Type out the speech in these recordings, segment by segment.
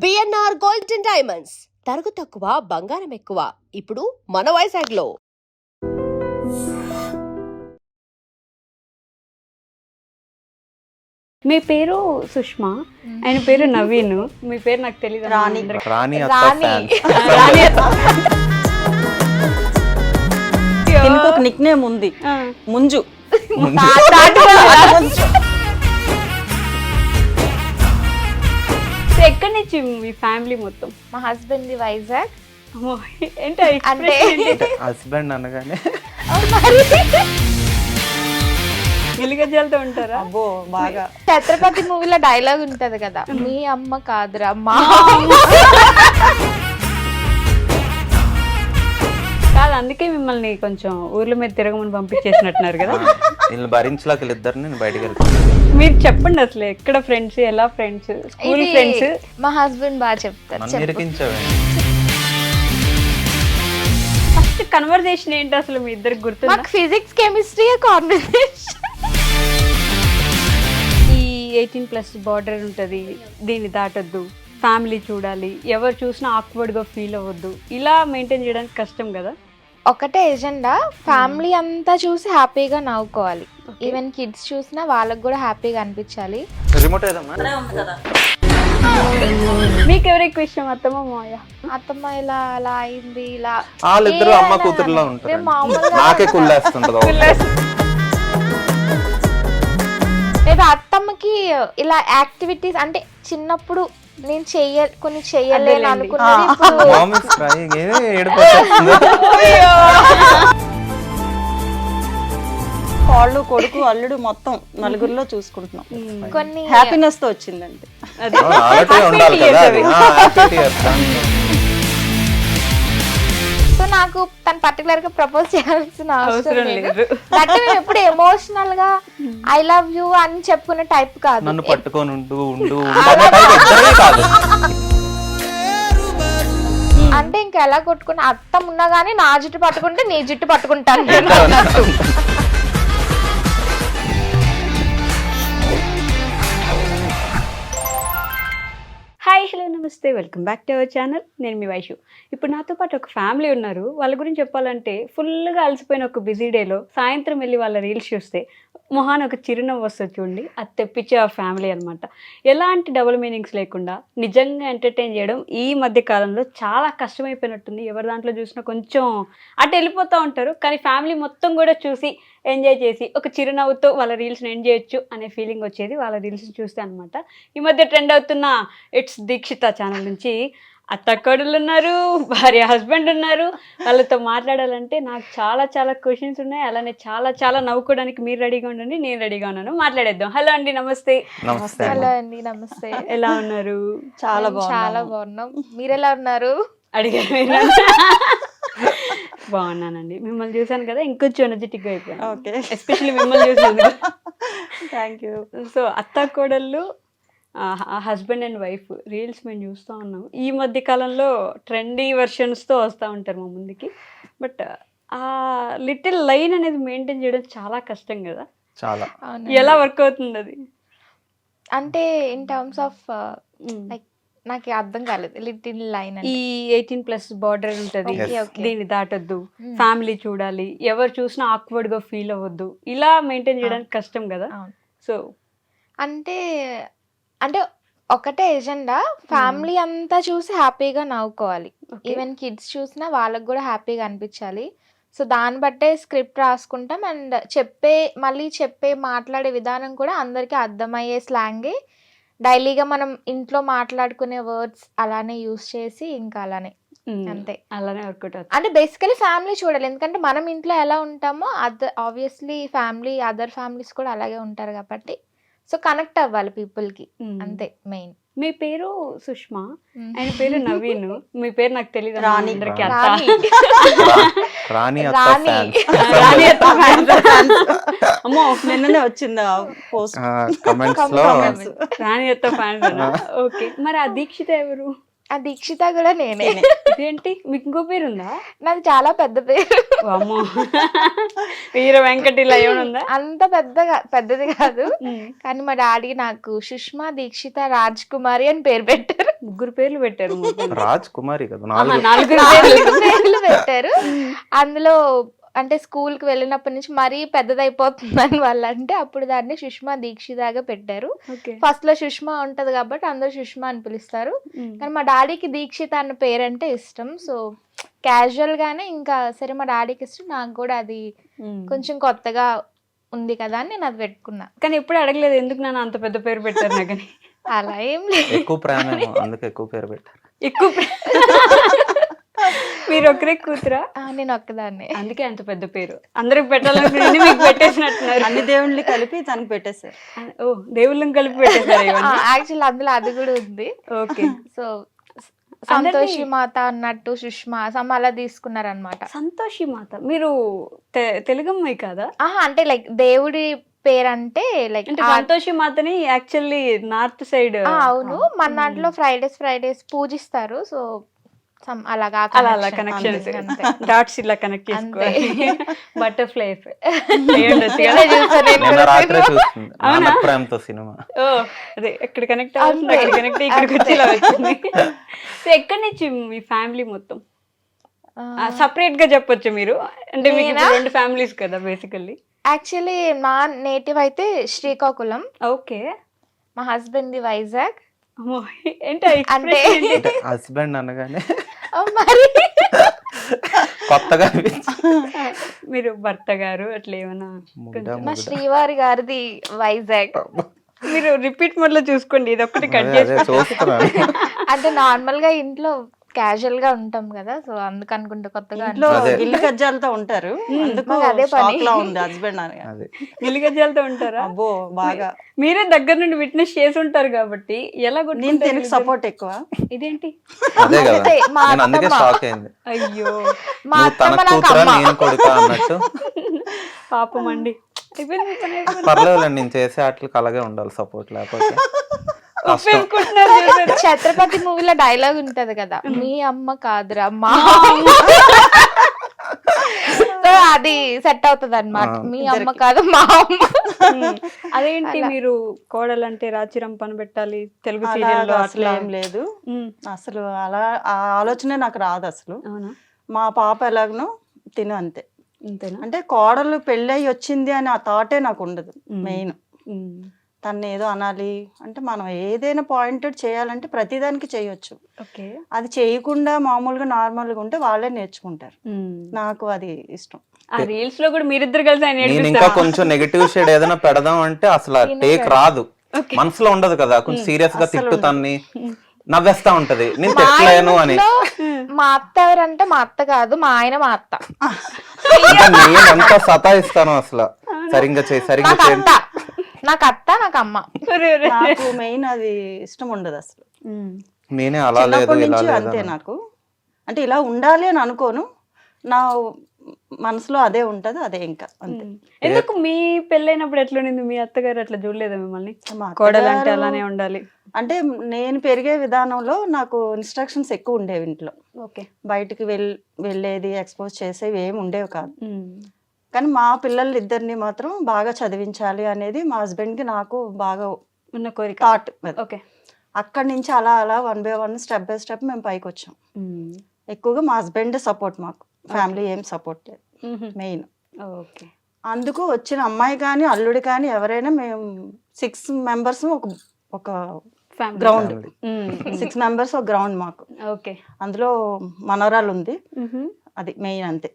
BNR gold and diamonds తరుగు తక్కువ బంగారం ఎక్కువ ఇప్పుడు మన వైజాగ్లో. మీ పేరు సుష్మా, ఆయన పేరు నవీన్, మీ పేరు నాకు తెలియదు. రాణి ఇంకొక నిక్ నేమ్ ఉంది, ముంజు. ఎక్కడి నుంచి మీ ఫ్యామిలీ మొత్తం? మా హస్బెండ్ ది వైజాగ్. ఏంటో అంటే హస్బెండ్ అనగానే ఎలిగజాలతో ఉంటారా? అబ్బో బాగా. ఛత్రపతి మూవీలో డైలాగ్ ఉంటది కదా, మీ అమ్మ కాదురా మా కాదు, అందుకే మిమ్మల్ని కొంచెం ఊర్ల మీద తిరగమని పంపించేసినట్టున్నారు కదా. వీళ్ళు భరించలేక వీళ్ళిద్దరు నేను బయటకు వెళ్తాను. మీరు చెప్పండి అసలు ఎక్కడ ఫ్రెండ్స్, ఎలా ఫ్రెండ్స్, స్కూల్ ఫ్రెండ్స్? మా హస్బెండ్ బాగా చెప్తారు. నన్ను ఇరికించావే. ఫస్ట్ కన్వర్జేషన్ ఏంటి అసలు మీ ఇద్దరికి గుర్తుందా? మాకు ఫిజిక్స్ కెమిస్ట్రీ కాన్వర్సేషన్. ఈ 18+ బార్డర్ ఉంటుంది, దీన్ని దాటొద్దు, ఫ్యామిలీ చూడాలి, ఎవరు చూసినా ఆక్వర్డ్గా ఫీల్ అవ్వద్దు, ఇలా మెయింటైన్ చేయడానికి కష్టం కదా. ఒకటే ఎజెండా, ఫ్యామిలీ అంతా చూసి హ్యాపీగా నవ్వుకోవాలి. ఈవెన్ కిడ్స్ చూసినా వాళ్ళకి కూడా హ్యాపీగా అనిపించాలి. రిమోట్ ఏదమ్మా? మీకు ఎవరు ఎక్కువ ఇష్టం, అత్తమ్మ మాయ? అత్తమ్మ ఇలా అలా అయింది, ఇలా వాళ్ళిద్దరు అమ్మ కూతురులా ఉంటారు. మేము మామూలుగా నాకే కుళ్ళేస్తుంటది. లేదా అత్తమ్మకి ఇలా యాక్టివిటీస్ అంటే చిన్నప్పుడు నేను కొన్ని చెయ్యలేను అనుకున్నది ఇప్పుడు మామీస్ crying. ఏడుపొచ్చేస్తుంది. కాళ్ళు, కొడుకు, అల్లుడు మొత్తం నలుగురిలో చూసుకుంటున్నాం. కొన్ని హ్యాపీనెస్ తో వచ్చిందండి. అలాగే ఉండాలి కదా అది. Happy tears. సో నాకు తను పర్టికులర్ గా ప్రపోజ్ చేయాల్సిన అవసరం అవసరం లేదు. లేదు. అంటే మేము ఎప్పుడు ఎమోషనల్ గా ఐ లవ్ యూ అని చెప్పుకునే టైప్ కాదు. నన్ను పట్టుకొని ఉండు అనే type ఎవ్వరే కాదు. అంటే ఇంకా ఎలా కొట్టుకుని అత్తం ఉన్నా గానీ నా జుట్టు పట్టుకుంటే నీ జుట్టు పట్టుకుంటాను నేను అన్నట్టు. హాయ్, హలో, నమస్తే, welcome back to our channel. నేను మీ వైషు. ఇప్పుడు నాతో పాటు ఒక ఫ్యామిలీ ఉన్నారు. వాళ్ళ గురించి చెప్పాలంటే ఫుల్గా అలసిపోయిన ఒక బిజీ డేలో సాయంత్రం వెళ్ళి వాళ్ళ రీల్స్ చూస్తే మొహాన ఒక చిరునవ్వు వస్తుంది చూడండి, అది తెప్పించే ఆ ఫ్యామిలీ అనమాట. ఎలాంటి డబుల్ మీనింగ్స్ లేకుండా నిజంగా ఎంటర్టైన్ చేయడం ఈ మధ్య కాలంలో చాలా కష్టమైపోయినట్టుంది. ఎవరి దాంట్లో చూసినా కొంచెం అటు వెళ్ళిపోతూ ఉంటారు, కానీ ఫ్యామిలీ మొత్తం కూడా చూసి ఎంజాయ్ చేసి ఒక చిరునవ్వుతో వాళ్ళ రీల్స్ని ఎండ్ చేయొచ్చు అనే ఫీలింగ్ వచ్చేది వాళ్ళ రీల్స్ని చూస్తే అనమాట. ఈ మధ్య ట్రెండ్ అవుతున్న ఇట్స్ దీక్షిత ఛానల్ నుంచి అత్తక్కడులు ఉన్నారు, భార్య హస్బెండ్ ఉన్నారు. వాళ్ళతో మాట్లాడాలంటే నాకు చాలా చాలా క్వశ్చన్స్ ఉన్నాయి. అలానే చాలా చాలా నవ్వుకోవడానికి మీరు రెడీగా ఉండండి, నేను రెడీగా ఉన్నాను. మాట్లాడేద్దాం. హలో అండి, నమస్తే. నమస్తే. హలో అండి, నమస్తే. ఎలా ఉన్నారు? చాలా చాలా బాగున్నాం. మీరు ఎలా ఉన్నారు? అడిగారు మీరు. బాగున్నానండి. మిమ్మల్ని చూసాను కదా, ఇంకొంచెం ఎనర్జెటిక్గా అయిపోయాను. ఓకే, ఎస్పెషల్లీ మిమ్మల్ని చూసాను. Thank you. సో అత్త కోడళ్ళు, హస్బెండ్ అండ్ వైఫ్ రీల్స్ మేము చూస్తూ ఉన్నాం. ఈ మధ్య కాలంలో ట్రెండీ వెర్షన్స్తో వస్తూ ఉంటారు మా ముందుకి. బట్ ఆ లిటిల్ లైన్ అనేది మెయింటైన్ చేయడం చాలా కష్టం కదా. చాలా. ఎలా వర్క్ అవుతుంది అది? అంటే ఇన్ టర్మ్స్ ఆఫ్ లైక్ నాకు అర్థం కాలేదు. లిటిల్ లైన్ ఈ 18+ బార్డర్ ఉంటుంది, Okay, okay. దీన్ని దాటొద్దు, ఫ్యామిలీ చూడాలి, ఎవరు చూసినా ఆక్వర్డ్గా ఫీల్ అవ్వద్దు, ఇలా మెయింటైన్ చేయడానికి కష్టం కదా. సో అంటే అంటే ఒకటే ఎజెండా, ఫ్యామిలీ అంతా చూసి హ్యాపీగా నవ్వుకోవాలి. ఈవెన్ కిడ్స్ చూసినా వాళ్ళకి కూడా హ్యాపీగా అనిపించాలి. సో దాన్ని బట్టే స్క్రిప్ట్ రాసుకుంటాం. అండ్ మళ్ళీ మాట్లాడే విధానం కూడా అందరికీ అర్థమయ్యే స్లాంగే. డైలీగా మనం ఇంట్లో మాట్లాడుకునే వర్డ్స్ అలానే యూస్ చేసి ఇంకా అలానే అంతే. అలానే వర్కౌట్ అవుతుంది. అంటే బేసికలీ ఫ్యామిలీ చూడాలి, ఎందుకంటే మనం ఇంట్లో ఎలా ఉంటామో ఆబ్వియస్లీ అదర్ ఫ్యామిలీస్ కూడా అలాగే ఉంటారు కాబట్టి సో కనెక్ట్ అవ్వాలి పీపుల్ కి, అంతే మెయిన్. మీ పేరు సుష్మా, ఆయన పేరు నవీన్, మీ పేరు నాకు తెలియదు. రాణి. అందరికీ రాణి అమ్మో, నిన్ననే వచ్చింది పోస్ట్ కమెంట్స్ లో రాణి అత్త ఫ్యాన్స్. ఓకే, మరి ఆ దీక్షిత ఎవరు? ఆ దీక్షిత కూడా నేనే. ఇదేంటి మీకు ఇంకో పేరు ఉందా? నాది చాలా పెద్ద పేరు. అమ్మో వీర వెంకటి ఇలా ఏమైనా ఉందా? అంత పెద్దది కాదు, కానీ మా డాడీ నాకు సుష్మా దీక్షిత రాజ్ కుమారి అని పేరు పెట్టారు. 3 పేర్లు పెట్టారు మొత్తం. రాజ్ కుమారి కదా, ఆహా, 4. 4 పేర్లు. 4 పేర్లు పెట్టారు. అందులో అంటే స్కూల్ కి వెళ్ళినప్పటి నుంచి మరీ పెద్దదైపోతుందని వాళ్ళు అంటే అప్పుడు దాన్ని సుష్మా దీక్షితగా పెట్టారు. ఓకే. ఫస్ట్ లో సుష్మా ఉంటది కాబట్టి అందరూ సుష్మా అని పిలుస్తారు. కానీ మా డాడీకి దీక్షిత అన్న పేరు అంటే ఇష్టం. సో క్యాజువల్ గానే ఇంకా సరే మా డాడీకి ఇష్టం, నాకు కూడా అది కొంచెం కొత్తగా ఉంది కదా అని నేను అది పెట్టుకున్నా. కానీ ఎప్పుడు అడగలేదు ఎందుకు నాన్న అంత పెద్ద పేరు పెట్టారు నాకని. అలా ఏం లేదు. ఎక్కువ ప్రేమేమో, అందుకే ఎక్కువ పేరు పెట్టారు. ఎక్కువ మీరు ఒకరే కూతురా? నేను ఒక్కదాన్నే. అందుకే అంత పెద్ద పేరు. అందరికి పెట్టాలనుకుంటే మీకు పెట్టేసినట్టున్నారు. అన్ని దేవుళ్ళు కలిపి తనకు పెట్టేశారు. ఓ దేవుళ్ళని కలిపి పెట్టేశారు ఇవన్నీ. యాక్చువల్ అందులో అది కూడా ఉంది. ఓకే. సో సంతోషి మాత అన్నట్టు సుష్మా అలా తీసుకున్నారనమాట. సంతోషి మాత. మీరు తెలుగు అమ్మాయి కాదా? అంటే లైక్ దేవుడి పేరు అంటే లైక్ అంటే సంతోషి మాతని యాక్చువల్లీ నార్త్ సైడ్. అవును, మన దాంట్లో ఫ్రైడేస్ పూజిస్తారు. సో అలాగా అలా కనెక్షన్స్ డాట్స్ ఇలా కనెక్ట్ చేసుకోవాలి. బటర్ఫ్లై నిన్న రాత్రే చూస్తుంది నాన్న ప్రేమతో సినిమా. ఓ అదే ఎక్కడ కనెక్ట్ అవుతుంది, అక్కడ కనెక్ట్ ఇక్కడికి వచ్చి ఇలా వచ్చింది. సో ఎక్కడి నుంచి మీ ఫ్యామిలీ మొత్తం సపరేట్ గా చెప్పొచ్చు మీరు? అంటే మీకు ఇప్పుడు 2 ఫ్యామిలీస్ కదా బేసికల్లీ. యాక్చువల్లీ మా నేటివ్ అయితే శ్రీకాకుళం. ఓకే. మా హస్బెండ్ ది వైజాగ్. అంటే అంటే హస్బెండ్ అనగానే మరి కొత్తగా మీరు భర్త గారు అట్లా ఏమన్నా? మా శ్రీవారి గారిది వైజాగ్. మీరు రిపీట్ మోడ్ లో చూసుకోండి, ఇది ఒక్కటి కట్ అదే చూస్తున్నాను. అంటే నార్మల్ గా ఇంట్లో క్యాజువల్ గా ఉంటాం కదా, సో అందుకు అనుకుంటా కొత్తగా ఇంట్లో గిల్లి కజ్జాలతో ఉంటారు, అందుకు మాకు అదే పని. షాక్ లా ఉంది హస్బెండ్ అనగా. అదే గిలిగజ్జాలతో ఉంటారా? అబ్బో బాగా. మీరే దగ్గర నుండి విట్నెస్ చేసి ఉంటారు కాబట్టి ఎలా నేను కొట్టుకుంటారు? దీనికి సపోర్ట్ ఎక్కువ. ఇదేంటి? అదే కదా, అదే, మా నేను అందుకే అత్తమ్మ. షాక్ అయింది. అయ్యో మా నువ్వు తన అత్తమ్మ నాకు కూతురా అమ్మ. నేను కొడుకా అన్నట్టు. పాపం అండి. అయిపోయింది, పని అయిపోయింది. పర్లేదులేండి, నేను చేసే ఆటలకు అలాగే ఉండాలి సపోర్ట్, లేకపోతే కష్టం. ఒప్పేసుకుంటున్నారు చూసారా? ఛత్రపతి మూవీలో డైలాగ్ ఉంటది కదా, మీ అమ్మ కాదురా మా అమ్మ. సో అది సెట్ అవుతుంది అనమాట, మీ అమ్మ కాదు మా అమ్మ. అదేంటి మీరు కోడలంటే రాచిరం పని పెట్టాలి తెలుగు అలాగా సీరియల్లో అసలు అట్లా? ఏం లేదు ఉమ్, అసలు. అలా ఆ ఆలోచనే నాకు రాదు అసలు. అవునా? మా పాప ఎలాగనో తిను అంతే. అంతేనా? అంటే కోడలు పెళ్ళయి వచ్చింది అని ఆ థాటే నాకు ఉండదు. మెయిన్ ఉమ్, తను ఏదో అనాలి అంటే, మనం ఏదైనా పాయింటెడ్ చేయాలంటే ప్రతిదానికి చేయొచ్చు. ఓకే. అది చేయకుండా మామూలుగా నార్మల్గా ఉంటే వాళ్ళే నేర్చుకుంటారు. ఉమ్. నాకు అది ఇష్టం. ఆ రీల్స్ లో కూడా మీరిద్దరు కలిసి ఆయన నేను ఇంకా ఏడిపిస్తారు. కొంచెం నెగటివ్ షేడ్ ఏదైనా పెడదాం అంటే అసలు టేక్ రాదు, మనసులో ఉండదు కదా. కొంచెం సీరియస్ గా తిట్టుతాన్ని నవ్వేస్తా ఉంటది, నేను తిట్టలేను అని. మా అత్త ఎవరంటే మా అత్త కాదు, మా ఆయన మా అత్త. ఇంకా నేను ఎంత సతాయిస్తాను అసలు. సరిగ్గా చేయి సరిగ్గా నాకు చేయి. అత్త, నాకు అత్త, నాకు అమ్మ. అరే, అరే. నాకు మెయిన్ అది ఇష్టం ఉండదు అసలు. ఉమ్, నేనే అలా లేదు చిన్నప్పటి ఇలా నుంచి అంతే. లేదు నాకు అంటే ఇలా ఉండాలి అని అనుకోను, నా మనసులో అదే ఉంటది, అదే ఇంకా అంతే. ఉమ్. ఎందుకు మీ పెళ్ళైనప్పుడు ఎట్లుండింది? మీ అత్తగారు అట్లా చూడలేదా మిమ్మల్ని? మా కోడలు అంటే అత్తగారు- అలానే ఉండాలి. అంటే నేను పెరిగే విధానంలో నాకు ఇన్స్ట్రక్షన్స్ ఎక్కువ ఉండేవి ఇంట్లో. ఓకే. బయటికి వెళ్ళేది ఎక్స్పోజ్ చేసేవి ఏమి ఉండేవి కాదు. కానీ మా పిల్లలు ఇద్దరిని మాత్రం బాగా చదివించాలి అనేది మా హస్బెండ్కి నాకు బాగా ఉన్న కోరిక. థాట్. ఓకే. అక్కడి నుంచి అలా అలా 1 by 1 స్టెప్ బై స్టెప్ మేము పైకి వచ్చాం. ఎక్కువగా మా హస్బెండ్ సపోర్ట్, మాకు ఫ్యామిలీ ఏం సపోర్ట్ లేదు మెయిన్. ఓకే. అందుకు వచ్చిన అమ్మాయి కానీ అల్లుడు కానీ ఎవరైనా మేము 6 members ఒక గ్రౌండ్, 6 members ఒక గ్రౌండ్ మాకు. ఓకే. అందులో మనవరాలు ఉంది, అది మెయిన్ అంతే.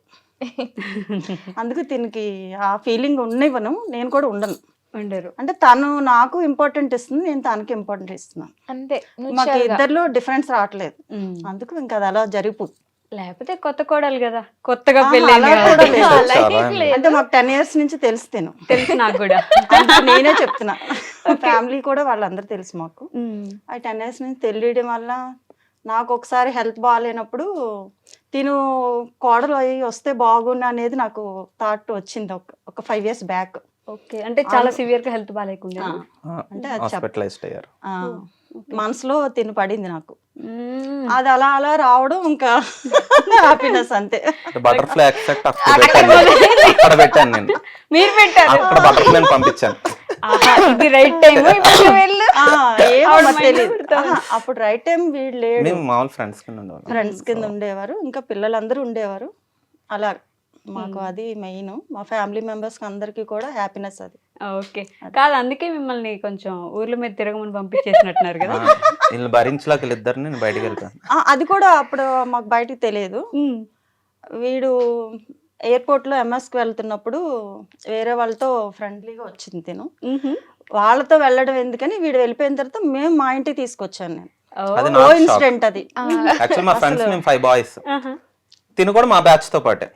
అందుకు దీనికి ఆ ఫీలింగ్ ఉండనివ్వను, నేను కూడా ఉండను. ఉండరు. అంటే తను నాకు ఇంపార్టెంట్ ఇస్తుంది, నేను తనకి ఇంపార్టెంట్ ఇస్తున్నాను. అంతే. మాకు ఇద్దరిలో డిఫరెన్స్ రావట్లేదు. అందుకు ఇంకా అది అలా జరిగిపోతుంది. లేకపోతే కొత్త కోడలు కదా, కొత్తగా ఆహా, పెళ్ళి అలా కూడా లేదు. చాలా అంటే మాకు 10 years నుంచి తెలుసు తిను. తెలుసు నాకు కూడా. అందుకు నేనే చెప్తున్నా, ఫ్యామిలీ కూడా వాళ్ళందరూ తెలుసు మాకు. ఆ 10 years నుంచి తెలియడం వల్ల నాకు ఒకసారి హెల్త్ బాగాలేనప్పుడు తిను కోడలు అయ్యి వస్తే బాగుండు అనేది నాకు థాట్ వచ్చింది ఒక 5 years బ్యాక్. ఓకే. అంటే చాలా సివియర్ గా హెల్త్ బాగాలేకుండా. అంటే అది హాస్పిటలైజ్డ్ అయ్యారు. మనసులో తిని పడింది నాకు. అది అలా అలా రావడం ఇంకా హ్యాపీనెస్ అంతే. బటర్ఫ్లై ఎక్సెక్ట్ అక్కడ పెట్టాను నేను, మీరు పెట్టారు అక్కడ బటర్ఫ్లై పంపించాను. ఆహా, ఇది రైట్ టైం వెళ్ళు. ఏమో ఆవిడ మరి mind తెలీదు. పెడతారు. అప్పుడు రైట్ టైం వీళ్ళు లేడు, మేము మామూలు ఫ్రెండ్స్ కింద ఉండేవాళ్ళం. ఫ్రెండ్స్ కింద ఉండేవారు, ఇంకా పిల్లలందరూ ఉండేవారు. అలా మాకు అది మెయిన్, మా ఫ్యామిలీ మెంబర్స్ అందరికి కూడా హ్యాపీనెస్ అది. ఓకే, కాదు అందుకే మిమ్మల్ని కొంచెం ఊర్ల మీద తిరగమని పంపించేసినట్టున్నారు కదా. వీళ్ళు భరించలేక వీళ్ళిద్దరిని నేను బయటికి వెళ్తాను. అది కూడా అప్పుడు మాకు బయటికి తెలియదు. వీడు ఎయిర్పోర్ట్ లో ఎంఎస్కి వెళ్తున్నప్పుడు వేరే వాళ్ళతో ఫ్రెండ్లీగా వచ్చింది తిను, వాళ్ళతో వెళ్ళడం ఎందుకని వీడు వెళ్ళిపోయిన తర్వాత మేము మా ఇంటికి తీసుకొచ్చాను నేను. అది కో నాకు ఇన్సిడెంట్ అది. యాక్చువల్ మా ఫ్రెండ్స్ మేము 5 బాయ్స్, తిను కూడా మా బ్యాచ్ తో పాటే.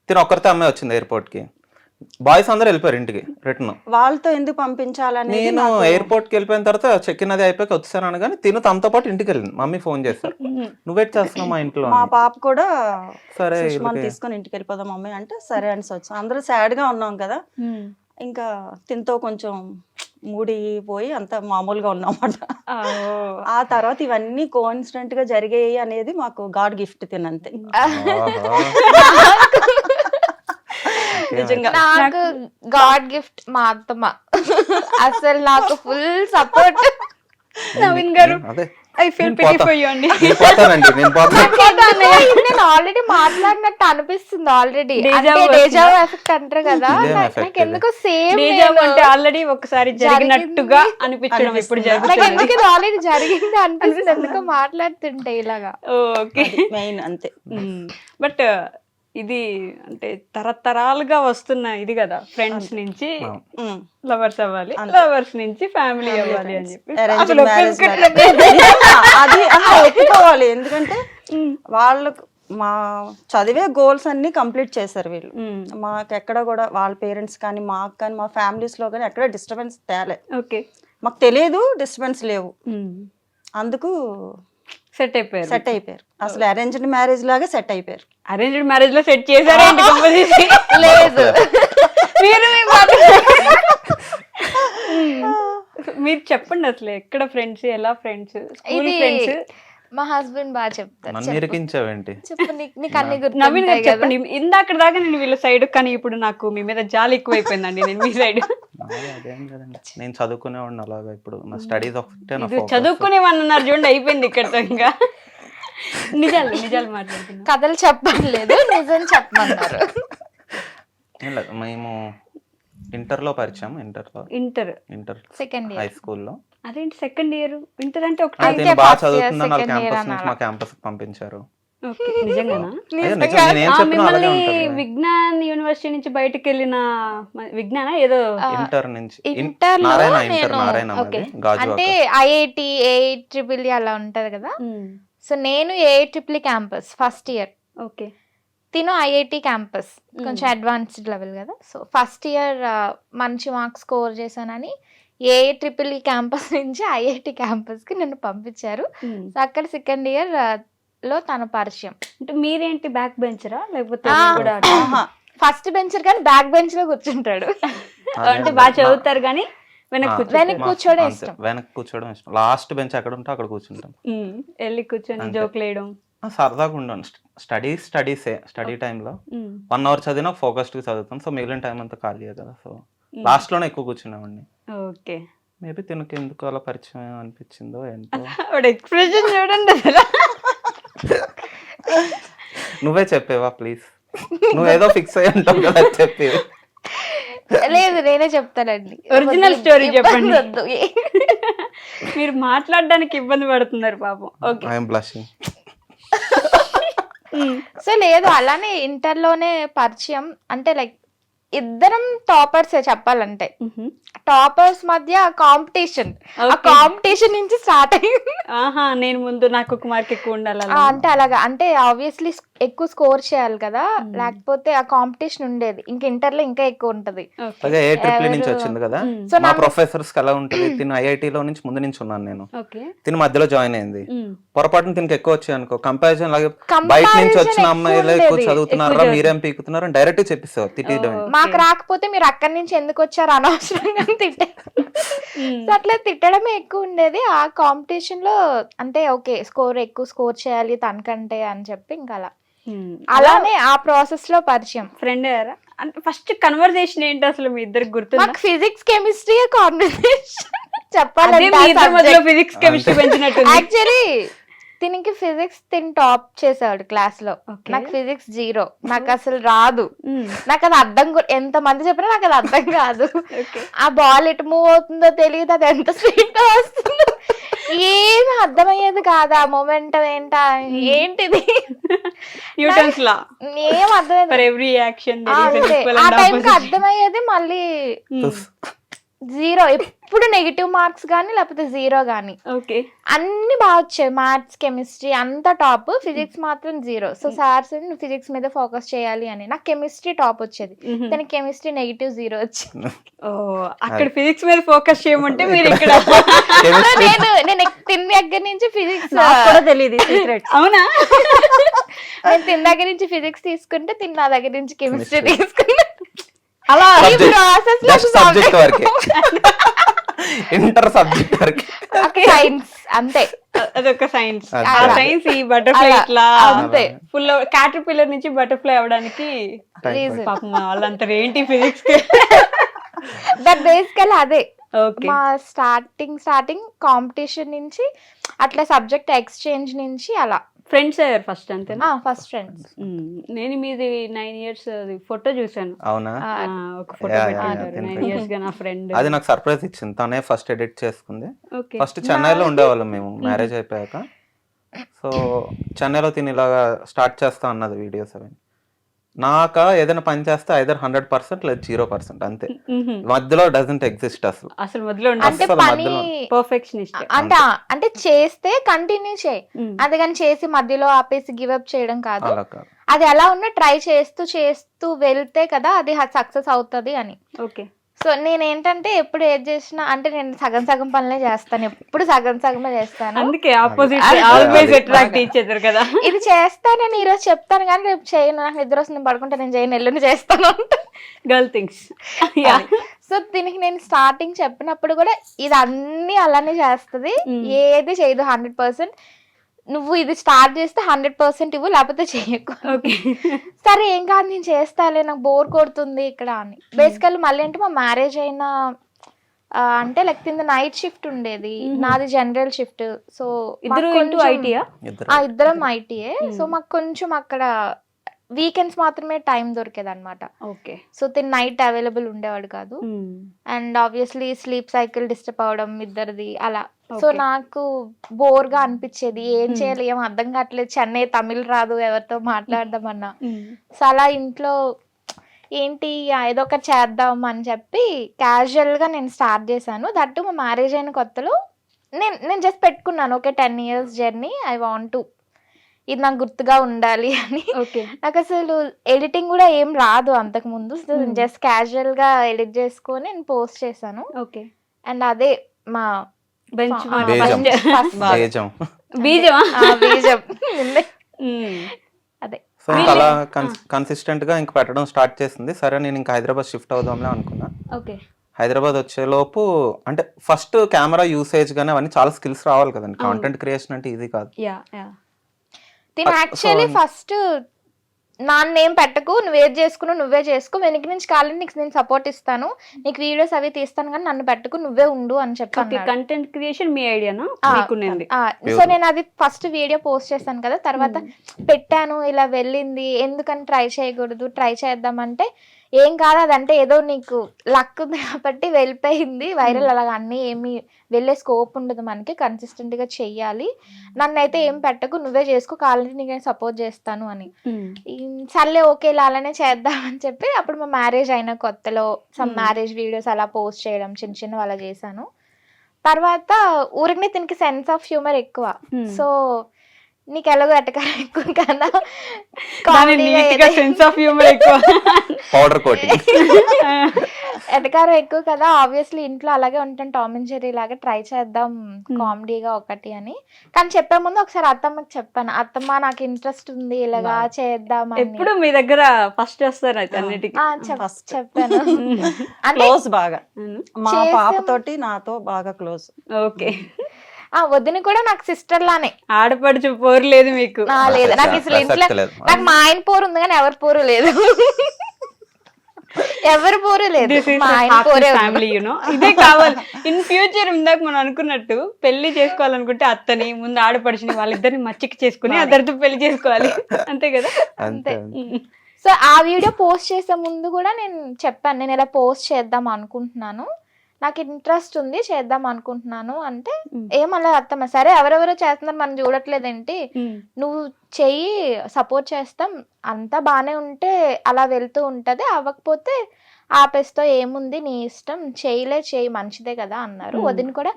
తిను ఒక్కరితో అమ్మాయి వచ్చింది ఎయిర్పోర్ట్ కి, బాయ్స్ అందరూ వెళ్ళిపోయారు ఇంటికి రిటర్న్. వాళ్ళతో ఎందుకు పంపించాలని నేను ఎయిర్పోర్ట్ కి వెళ్ళిపోయిన తర్వాత చెక్ ఇన్ అది అయిపోయి వచ్చాను అనగానే తిను తనతో పాటు ఇంటికి వెళ్ళింది. మమ్మీ ఫోన్ చేశారు, నువ్వేట్ చేస్తున్నావు మా ఇంట్లో మా అని. పాప కూడా సరే సుష్మాని తీసుకొని ఇంటికి వెళ్ళిపోదాం మమ్మీ అంటే సరే అని వచ్చాం. అందరూ సాడ్ గా ఉన్నాం కదా, ఇంకా తినతో కొంచెం మూడిపోయి అంత మామూలుగా ఉన్నామన్నమాట. ఆ తర్వాత ఇవన్నీ కోఇన్సిడెంట్ గా జరిగాయి అనేది మాకు గాడ్ గిఫ్ట్ తినంతే. నిజంగా నాకు గాడ్ గిఫ్ట్ మా అత్తమ్మ. అసలు నాకు ఫుల్ సపోర్ట్. నవీన్ గారు, అదే I feel pity for you అండి. నేను పోతానండి, నేను పోతాను. నేను ఆల్రెడీ మాట్లాడినట్టు అనిపిస్తుంది. ఆల్రెడీ Deja vu డేజా ఎఫెక్ట్ అంటారు కదా, ఇదేం effect నాకు ఎందుకో సేమ్ డేజా vu అంటే ఆల్రెడీ ఒకసారి జరిగినట్టుగా అనిపించడం ఇప్పుడు నాకు జరుగుతుంది. ఎందుకు ఇది ఆల్రెడీ జరిగింది అనిపిస్తుంది ఎందుకో మాట్లాడుతుంటే ఇలాగా. ఓకే, మెయిన్ అంతే. బట్ ఇది అంటే తరతరాలుగా వస్తున్న ఇది కదా, ఫ్రెండ్స్ నుంచి లవర్స్ అవ్వాలి, లవర్స్ నుంచి ఫ్యామిలీ అవ్వాలి అని చెప్పి అరేంజ్ మ్యారేజ్ అది ఒప్పుకోవాలి. ఎందుకంటే వాళ్ళకు మా చదివే గోల్స్ అన్ని కంప్లీట్ చేశారు వీళ్ళు. మాకు ఎక్కడ కూడా వాళ్ళ పేరెంట్స్ కానీ మాకు కానీ మా ఫ్యామిలీస్ లో కానీ ఎక్కడ డిస్టర్బెన్స్ తేలే. ఓకే, మాకు తెలియదు డిస్టర్బెన్స్ లేవు, అందుకు సెట్ అయిపోయారు. సెట్ అయిపోయారు. అసలు అరేంజ్డ్ మ్యారేజ్ లాగా సెట్ అయిపోయారు. అరేంజ్డ్ మ్యారేజ్ లో సెట్ చేశారేంటి? లేదు, మీరు చెప్పండి అసలు ఎక్కడ ఫ్రెండ్స్, ఎలా ఫ్రెండ్స్, స్కూల్ ఇది ఫ్రెండ్స్? మా హస్బెండ్ బాగా చెప్తారు. నన్ను ఇరికించావేంటి? చెప్పు, నీకు అన్ని నవీన్ గారు గుర్తుంటాయి కదా. చెప్పండి. ఇందాక దాకా నేను వీళ్ళ సైడ్, కానీ ఇప్పుడు నాకు మీ మీద జాలి ఎక్కువైపోయిందండి. నేను మీ సైడ్ అదేం కదండి, నేను చదువుకునేవాడిని అలాగా. ఇప్పుడు నా స్టడీస్ ఒకటే నా focus. చదువుకునేవన్నారు చూడండి, అయిపోయింది ఇక్కడతో. ఇంకా నిజాలు మాట్లాడుతున్నా. కథలు చెప్పలేదు, నిజం చెప్పమన్నారు. ఏం లేదు, మేము ఇంటర్లో పరిచయం. Inter second high year. స్కూల్లో. అదేంటి సెకండ్ ఇయర్? ఇంటర్ అంటే ఒకటే. అయితే నేను బాగా చదువుతున్నాను, వాళ్ళ క్యాంపస్ నుంచి మా క్యాంపస్ పంపించారు. ఓకే, నిజంగానా? అదే నిజం, నేను ఏం చెప్పినా అలాగే మిమ్మల్ని ఉంటుంది. విజ్ఞాన్ యూనివర్సిటీ నుంచి బయటకు వెళ్ళిన విజ్ఞాన ఏదో ఇంటర్ నుంచి ఇంటర్ లో నారాయణ నేను మాది, గాజువాక. అంటే ఐఐటి ఏఐట్రిపుల్ అలా ఉంటది కదా. సో నేను ఏఐట్రిపుల్ క్యాంపస్ ఫస్ట్ ఇయర్, ఓకే, తిను ఐఐటి క్యాంపస్ కొంచెం అడ్వాన్స్డ్ లెవెల్ కదా. సో ఫస్ట్ ఇయర్ మంచి మార్క్స్ స్కోర్ చేశానని ఏఐట్రిపుల్ క్యాంపస్ నుంచి ఐఐటి క్యాంపస్ కి నన్ను పంపించారు. సో అక్కడ సెకండ్ ఇయర్ లో తన పరిచయం. అంటే మీరేంటి బ్యాక్ బెంచరా లేకపోతే ఆ, మీరు కూడా ఫస్ట్ బెంచర్ కానీ బ్యాక్ బెంచ్ లో కూర్చుంటాడు. అంటే బాగా చదువుతారు కానీ వెనక్కి వెనక్కి కూర్చోవడం ఇష్టం. వెనక్కి కూర్చోవడం ఇష్టం. లాస్ట్ బెంచ్ ఎక్కడ ఉంటే అక్కడ కూర్చుంటాం. వెళ్ళి కూర్చొని జోకులు వేయడం. సరదాగా ఉండను. స్టడీ టైంలో 1 hour చదివినా ఫోకస్డ్ గా చదువుతాం. సో మిగిలిన టైం అంతా ఖాళీయే కదా. సో లాస్ట్ లోనే ఎక్కువ కూర్చున్నామండి. ఓకే, మేబీ తినకి ఎందుకు అలా పరిచయం అనిపించిందో ఏంటో. ఎక్స్ప్రెషన్ చూడండి అసలు. నువ్వే చెప్పేవా ప్లీజ్, నువ్వేదో ఫిక్స్ అయ్యి ఉంటావు కదా, చెప్పి. లేదు, నేనే చెప్తానండి. ఒరిజినల్ స్టోరీ చెప్పండి. వద్దు. మీరు మాట్లాడడానికి ఇబ్బంది పడుతున్నారు పాపం. Okay, I'm blushing. సో లేదు, అలానే ఇంటర్లోనే పరిచయం. అంటే లైక్ ఇద్దరం టాపర్స్ చెప్పాలంటే. టాపర్స్ మధ్య కాంపిటీషన్, ఆ కాంపిటీషన్ నుంచి స్టార్ట్ అయ్యింది. ఆహా, నేను ముందు నాకు ఒక మార్క్ ఎక్కువ ఉండాలి అలా. అంటే అలాగా, అంటే ఆబ్వియస్లీ ఎక్కువ స్కోర్ చేయాలి కదా, లేకపోతే ఆ కాంపిటీషన్ ఉండేది. ఇంకా ఇంటర్ లో ఇంకా ఎక్కువ ఉంటది. అదే ఏ ట్రిపుల్ నుంచి వచ్చింది కదా. సో మా ప్రొఫెసర్స్ ఎలా ఉంటది, తిను ఐఐటి లో నుంచి ముందు నుంచి ఉన్నాను నేను, ఓకే, తిను మధ్యలో జాయిన్ అయింది. పొరపాటున తినకి ఎక్కువ వచ్చాయి అనుకో, కంపారిజన్ లాగే బయట నుంచి వచ్చిన అమ్మాయిలు ఎక్కువ చదువుతున్నారా మీరేం పీకుతున్నారు అని డైరెక్ట్ చెప్పిస్తావు, తిట్టడం. మా మాకు రాకపోతే మీరు అక్కడి నుంచి ఎందుకు వచ్చారు అనవసరంగా తిట్టారు. సో అట్లా తిట్టడమే ఎక్కువ ఉండేది. ఆ కాంపిటీషన్ లో అంటే ఓకే ఎక్కువ స్కోర్ చేయాలి తనకంటే అని చెప్పి ఇంకా అలానే ఆ ప్రాసెస్ లో పరిచయం. ఫ్రెండ్ అయ్యారా? అంటే ఫస్ట్ కన్వర్సేషన్ ఏంటి అసలు మీ ఇద్దరికి గుర్తుందా? మాకు ఫిజిక్స్ కెమిస్ట్రీ కాన్వర్సేషన్ అదే మీ ఇద్దరి మధ్యలో ఫిజిక్స్ కెమిస్ట్రీ పెంచినట్టు. యాక్చువల్లీ దీనికి ఫిజిక్స్ టాప్ చేసాడు క్లాస్ లో, నాకు ఫిజిక్స్ 0, నాకు అసలు రాదు, నాకు అది అర్థం ఎంత మంది చెప్పినా నాకు అది అర్థం కాదు. ఆ బాల్ ఎటు మూవ్ అవుతుందో తెలియదు, అది ఎంత స్పీడ్ గా వస్తుందో ఏమి అర్థమయ్యేది కాదు. ఆ మొమెంటం ఏంటిది న్యూటన్స్ లా ఏం అర్థమయ్యేది. ఫర్ ఎవ్రీ యాక్షన్ ఆ టైంకి అర్థమయ్యేది మళ్ళీ 0, ఎప్పుడు నెగిటివ్ మార్క్స్ గానీ లేకపోతే 0 గానీ. ఓకే, అన్ని బాగా వచ్చాయి, మ్యాథ్స్ కెమిస్ట్రీ అంతా టాప్, ఫిజిక్స్ మాత్రం 0. సో సార్స్ ఫిజిక్స్ మీద ఫోకస్ చేయాలి అని, నాకు కెమిస్ట్రీ టాప్ వచ్చేది, దానికి కెమిస్ట్రీ -0 వచ్చింది. అక్కడ ఫిజిక్స్ మీద ఫోకస్ చేయమంటే మీరు ఇక్కడ నేను తిన్న దగ్గర నుంచి ఫిజిక్స్ కూడా తెలియదు సీక్రెట్. అవునా? నేను తిన్న దగ్గర నుంచి ఫిజిక్స్ తీసుకుంటే తిన్న దగ్గర నుంచి కెమిస్ట్రీ తీసుకున్నా. అలా ఈ ప్రాసెస్ లో సబ్జెక్ట్ వరకే, ఇంటర్ సబ్జెక్ట్ వరకే, సైన్స్ అంతే. అదొక సైన్స్. అదే. ఆ సైన్స్ ఈ బటర్ఫ్లై అలా, ఇట్లా అంతే. ఫుల్ క్యాటర్ పిల్లర్ నుంచి బటర్ఫ్లై అవడానికి Reason. పాపం వాళ్ళంతా ఏంటి ఫిజిక్స్. దట్ బేసికల్ అదే ఓకే, మా స్టార్టింగ్ కాంపిటీషన్ నుంచి అట్లా సబ్జెక్ట్ ఎక్స్చేంజ్ నుంచి అలా ఫ్రెండ్స్ అయ్యారు ఫస్ట్ అంతేనా? First friends. నేను మీది 9 years ఫోటో చూసాను. అవునా? ఒక ఫోటో Yeah, పెట్టారు yeah, 9 years గా నా ఫ్రెండ్. అది నాకు సర్ప్రైజ్ ఇచ్చింది, తనే ఫస్ట్ ఎడిట్ చేసుకుంది. ఓకే, ఫస్ట్ చెన్నైలో ఉండేవాళ్ళం మేము మ్యారేజ్ అయిపోయాక. సో చెన్నైలో తిని ఇలాగా స్టార్ట్ చేస్తా అన్నది వీడియోస్ అవి. నాక ఏదైనా పని చేస్తే ఐదర్ 100% లేదా 0%, అంతే. మధ్యలో డజంట్ ఎగ్జిస్ట్ అసలు. అసలు మొదలు అంటే అస్సలు పని మధ్యలో పర్ఫెక్షనిస్ట్. అంటే చేస్తే కంటిన్యూ చేయి, అందుకని చేసి మధ్యలో ఆపేసి గివ్ అప్ చేయడం కాదు. అలా కాదు, అది ఎలా ఉన్నా ట్రై చేస్తూ వెళ్తే కదా అది సక్సెస్ అవుతుంది అని. ఓకే, సో నేను ఏంటంటే ఎప్పుడు ఏది చేసినా అంటే నేను సగం పనులే చేస్తాను, ఎప్పుడు సగమే చేస్తాను. అందుకే ఆపోజిట్ అది- ఆల్వేస్ అట్రాక్ట్ ఇచ్చేద్దరు కదా. ఇది చేస్తానని ఈ రోజు చెప్తాను కానీ రేపు చేయను, నాకు నిద్ర వస్తుంది పడుకుంటే నేను చేయను, ఎల్లుండి చేస్తాను. Girl things. సో దీనికి నేను స్టార్టింగ్ చెప్పినప్పుడు కూడా ఇది అన్ని అలానే చేస్తుంది, ఏది చేయదు 100%. నువ్వు ఇది స్టార్ట్ చేస్తే 100% ఇవ్వు, లేకపోతే చెయ్యకు. ఓకే, సరే ఏం కాదు నేను చేస్తాలే, నాకు బోర్ కొడుతుంది ఇక్కడ అని. బేసికల్ మళ్ళీ అంటే మా మ్యారేజ్ అయిన అంటే లైక్ కింద నైట్ షిఫ్ట్ ఉండేది, నాది జనరల్ షిఫ్ట్. సో ఇద్దరు ఇంటూ ఐటీయా? ఇద్దరం ఐటీఏ. సో మాకు కొంచెం అక్కడ వీకెండ్స్ మాత్రమే టైం దొరికేది అనమాట. ఓకే, సో నైట్ అవైలబుల్ ఉండేవాడు కాదు. And obviously sleep cycle disturb అవడం ఇద్దరిది అలా. సో నాకు బోర్ గా అనిపించేది, ఏం చేయాలి ఏం అర్థం కావట్లేదు, చెన్నై తమిళ్ రాదు ఎవరితో మాట్లాడదామన్నా. సో అలా ఇంట్లో ఏంటి ఏదో ఒకటి చేద్దాం అని చెప్పి క్యాజువల్ గా నేను స్టార్ట్ చేశాను. దట్టు మా మ్యారేజ్ అయిన కొత్తలో నేను జస్ట్ పెట్టుకున్నాను, okay 10 years journey, I want to ఇది నాకు గుర్తుగా ఉండాలి అని. నాకు అసలు ఎడిటింగ్ కూడా ఏం రాదు అంతకు ముందు, జస్ట్ క్యాజువల్ గా ఎడిట్ చేసుకొని నేను పోస్ట్ చేశాను. ఓకే, అండ్ అదే మా బెంచ్ బీజం. బీజమా? బీజం అదే. సో ఇంకా అలా కన్సిస్టెంట్ గా ఇంకా పెట్టడం స్టార్ట్ చేసింది. సరే నేను ఇంకా హైదరాబాద్ షిఫ్ట్ అవుదాంలే అనుకున్నా. ఓకే, హైదరాబాద్ వచ్చే లోపు అంటే ఫస్ట్ కెమెరా యూసేజ్ గానీ అవన్నీ చాలా స్కిల్స్ రావాలి కదండి. కాంటెంట్ క్రియేషన్ అంటే ఈజీ కాదు. దీని యాక్చువల్లీ ఫస్ట్ నాన్నేం పెట్టకు, నువ్వేది చేసుకున్నావు నువ్వే చేసుకో, వెనక నుంచి కావాలని నీకు నేను సపోర్ట్ ఇస్తాను, నీకు వీడియోస్ అవి తీస్తాను కానీ నన్ను పెట్టకు, నువ్వే ఉండు అని చెప్పి. కంటెంట్ క్రియేషన్ మీ ఐడియానా? సో నేను అది ఫస్ట్ వీడియో పోస్ట్ చేశాను కదా, తర్వాత పెట్టాను ఇలా వెళ్ళింది, ఎందుకని ట్రై చేయకూడదు, ట్రై చేద్దామంటే ఏం కాదు అదంటే ఏదో నీకు లక్ ఉంది కాబట్టి వెళ్ళిపోయింది వైరల్, అలాగ అన్నీ ఏమి వెళ్ళే స్కోప్ ఉండదు మనకి, కన్సిస్టెంట్ గా చెయ్యాలి, నన్నైతే ఏం పెట్టకు నువ్వే చేసుకో, కావాలంటే నీకు నేను సపోర్ట్ చేస్తాను అని. సర్లే ఓకే ఇలా అలానే చేద్దామని చెప్పి అప్పుడు మా మ్యారేజ్ అయిన కొత్తలో సమ్ మ్యారేజ్ వీడియోస్ అలా పోస్ట్ చేయడం చిన్న అలా చేశాను. తర్వాత ఊరికి దీనికి సెన్స్ ఆఫ్ హ్యూమర్ ఎక్కువ. సో నీకు ఎలాగో ఎటకారం ఎక్కువ కదా, దాని కామెడీగా నీట్ గా సెన్స్ ఆఫ్ హ్యూమర్ ఎక్కువ. Powder coating. ఎటకారం ఎక్కువ కదా, ఆబ్వియస్లీ ఇంట్లో అలాగే ఉంటాను, టామ్ అండ్ జెర్రీ లాగా ట్రై చేద్దాం కామెడీగా ఒకటి అని. కానీ చెప్పే ముందు ఒకసారి అత్తమ్మకి చెప్పాను, అత్తమ్మ నాకు ఇంట్రెస్ట్ ఉంది ఇలాగా చేద్దాం అని. ఎప్పుడు మీ దగ్గర ఫస్ట్ వస్తారు అయితే అన్నిటికీ. First. చెప్పాను అంటే క్లోజ్ బాగా, మా చేసాం. పాపతోటి నాతో బాగా క్లోజ్. ఓకే. వదిన కూడా నాకు సిస్టర్ లానే. ఆడపడుచు పోరు లేదు మీకు. లేదు నాకు అసలు ఇంట్లో ప్రసక్తి లేదు. నాకు మా ఆయన పోరు ఉంది కానీ ఎవరి పోరు లేదు. ఎవరి పోరు లేదు, This is మా a ఆయన happy పోరే ఉంది. family, you know. ఇదే కావాలి ఇన్ ఫ్యూచర్. ఇందాక మనం అనుకున్నట్టు పెళ్లి చేసుకోవాలనుకుంటే అత్తని ముందు ఆడపడుచుని వాళ్ళిద్దరిని మచ్చిక చేసుకుని అద్దరితో పెళ్లి చేసుకోవాలి, అంతే కదా. అంతే. సో ఆ వీడియో పోస్ట్ చేసే ముందు కూడా నేను చెప్పాను, నేను ఇలా పోస్ట్ చేద్దాం అనుకుంటున్నాను, నాకు ఇంట్రెస్ట్ ఉంది చేద్దాం అనుకుంటున్నాను అంటే ఏమన్నా అత్తమ్మ సరే ఎవరెవరో చేస్తున్నారు మనం చూడట్లేదేంటి, నువ్వు చెయ్యి సపోర్ట్ చేస్తాం, అంతా బాగానే ఉంటే అలా వెళ్తూ ఉంటది, అవ్వకపోతే ఆపేస్తో ఏముంది నీ ఇష్టం, చెయ్యి మంచిదే కదా అన్నారు. వదిన కూడా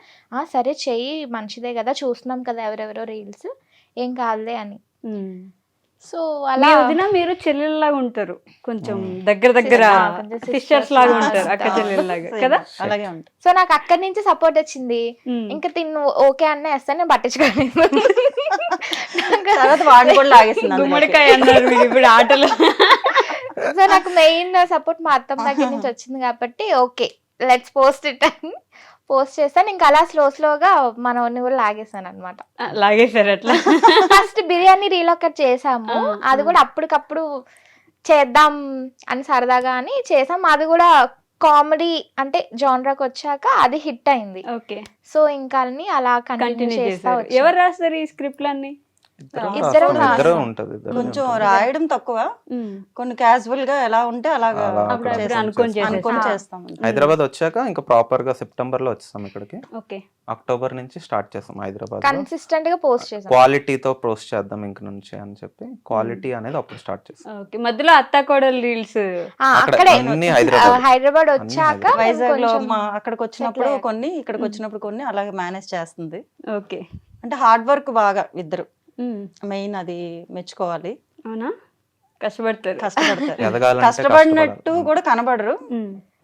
సరే చెయ్యి మంచిదే కదా, చూస్తున్నాం కదా ఎవరెవరో రీల్స్, ఏం కాదులే అని. సో అలా వదిన మీరు చెల్లెల్లాగా ఉంటారు, కొంచెం దగ్గర కొంచెం సిస్టర్స్ sisters లాగా లాగా ఉంటారు, అక్క చెల్లెల్లాగా కదా. అలాగే ఉంటుంది. సో నాకు అక్కడి నుంచి సపోర్ట్ వచ్చింది. ఇంకా తిన్ను ఓకే అన్న వేస్తాను, నేను పట్టించుకోలేదు. తర్వాత వాడిని కూడా లాగేసింది అందులోకి. గుమ్మడికాయ అన్నారు మీరు ఇప్పుడు ఆటలు. సో నాకు మెయిన్ సపోర్ట్ మా అత్తమ్మ దగ్గర నుంచి వచ్చింది కాబట్టి ఓకే లెట్స్ పోస్ట్ ఇట్ అని పోస్ట్ చేస్తాను. ఇంకా అలా స్లోగా మనోని కూడా లాగేసాను అనమాట. లాగేశారు అట్లా. ఫస్ట్ బిర్యానీ రీల్ ఒకటి చేసాము, అది కూడా అప్పటికప్పుడు చేద్దాం అని సరదాగా అని చేసాం. అది కూడా కామెడీ అంటే జానరాకి వచ్చాక అది హిట్ అయింది. ఓకే. సో ఇంకా అలా కంటిన్యూ చేస్తా చేశారు. వచ్చాను. ఎవరు రాస్తారు ఈ స్క్రిప్ట్లన్నీ? ఇద్దరం ఇద్దరు రాస్తాం. ఉంటది. కొంచెం రాయడం తక్కువ, కొన్ని క్యాజువల్ గా ఎలా ఉంటే అలాగా అలా అప్పుడప్పుడు చేస్తాం. అనుకొని అనుకొని చేస్తాం. చేస్తాం. హైదరాబాద్ వచ్చాక ఇంకా ప్రాపర్ గా సెప్టెంబర్ లో వచ్చేసాం ఇక్కడికి. ఓకే. అక్టోబర్ నుంచి స్టార్ట్ చేసాం హైదరాబాద్. కన్సిస్టెంట్ గా పోస్ట్ చేసాం. క్వాలిటీతో పోస్ట్ చేద్దాం ఇంక నుంచి అని చెప్పి క్వాలిటీ అనేది అప్పుడు స్టార్ట్ చేసాం. ఓకే. మధ్యలో అత్తాకోడలు రీల్స్ అక్కడే అన్ని హైదరాబాద్. హైదరాబాద్ వచ్చాక మేము వైజాగ్ లో కొంచెం మా అక్కడికి వచ్చినప్పుడు settle కొన్ని, ఇక్కడికి వచ్చినప్పుడు కొన్ని అలాగే మేనేజ్ చేస్తుంది. ఓకే. అంటే హార్డ్ వర్క్ బాగా ఇద్దరు, మెయిన్ అది మెచ్చుకోవాలి. అవునా? కష్టపడతారు. కష్టపడతారు, ఎదగాలంటే కష్టపడినట్టు కష్టపడాలి. కూడా కనబడరు,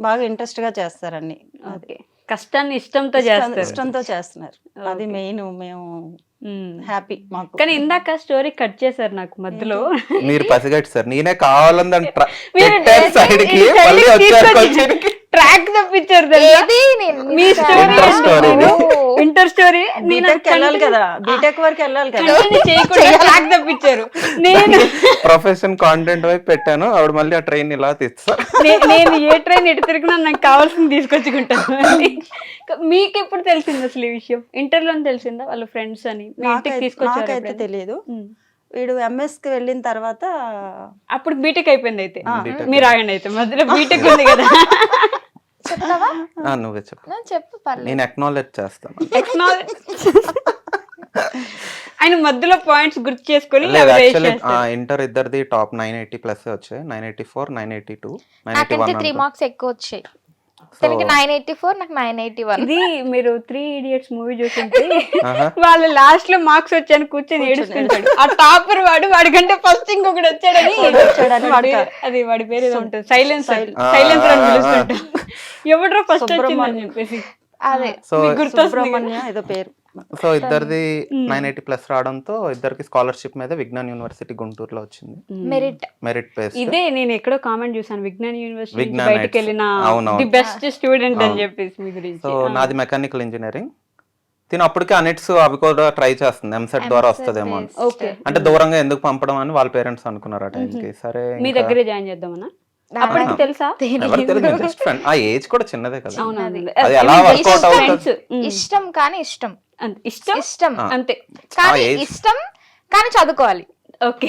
బాగా ఇంట్రెస్ట్ గా చేస్తారు అన్ని. ఓకే. కష్టాన్ని ఇష్టంతో చేస్తారు. ఇష్టంతో చేస్తున్నారు, అది మెయిన్. మేము హ్యాపీ మాకు. కానీ ఇందాక స్టోరీ కట్ చేశారు నాకు మధ్యలో. మీరు పసిగట్టి సార్, నేనే కావాలని మీరు సైడ్ కి మళ్ళీ వచ్చారు కొంచెంకి. ట్రాక్ తప్పించారు తెలుసా? ఏది నేను మీ miss story Inter story. Inter story B Tech వెళ్ళాలి కదా, బీటెక్ వరకు వెళ్ళాలి కదా. చేయకుండా ట్రాక్ తప్పించారు. నేను ప్రొఫెషన్ కాంటెంట్ వైపు పెట్టాను, ఆవిడ మళ్ళీ ఆ ట్రైన్ ఇలా తీస్తా. నేను ఏ ట్రైన్ ఎటు తిరిగినా నాకు కావాల్సింది తీసుకొచ్చుకుంటాను. మీకు ఎప్పుడు తెలిసింది అసలు ఈ విషయం? ఇంటర్లో తెలిసిందా వాళ్ళ ఫ్రెండ్స్ అని? మీ ఇంటికి తీసుకొచ్చారు నాకైతే తెలియదు. వీడు ఎంఎస్ కి వెళ్ళిన తర్వాత అప్పుడు బీటెక్ అయిపోయింది. అయితే B.Tech. మీరు ఆగండి, అయితే మధ్యలో బీటెక్ ఉంది కదా. చెప్తావా? నువ్వే చెప్పు, నేను చెప్పు పర్లేదు. నేను అక్నాలెడ్జ్ చేస్తాను. ఆయన మధ్యలో పాయింట్స్ గుర్తు చేసుకొని లేదు యాక్చువల్లీ ఇంటర్ ఇద్దరిది టాప్ 980+ వచ్చాయి. 984, 982, నాకంటే 3 981. మార్క్స్ ఎక్కువ వచ్చాయి. తనకి 984, నాకు 981. ఇది మీరు 3 Idiots మూవీ చూస్తుంటే వాళ్ళు లాస్ట్ లో మార్క్స్ వచ్చాయని కూర్చొని ఏడుస్తుంటాడు. ఆ టాపర్ వాడికంటే ఫస్ట్ ఇంకొకటి వచ్చాడని అది వాడి పేరు ఏదో ఉంటుంది, సైలెన్సర్ అని పిలుస్తుంటాడు. ఎవడో ఫస్ట్ వచ్చిందని చెప్పేసి అదే సుబ్రహ్మణ్య ఏదో పేరు. సో ఇద్దరిది 980+ రావడంతో ఇద్దరికి స్కాలర్షిప్ మీద విజ్ఞాన్ యూనివర్సిటీ గుంటూరులో వచ్చింది. Merit base. ఇదే నేను ఎక్కడో కామెంట్ చూసాను, విజ్ఞాన్ యూనివర్సిటీ విజ్ఞాన్ బయటకు వెళ్ళిన ది బెస్ట్ స్టూడెంట్ అని చెప్పేసి మీ గురించి. సో నాది మెకానికల్ ఇంజనీరింగ్. తిను అప్పటికే అనిట్స్ అవి కూడా ట్రై చేస్తుంది, ఎంసెట్ ద్వారా వస్తుందేమో అని. ఓకే. అంటే దూరంగా ఎందుకు పంపడం అని వాళ్ళ పేరెంట్స్ అనుకున్నారు ఆ టైంకి. సరే మీ దగ్గరే జాయిన్ చేద్దామా? అప్పటికి తెలుసా? ఎవరు తెలియదు, జస్ట్ ఫ్రెండ్. ఆ ఏజ్ కూడా చిన్నదే కదా, అవునది. అది ఎలా వర్కౌట్ అవుతుంది. ఇష్టం కానీ ఇష్టం ఇష్టం అంతే. కానీ ఇష్టం కానీ చదువుకోవాలి. ఓకే.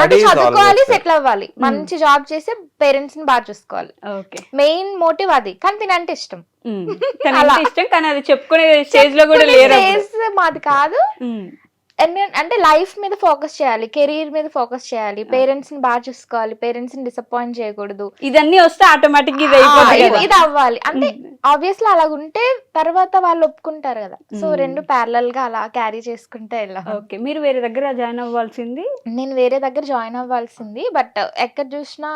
అంటే చదువుకోవాలి, సెటిల్ అవ్వాలి, మంచి జాబ్ చేసి పేరెంట్స్ ని బాగా చూసుకోవాలి. ఓకే. మెయిన్ మోటివ్ అది. కానీ తినంటే ఇష్టం, ఇష్టం కానీ అది చెప్పుకునే స్టేజ్ లో కూడా లేరు. మాది కాదు. అంటే లైఫ్ మీద ఫోకస్ చేయాలి, కెరీర్ మీద ఫోకస్ చేయాలి, పేరెంట్స్ ని బాగా చూసుకోవాలి, పేరెంట్స్ ని డిసప్పాయింట్ చేయకూడదు. ఇదన్నీ వస్తే ఆటోమేటిక్ ఇది అయిపోతుంది కదా. ఇది అవ్వాలి అంటే ఆబ్వియస్లీ అలా ఉంటే తర్వాత వాళ్ళు ఒప్పుకుంటారు కదా. సో రెండు ప్యారలల్ గా అలా క్యారీ చేసుకుంటే వెళ్ళాలి. ఓకే, మీరు వేరే దగ్గర జాయిన్ అవ్వాల్సింది. నేను వేరే దగ్గర జాయిన్ అవ్వాల్సింది, బట్ ఎక్కడ చూసినా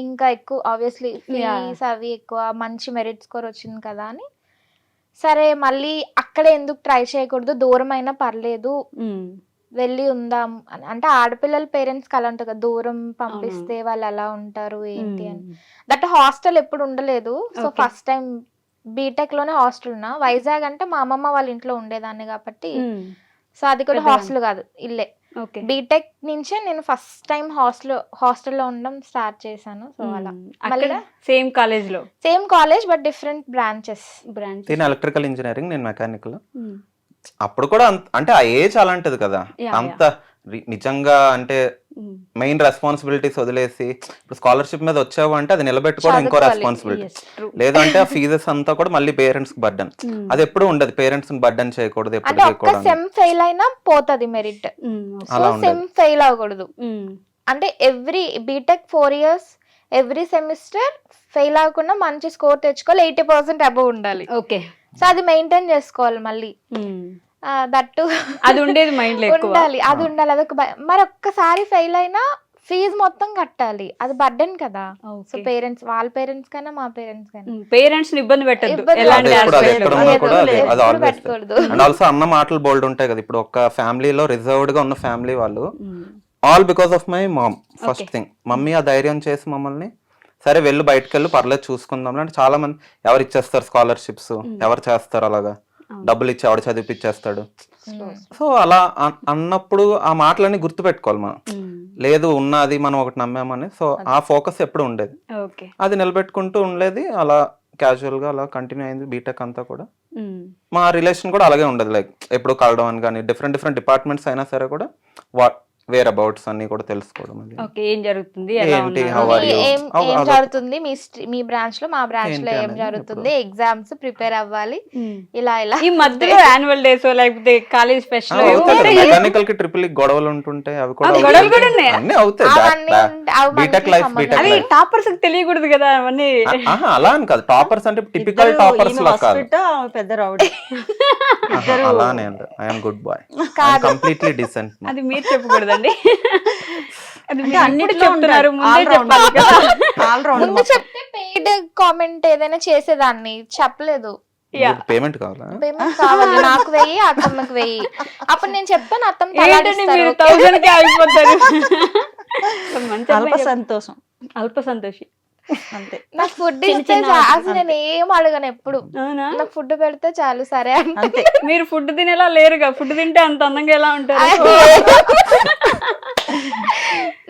ఇంకా ఎక్కువ ఆబ్వియస్లీ ఫీస్ అవి ఎక్కువ, మంచి మెరిట్ స్కోర్ వచ్చింది కదా అని సరే మళ్ళీ అక్కడే ఎందుకు ట్రై చేయకూడదు, దూరం అయినా పర్లేదు వెళ్ళి ఉందాం అని. అంటే ఆడపిల్లల పేరెంట్స్ కి అలా ఉంటుంది కదా, దూరం పంపిస్తే వాళ్ళు ఎలా ఉంటారు ఏంటి అని. దట్ హాస్టల్ ఎప్పుడు ఉండలేదు. సో ఫస్ట్ టైం బీటెక్ లోనే హాస్టల్ ఉన్నా. వైజాగ్ అంటే మా అమ్మమ్మ వాళ్ళ ఇంట్లో ఉండేదాన్ని కాబట్టి, సో అది కూడా హాస్టల్ కాదు, ఇల్లే. బీటెక్ నుంచే నేను ఫస్ట్ టైం హాస్టల్లో ఉండడం స్టార్ట్ చేశాను. సో అలా మళ్ళీ సేమ్ కాలేజ్ లో, same college but different branches. నేను ఎలక్ట్రికల్ ఇంజనీరింగ్, నేను మెకానికల్. అప్పుడు కూడా అంటే ఆ ఏజ్ అలాంటిది కదా, అంత నిజంగా అంటే మెయిన్ రెస్పాన్సిబిలిటీస్ వదిలేసి ఇప్పుడు స్కాలర్షిప్ మీద వచ్చావు అంటే అది నిలబెట్టుకోవడం ఇంకో రెస్పాన్సిబిలిటీ. లేదంటే ఆ ఫీజెస్ అంతా కూడా మళ్ళీ పేరెంట్స్ కి బర్డన్. అది ఎప్పుడు ఉండదు, పేరెంట్స్ ని బర్డన్ చేయకూడదు ఎప్పుడు చేయకూడదు. సెమ్ ఫెయిల్ అయినా పోతది మెరిట్, సెమ్ ఫెయిల్ అవ్వకూడదు. అంటే every B Tech 4 years every semester fail అవ్వకుండా మంచి స్కోర్ తెచ్చుకోవాలి, 80% అబవ్ ఉండాలి. ఓకే, సో అది మెయింటైన్ చేసుకోవాలి మళ్ళీ. దట్టు అది ఉండేది మైండ్ లో ఉండాలి, అది ఉండాలి. అదొక మరి ఒక్కసారి ఫెయిల్ అయినా ఫీజు మొత్తం కట్టాలి, అది బర్డెన్ కదా. సో పేరెంట్స్, వాళ్ళ పేరెంట్స్ కైనా మా పేరెంట్స్ కైనా పేరెంట్స్ ని ఇబ్బంది పెట్టద్దు, పెట్టకూడదు. అండ్ ఆల్సో అన్న మాటలు బోల్డ్ ఉంటాయి కదా. ఇప్పుడు ఒక ఫ్యామిలీలో రిజర్వ్డ్ గా ఉన్న ఫ్యామిలీ వాళ్ళు all because of my mom. First thing mummy ఆ ధైర్యం చేసి మమ్మల్ని సరే వెళ్ళు బయటకు వెళ్ళు పర్లేదు చూసుకుందాం అంటే, చాలా మంది ఎవరు ఇచ్చేస్తారు స్కాలర్షిప్స్, ఎవరు చేస్తారు అలాగా, డబ్బులు ఇచ్చి ఆవిడ చదివిపిచ్చేస్తాడు. సో అలా అన్నప్పుడు ఆ మాటలన్నీ గుర్తు పెట్టుకోవాలి మనం. లేదు ఉన్నది మనం ఒకటి నమ్మామని. సో ఆ ఫోకస్ ఎప్పుడు ఉండేది, అది నిలబెట్టుకుంటూ ఉండేది. అలా క్యాజువల్ గా అలా కంటిన్యూ అయింది బీటెక్ అంతా కూడా. మా రిలేషన్ కూడా అలాగే ఉండదు, లైక్ ఎప్పుడు కలవడం అని కానీ, డిఫరెంట్ డిపార్ట్మెంట్స్ అయినా సరే కూడా వేర్ అబౌట్స్ అన్ని కూడా తెలుసుకోవడం. ఏం జరుగుతుంది, ఏం జరుగుతుంది మీ బ్రాంచ్ లో, మా బ్రాంచ్ లో ఏం జరుగుతుంది, ఎగ్జామ్స్ ప్రిపేర్ అవ్వాలి, ఇలా ఇలా. ఈ మధ్యలో యాన్యువల్ డేస్ లేకపోతే కాలేజ్ ఫెస్ట్ మెకానికల్ కి ట్రిపుల్ గొడవలు ఉంటుంటాయి, అవి కూడా అన్ని అవుతాయి. బీటెక్ లైఫ్, అవి టాపర్స్ కి తెలియకూడదు కదా అవన్నీ. అలా అని కాదు, టాపర్స్ అంటే టిపికల్ టాపర్స్ లా కాదు, పెద్ద రౌడీ. అలానే I'm good boy, completely decent. అది మీరు చెప్పకూడదండి, చెప్తున్నారు ముందే చెప్పాలి కదా. ముందు చెప్తే పెయిడ్ కామెంట్ ఏదైనా చేసేదాన్ని, చెప్పలేదు. పేమెంట్ కావాలా? పేమెంట్ కావాలి, నాకు 1000, అత్తమ్మకి 1000. అప్పుడు నేను చెప్తాను, అత్తమ్మ అయిపోతారు. అల్ప సంతోషం, అల్ప సంతోషి అంతే. నాకు ఫుడ్ ఇస్తే అసలు నేను ఏం అడగను ఎప్పుడు, నాకు ఫుడ్ పెడితే చాలు సరే అంతే. మీరు ఫుడ్ తినేలా లేరుగా, ఫుడ్ తింటే అంత అందంగా ఎలా ఉంటారు?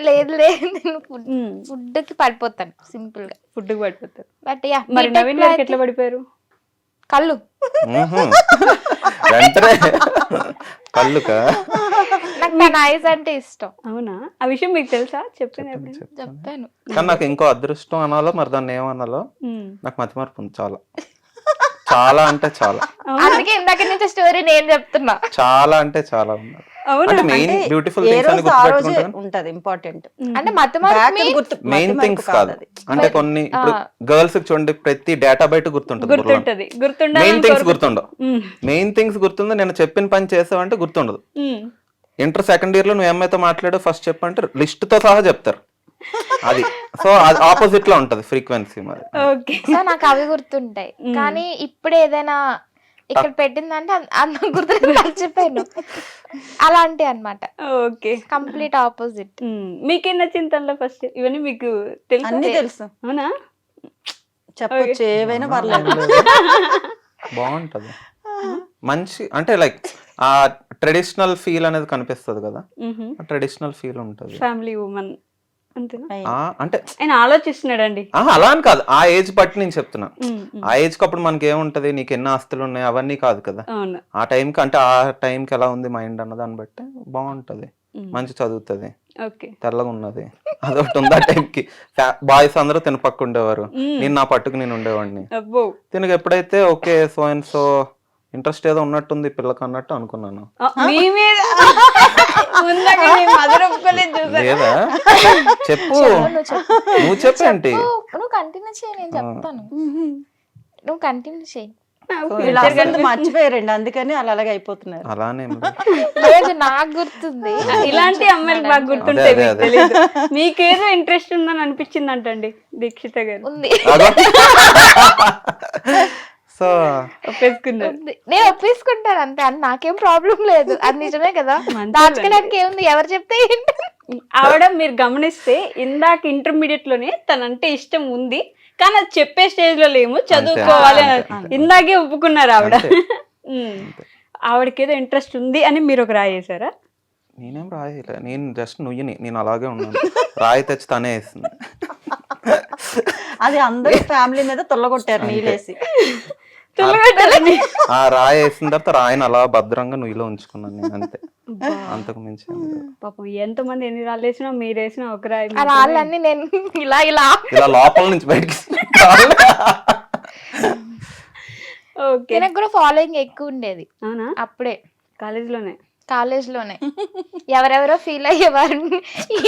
లేదు లేదు, నేను ఫుడ్ కి పడిపోతాను, సింపుల్ గా ఫుడ్ కి పడిపోతారు. బట్ మరి నవీన్ గారికి ఎట్లా పడిపోయారు? కళ్ళు కళ్ళుకా? నాకు తన ఐస్ అంటే ఇష్టం. అవునా, ఆ విషయం మీకు తెలుసా? చెప్పాను. కానీ నాకు ఇంకో అదృష్టం అనాలో మరి దాన్ని ఏమనాలో, నాకు మతిమరుపు ఉంది చాలా, చాలా అంటే చాలా. అందుకే ఇందాక నుంచి స్టోరీ నేను చెప్తున్నా, చాలా అంటే చాలా ఉన్నారు. అంటే మెయిన్ బ్యూటిఫుల్ థింగ్స్ అని గుర్తుపెట్టుకుంటాను. ఉంటది ఇంపార్టెంట్, అంటే మతిమరుపు మెయిన్ థింగ్స్ కాదు. అంటే కొన్ని ఇప్పుడు గర్ల్స్ కి చూడండి, ప్రతి డేటా బయట గుర్తుంటది, మెయిన్ థింగ్స్ గుర్తుండవు. మెయిన్ థింగ్స్ గుర్తుంది, నేను చెప్పిన పని చేసావంటే గుర్తుండదు. ఇంటర్ సెకండ్ ఇయర్ లో నువ్వు అమ్మాయితో మాట్లాడు ఫస్ట్ చెప్పంటే లిస్ట్ తో సహా చెప్తారు. అది సో ఆపోజిట్ లో ఉంటది ఫ్రీక్వెన్సీ. మరి సో నాకు అవి గుర్తుంటాయి, కానీ ఇప్పుడు ఏదైనా ఇక్కడ పెట్టిందంటే అంత గుర్తు మర్చిపోయాను, అలాంటి అన్నమాట. Okay, complete opposite. మీకేం నచ్చింది తనలో ఫస్ట్? ఇవన్నీ మీకు తెలుసు. అవునా, చెప్పొచ్చు, ఏవైనా పర్లేదు. బాగుంటది, మంచి అంటే లైక్ ఆ ట్రెడిషనల్ ఫీల్ అనేది కనిపిస్తుంది కదా, ట్రెడిషనల్ ఫీల్ ఉంటది. ఫ్యామిలీ ఉమెన్ అంటే ఆయన ఆలోచిస్తున్నాడండి. అలా అని కాదు, ఆ ఏజ్ బట్టి నేను చెప్తున్నా. ఆ ఏజ్ కి అప్పుడు మనకి ఏముంటది, నీకు ఎన్ని ఆస్తులు ఉన్నాయి అవన్నీ కాదు కదా. ఆ టైంకి అంటే ఆ టైంకి ఎలా ఉంది మైండ్ అన్న దాన్ని బట్టి బాగుంటది. మంచి చదువుతుంది, తెల్లగా ఉన్నది, అదొకటి ఉంది. ఆ టైంకి బాయ్స్ అందరూ తిన పక్క ఉండేవారు, నేను నా పట్టుకు నేను ఉండేవాడిని. తినకు ఎప్పుడైతే okay so and so interest ఏదో ఉన్నట్టుంది పిల్లకి అన్నట్టు అనుకున్నాను. మీ మీద ముందుగా మీ మదర్ ఒప్పుకోలేదు చూసారా? లేదా చెప్పు, నువ్వు చెప్పు. నువ్వు చెప్పేంటి. నువ్వు కంటిన్యూ చేయి, నేను చెప్తాను. నువ్వు కంటిన్యూ చేయి. వీళ్ళు అసలు మర్చిపోయారండి, అందుకని అలా అలాగే అయిపోతున్నారు. అలానే లేదు, నాకు గుర్తుంది. ఇలాంటి అమ్మాయిలు బాగా గుర్తుంటాయి, అదే, మీకు అదే. తెలీదు. మీకేదో ఇంట్రెస్ట్ ఉందని అనిపించింది అంటండి దీక్షిత గారు, ఉంది. సో ఒప్పేసుకున్నారు. ఉంది. నేను ఒప్పేసుకుంటాను అంతే, అది నాకేం ప్రాబ్లం లేదు. అది నిజమే కదా, దాచుకోవడానికి ఏముంది, ఎవరు చెప్తే ఏంటి. ఆవిడ మీరు గమనిస్తే ఇందాక ఇంటర్మీడియట్ లోనే తనంటే ఇష్టం ఉంది, కానీ అది చెప్పే స్టేజ్ లో లేము, చదువుకోవాలి అని ఇందాకే ఒప్పుకున్నారు ఆవిడ. అంతే. ఆవిడకేదో ఇంట్రెస్ట్ ఉంది అని మీరు ఒక రాయేశారా? నేనేం రాయలే, నేను జస్ట్ నుయ్యని, నేను అలాగే ఉన్నాను. రాయి తెచ్చి తనే వేస్తుంది. అది అందరూ ఫ్యామిలీ మీద తొల్లగొట్టారు నీళ్ళేసి. ఆ రాయి వేసిన తర్వాత రాయిని అలా భద్రంగా నుయ్యిలో ఉంచుకున్నాను నేను, అంతే. అంతకు మించి ఏం లేదు. పాపం ఎంతమంది ఎన్ని రాళ్ళు వేసినా మీరు వేసిన ఒక రాయి ఆ రాళ్ళన్నీ నేను ఇలా ఇలా ఇలా లోపల నుంచి బయటికి ఓకే. నాకు కూడా ఫాలోయింగ్ ఎక్కువ ఉండేది అవునా? అప్పుడే కాలేజ్ లోనే ఎవరెవరో ఫీల్ అయ్యేవారు.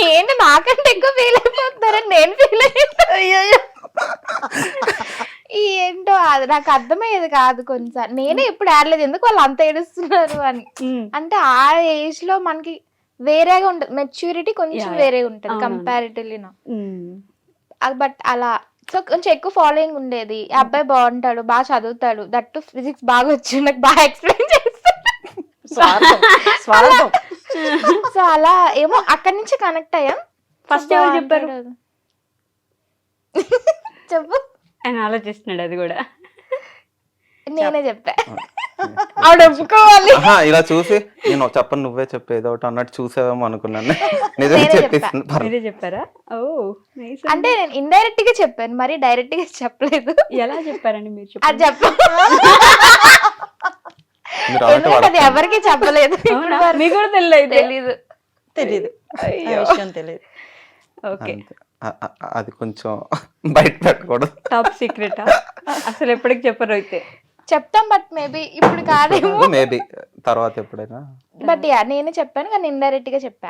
ఏంటి నాకంటే ఎక్కువ ఫీల్ అయిపోతున్నారని నేను ఫీల్ అయ్యా. ఏంటో అది నాకు అర్థమయ్యేది కాదు. కొన్నిసార్లు నేనే ఎప్పుడు ఆడలేదు, ఎందుకు వాళ్ళు అంత ఏడుస్తున్నారు అని. అంటే ఆ ఏజ్ లో మనకి వేరేగా ఉంటది, మెచ్యూరిటీ కొంచెం వేరేగా ఉంటది కంపారిటివ్లీ. బట్ అలా సో కొంచెం ఎక్కువ ఫాలోయింగ్ ఉండేది. ఈ అబ్బాయి బాగుంటాడు, బాగా చదువుతాడు, దట్టు ఫిజిక్స్ బాగా వచ్చి నాకు బాగా ఎక్స్ప్లెయిన్ చేస్తాడు. స్వార్థం. సో అలా ఏమో అక్కడి నుంచి కనెక్ట్ అయ్యాం. ఫస్ట్ ఎవరు చెప్పారు? చెప్పు. ఆయన ఆలోచిస్తున్నాడు అది కూడా. నేనే చెప్పా. ఆవిడ ఒప్పుకోవాలి. ఇలా చూసి నేను చెప్పను నువ్వే చెప్పేది ఒకటి అన్నట్టు చూసేవేమో అనుకున్నాను. నిజమే నేనే చెప్పేసింది. మీరే చెప్పారా? ఓ నైస్. అంటే నేను ఇండైరెక్ట్ గా చెప్పాను, మరి డైరెక్ట్ గా చెప్పలేదు. ఎలా చెప్పారండి మీరు? అది చెప్ప మీరు అలాంటి ఎందుకంటే అది ఎవరికి చెప్పలేదు. మీకు కూడా తెలియదు? తెలీదు, ఆ విషయం తెలియదు. ఓకే. అంతే. అది కొంచెం బయట పెట్టకూడదు. టాప్ సీక్రెట్ అసలు ఎప్పటికి చెప్పరు అయితే? చెప్తాం, బట్ మేబీ ఇప్పుడు కాదేమో, మేబీ తర్వాత ఎప్పుడైనా. బట్ యా నేనే చెప్పాను, కానీ ఇండైరెక్ట్ గా చెప్పా.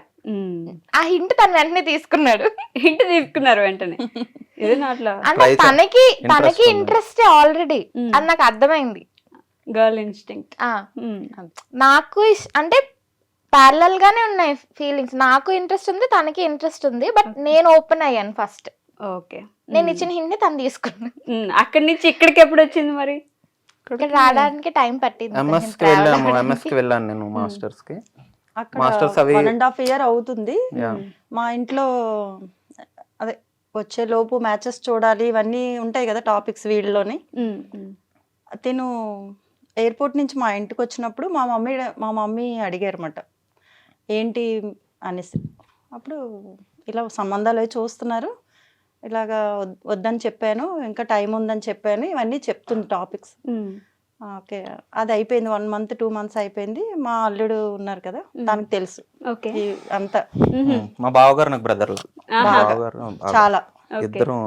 ఆ హింట్ తను వెంటనే తీసుకున్నాడు. హింట్ తీసుకున్నారు వెంటనే? ఏదైనా అట్లా అంటే తనకి ఇంట్రెస్ట్ ఆల్రెడీ అది నాకు అర్థమైంది. Girl instinct. నాకు అంటే ప్యారలల్ గానే ఉన్నాయి ఫీలింగ్స్. నాకు ఇంట్రెస్ట్ ఉంది, తనకి ఇంట్రెస్ట్ ఉంది, బట్ నేను ఓపెన్ అయ్యాను ఫస్ట్. ఓకే. నేను ఇచ్చిన హింట్ తను తీసుకున్నాను. అక్కడి నుంచి ఇక్కడికి ఎప్పుడు వచ్చింది మరి? ఇక్కడ రావడానికి టైం పట్టింది. ఎంఎస్కి వెళ్ళాను నేను మాస్టర్స్ కి. అక్కడ మాస్టర్స్ అవి 1.5 year అవుతుంది. మా ఇంట్లో అదే వచ్చే లోపు మ్యాచెస్ చూడాలి, ఇవన్నీ ఉంటాయి కదా టాపిక్స్ వీళ్ళలోని. తిను ఎయిర్పోర్ట్ నుంచి మా ఇంటికి వచ్చినప్పుడు మా మమ్మీ అడిగారు అన్నమాట, ఏంటి అనేసి. అప్పుడు ఇలా సంబంధాలు అవి చూస్తున్నారు, ఇలాగా వద్దని చెప్పాను, ఇంకా టైం ఉందని చెప్పాను, ఇవన్నీ చెప్తుంది టాపిక్స్. ఓకే, అది అయిపోయింది. 1 month 2 months అయిపోయింది. మా అల్లుడు ఉన్నారు కదా, దానికి తెలుసు అంతా. మా బావగారు నాకు బ్రదర్, బావగారు చాలా. ఇద్దరు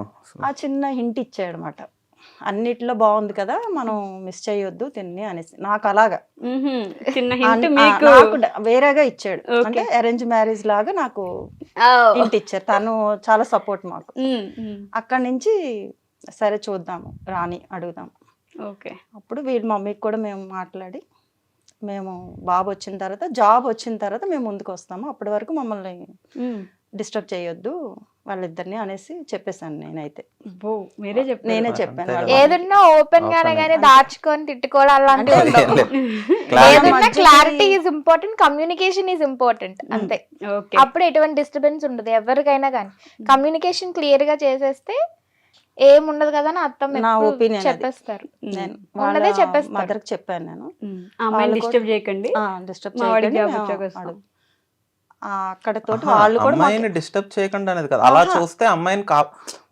ఆ చిన్న హింట్ ఇచ్చాడు అనమాట, అన్నిట్లో బాగుంది కదా, మనం మిస్ చేయొద్దు తిన్ని అనేసి. నాకు అలాగా చిన్న నాకు వేరేగా ఇచ్చాడు, అంటే అరేంజ్ మ్యారేజ్ లాగా నాకు హింట్ ఇచ్చారు. తను చాలా సపోర్ట్ మాకు. అక్కడి నుంచి సరే చూద్దాము, రాని అడుగుదాం. ఓకే. అప్పుడు వీళ్ళ మమ్మీకి కూడా మేము మాట్లాడి, మేము బాబు వచ్చిన తర్వాత, జాబ్ వచ్చిన తర్వాత మేము ముందుకు వస్తాము, అప్పటి వరకు మమ్మల్ని డిస్టర్బ్ చేయొద్దు వాళ్ళిద్దరిని అనేసి చెప్పేశాను నేనైతే. నేనే చెప్పాను. ఏదన్నా ఓపెన్ గానే గానీ దాచుకొని తిట్టుకోవడం అలాంటివి ఏదన్నా clarity is important, communication is important అంతే. అప్పుడు ఎటువంటి డిస్టర్బెన్స్ ఉండదు ఎవరికైనా కానీ. కమ్యూనికేషన్ క్లియర్ గా చేసేస్తే ఏముండదు కదా అని అర్థం. నా ఒపీనియన్ చెప్పేస్తారు, ఉన్నదే చెప్పేస్తారు. మదర్కి చెప్పాను నేను, డిస్టర్బ్ చేయకండి, డిస్టర్బ్ చేయకండి. అక్కడతో వాళ్ళు కూడా అమ్మాయిని డిస్టర్బ్ చేయకుండా అనేది కదా, అలా చూస్తే అమ్మాయిని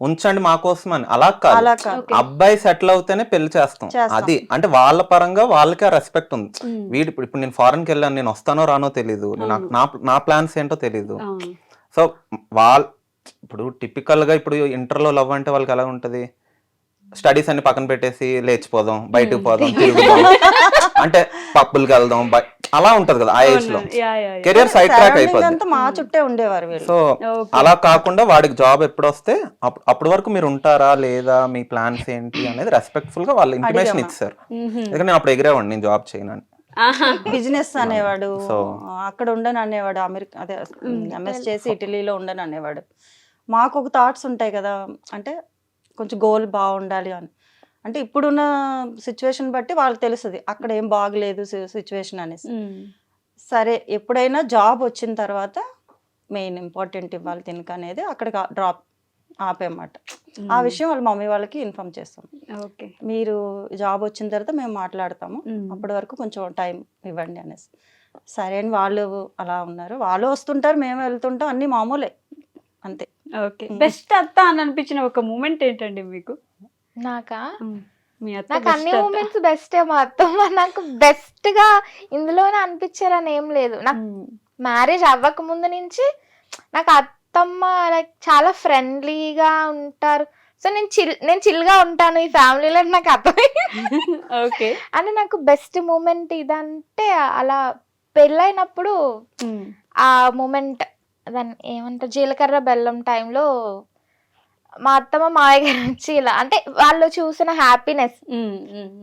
ఉంచండి మా కోసం అని. అలా కాదు, అబ్బాయి సెటిల్ అవుతేనే పెళ్లి చేస్తాం. అది అంటే వాళ్ళ పరంగా వాళ్ళకి ఆ రెస్పెక్ట్ ఉంది. వీడు ఇప్పుడు నేను ఫారెన్కి వెళ్ళాను, నేను వస్తానో రానో తెలీదు, నా ప్లాన్స్ ఏంటో తెలీదు. సో వాళ్ళు ఇప్పుడు టిపికల్ గా ఇప్పుడు ఇంటర్లో లవ్ అంటే వాళ్ళకి ఎలా ఉంటది, స్టడీస్ అన్ని పక్కన పెట్టేసి లేచిపోదాం, బయటకు పోదాం, తిరుగుదాం అంటే పప్పులకి వెళ్దాం అలా ఉంటది కదా ఆ ఏజ్ లో yeah yeah career side track Surrounding అయిపోద్ది. అంతా మా చుట్టే ఉండేవారు వీళ్ళు. సో అలా కాకుండా వాడికి జాబ్ ఎప్పుడు వస్తే అప్పటి వరకు మీరు ఉంటారా లేదా, మీ ప్లాన్స్ ఏంటి అనేది రెస్పెక్ట్ఫుల్ గా వాళ్ళు ఇంటిమేషన్ అడిగామా. ఇచ్చారు. ఎందుకంటే నేను అప్పుడు ఎగిరేవాడిని, నేను జాబ్ చేయను. బిజినెస్ అనేవాడు, So- అక్కడ ఉండను అనేవాడు, అమెరికా అదే ఎంఎస్ చేసి ఇటలీలో ఉండను అనేవాడు. మాకు ఒక థాట్స్ ఉంటాయి కదా, అంటే కొంచెం గోల్ బాగుండాలి అని. అంటే ఇప్పుడున్న సిచ్యువేషన్ బట్టి వాళ్ళకి తెలుస్తుంది అక్కడ ఏం బాగలేదు సిచ్యువేషన్ అనేసి. సరే ఎప్పుడైనా జాబ్ వచ్చిన తర్వాత మెయిన్ ఇంపార్టెంట్ ఇవ్వాలి తినక అనేది అక్కడ డ్రాప్ ఆపేమాట. ఆ విషయం వాళ్ళ మమ్మీ వాళ్ళకి ఇన్ఫార్మ్ చేస్తాం. ఓకే మీరు జాబ్ వచ్చిన తర్వాత మేము మాట్లాడతాము, అప్పటి వరకు కొంచెం టైం ఇవ్వండి అనేసి. సరే అని వాళ్ళు అలా ఉన్నారు. వాళ్ళు వస్తుంటారు, మేము వెళ్తుంటాం, అన్ని మామూలే అంతే. ఓకే బెస్ట్ అత్త అని అనిపించిన ఒక మూమెంట్ ఏంటండి మీకు? నాకా మీ అత్త నాకు best అన్ని అత్త. మూమెంట్స్ బెస్టే. మా అత్తమ్మ నాకు బెస్ట్ గా ఇందులోనే అనిపించారని ఏం లేదు. నాకు మ్యారేజ్ అవ్వక ముందు నుంచి నాకు అత్తమ్మ లైక్ చాలా ఫ్రెండ్లీగా ఉంటారు. సో నేను చిల్ గా ఉంటాను ఈ ఫ్యామిలీలో, నాకు అర్థమైంది. ఓకే అంటే నాకు బెస్ట్ మూమెంట్ ఇదంటే అలా పెళ్ళైనప్పుడు ఆ మూమెంట్, దాన్ని ఏమంటారు, జీలకర్ర బెల్లం టైంలో మా అత్తమ్మ మావయ్య గారు వచ్చి ఇలా అంటే వాళ్ళు చూసిన హ్యాపీనెస్,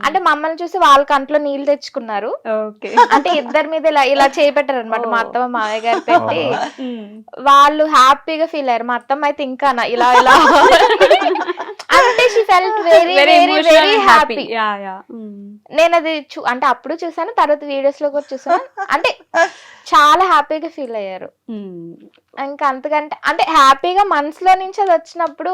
అంటే మమ్మల్ని చూసి వాళ్ళ కంట్లో నీళ్ళు తెచ్చుకున్నారు. ఓకే అంటే ఇద్దరి మీద ఇలా ఇలా చేపెట్టారు అనమాట మా అత్తమ్మ మావయ్య గారు పెట్టి. వాళ్ళు హ్యాపీగా ఫీల్ అయ్యారు. మా అత్తమ్మ అయితే ఇంకా ఇలా ఇలా అంటే she felt very very very happy. Yeah yeah నేను అది అంటే అప్పుడు చూసాను, తర్వాత వీడియోస్ లో కూడా చూసాను. అంటే చాలా హ్యాపీగా ఫీల్ అయ్యారు. ఇంకా అంతకంటే అంటే హ్యాపీగా మనసులో నుంచి అది వచ్చినప్పుడు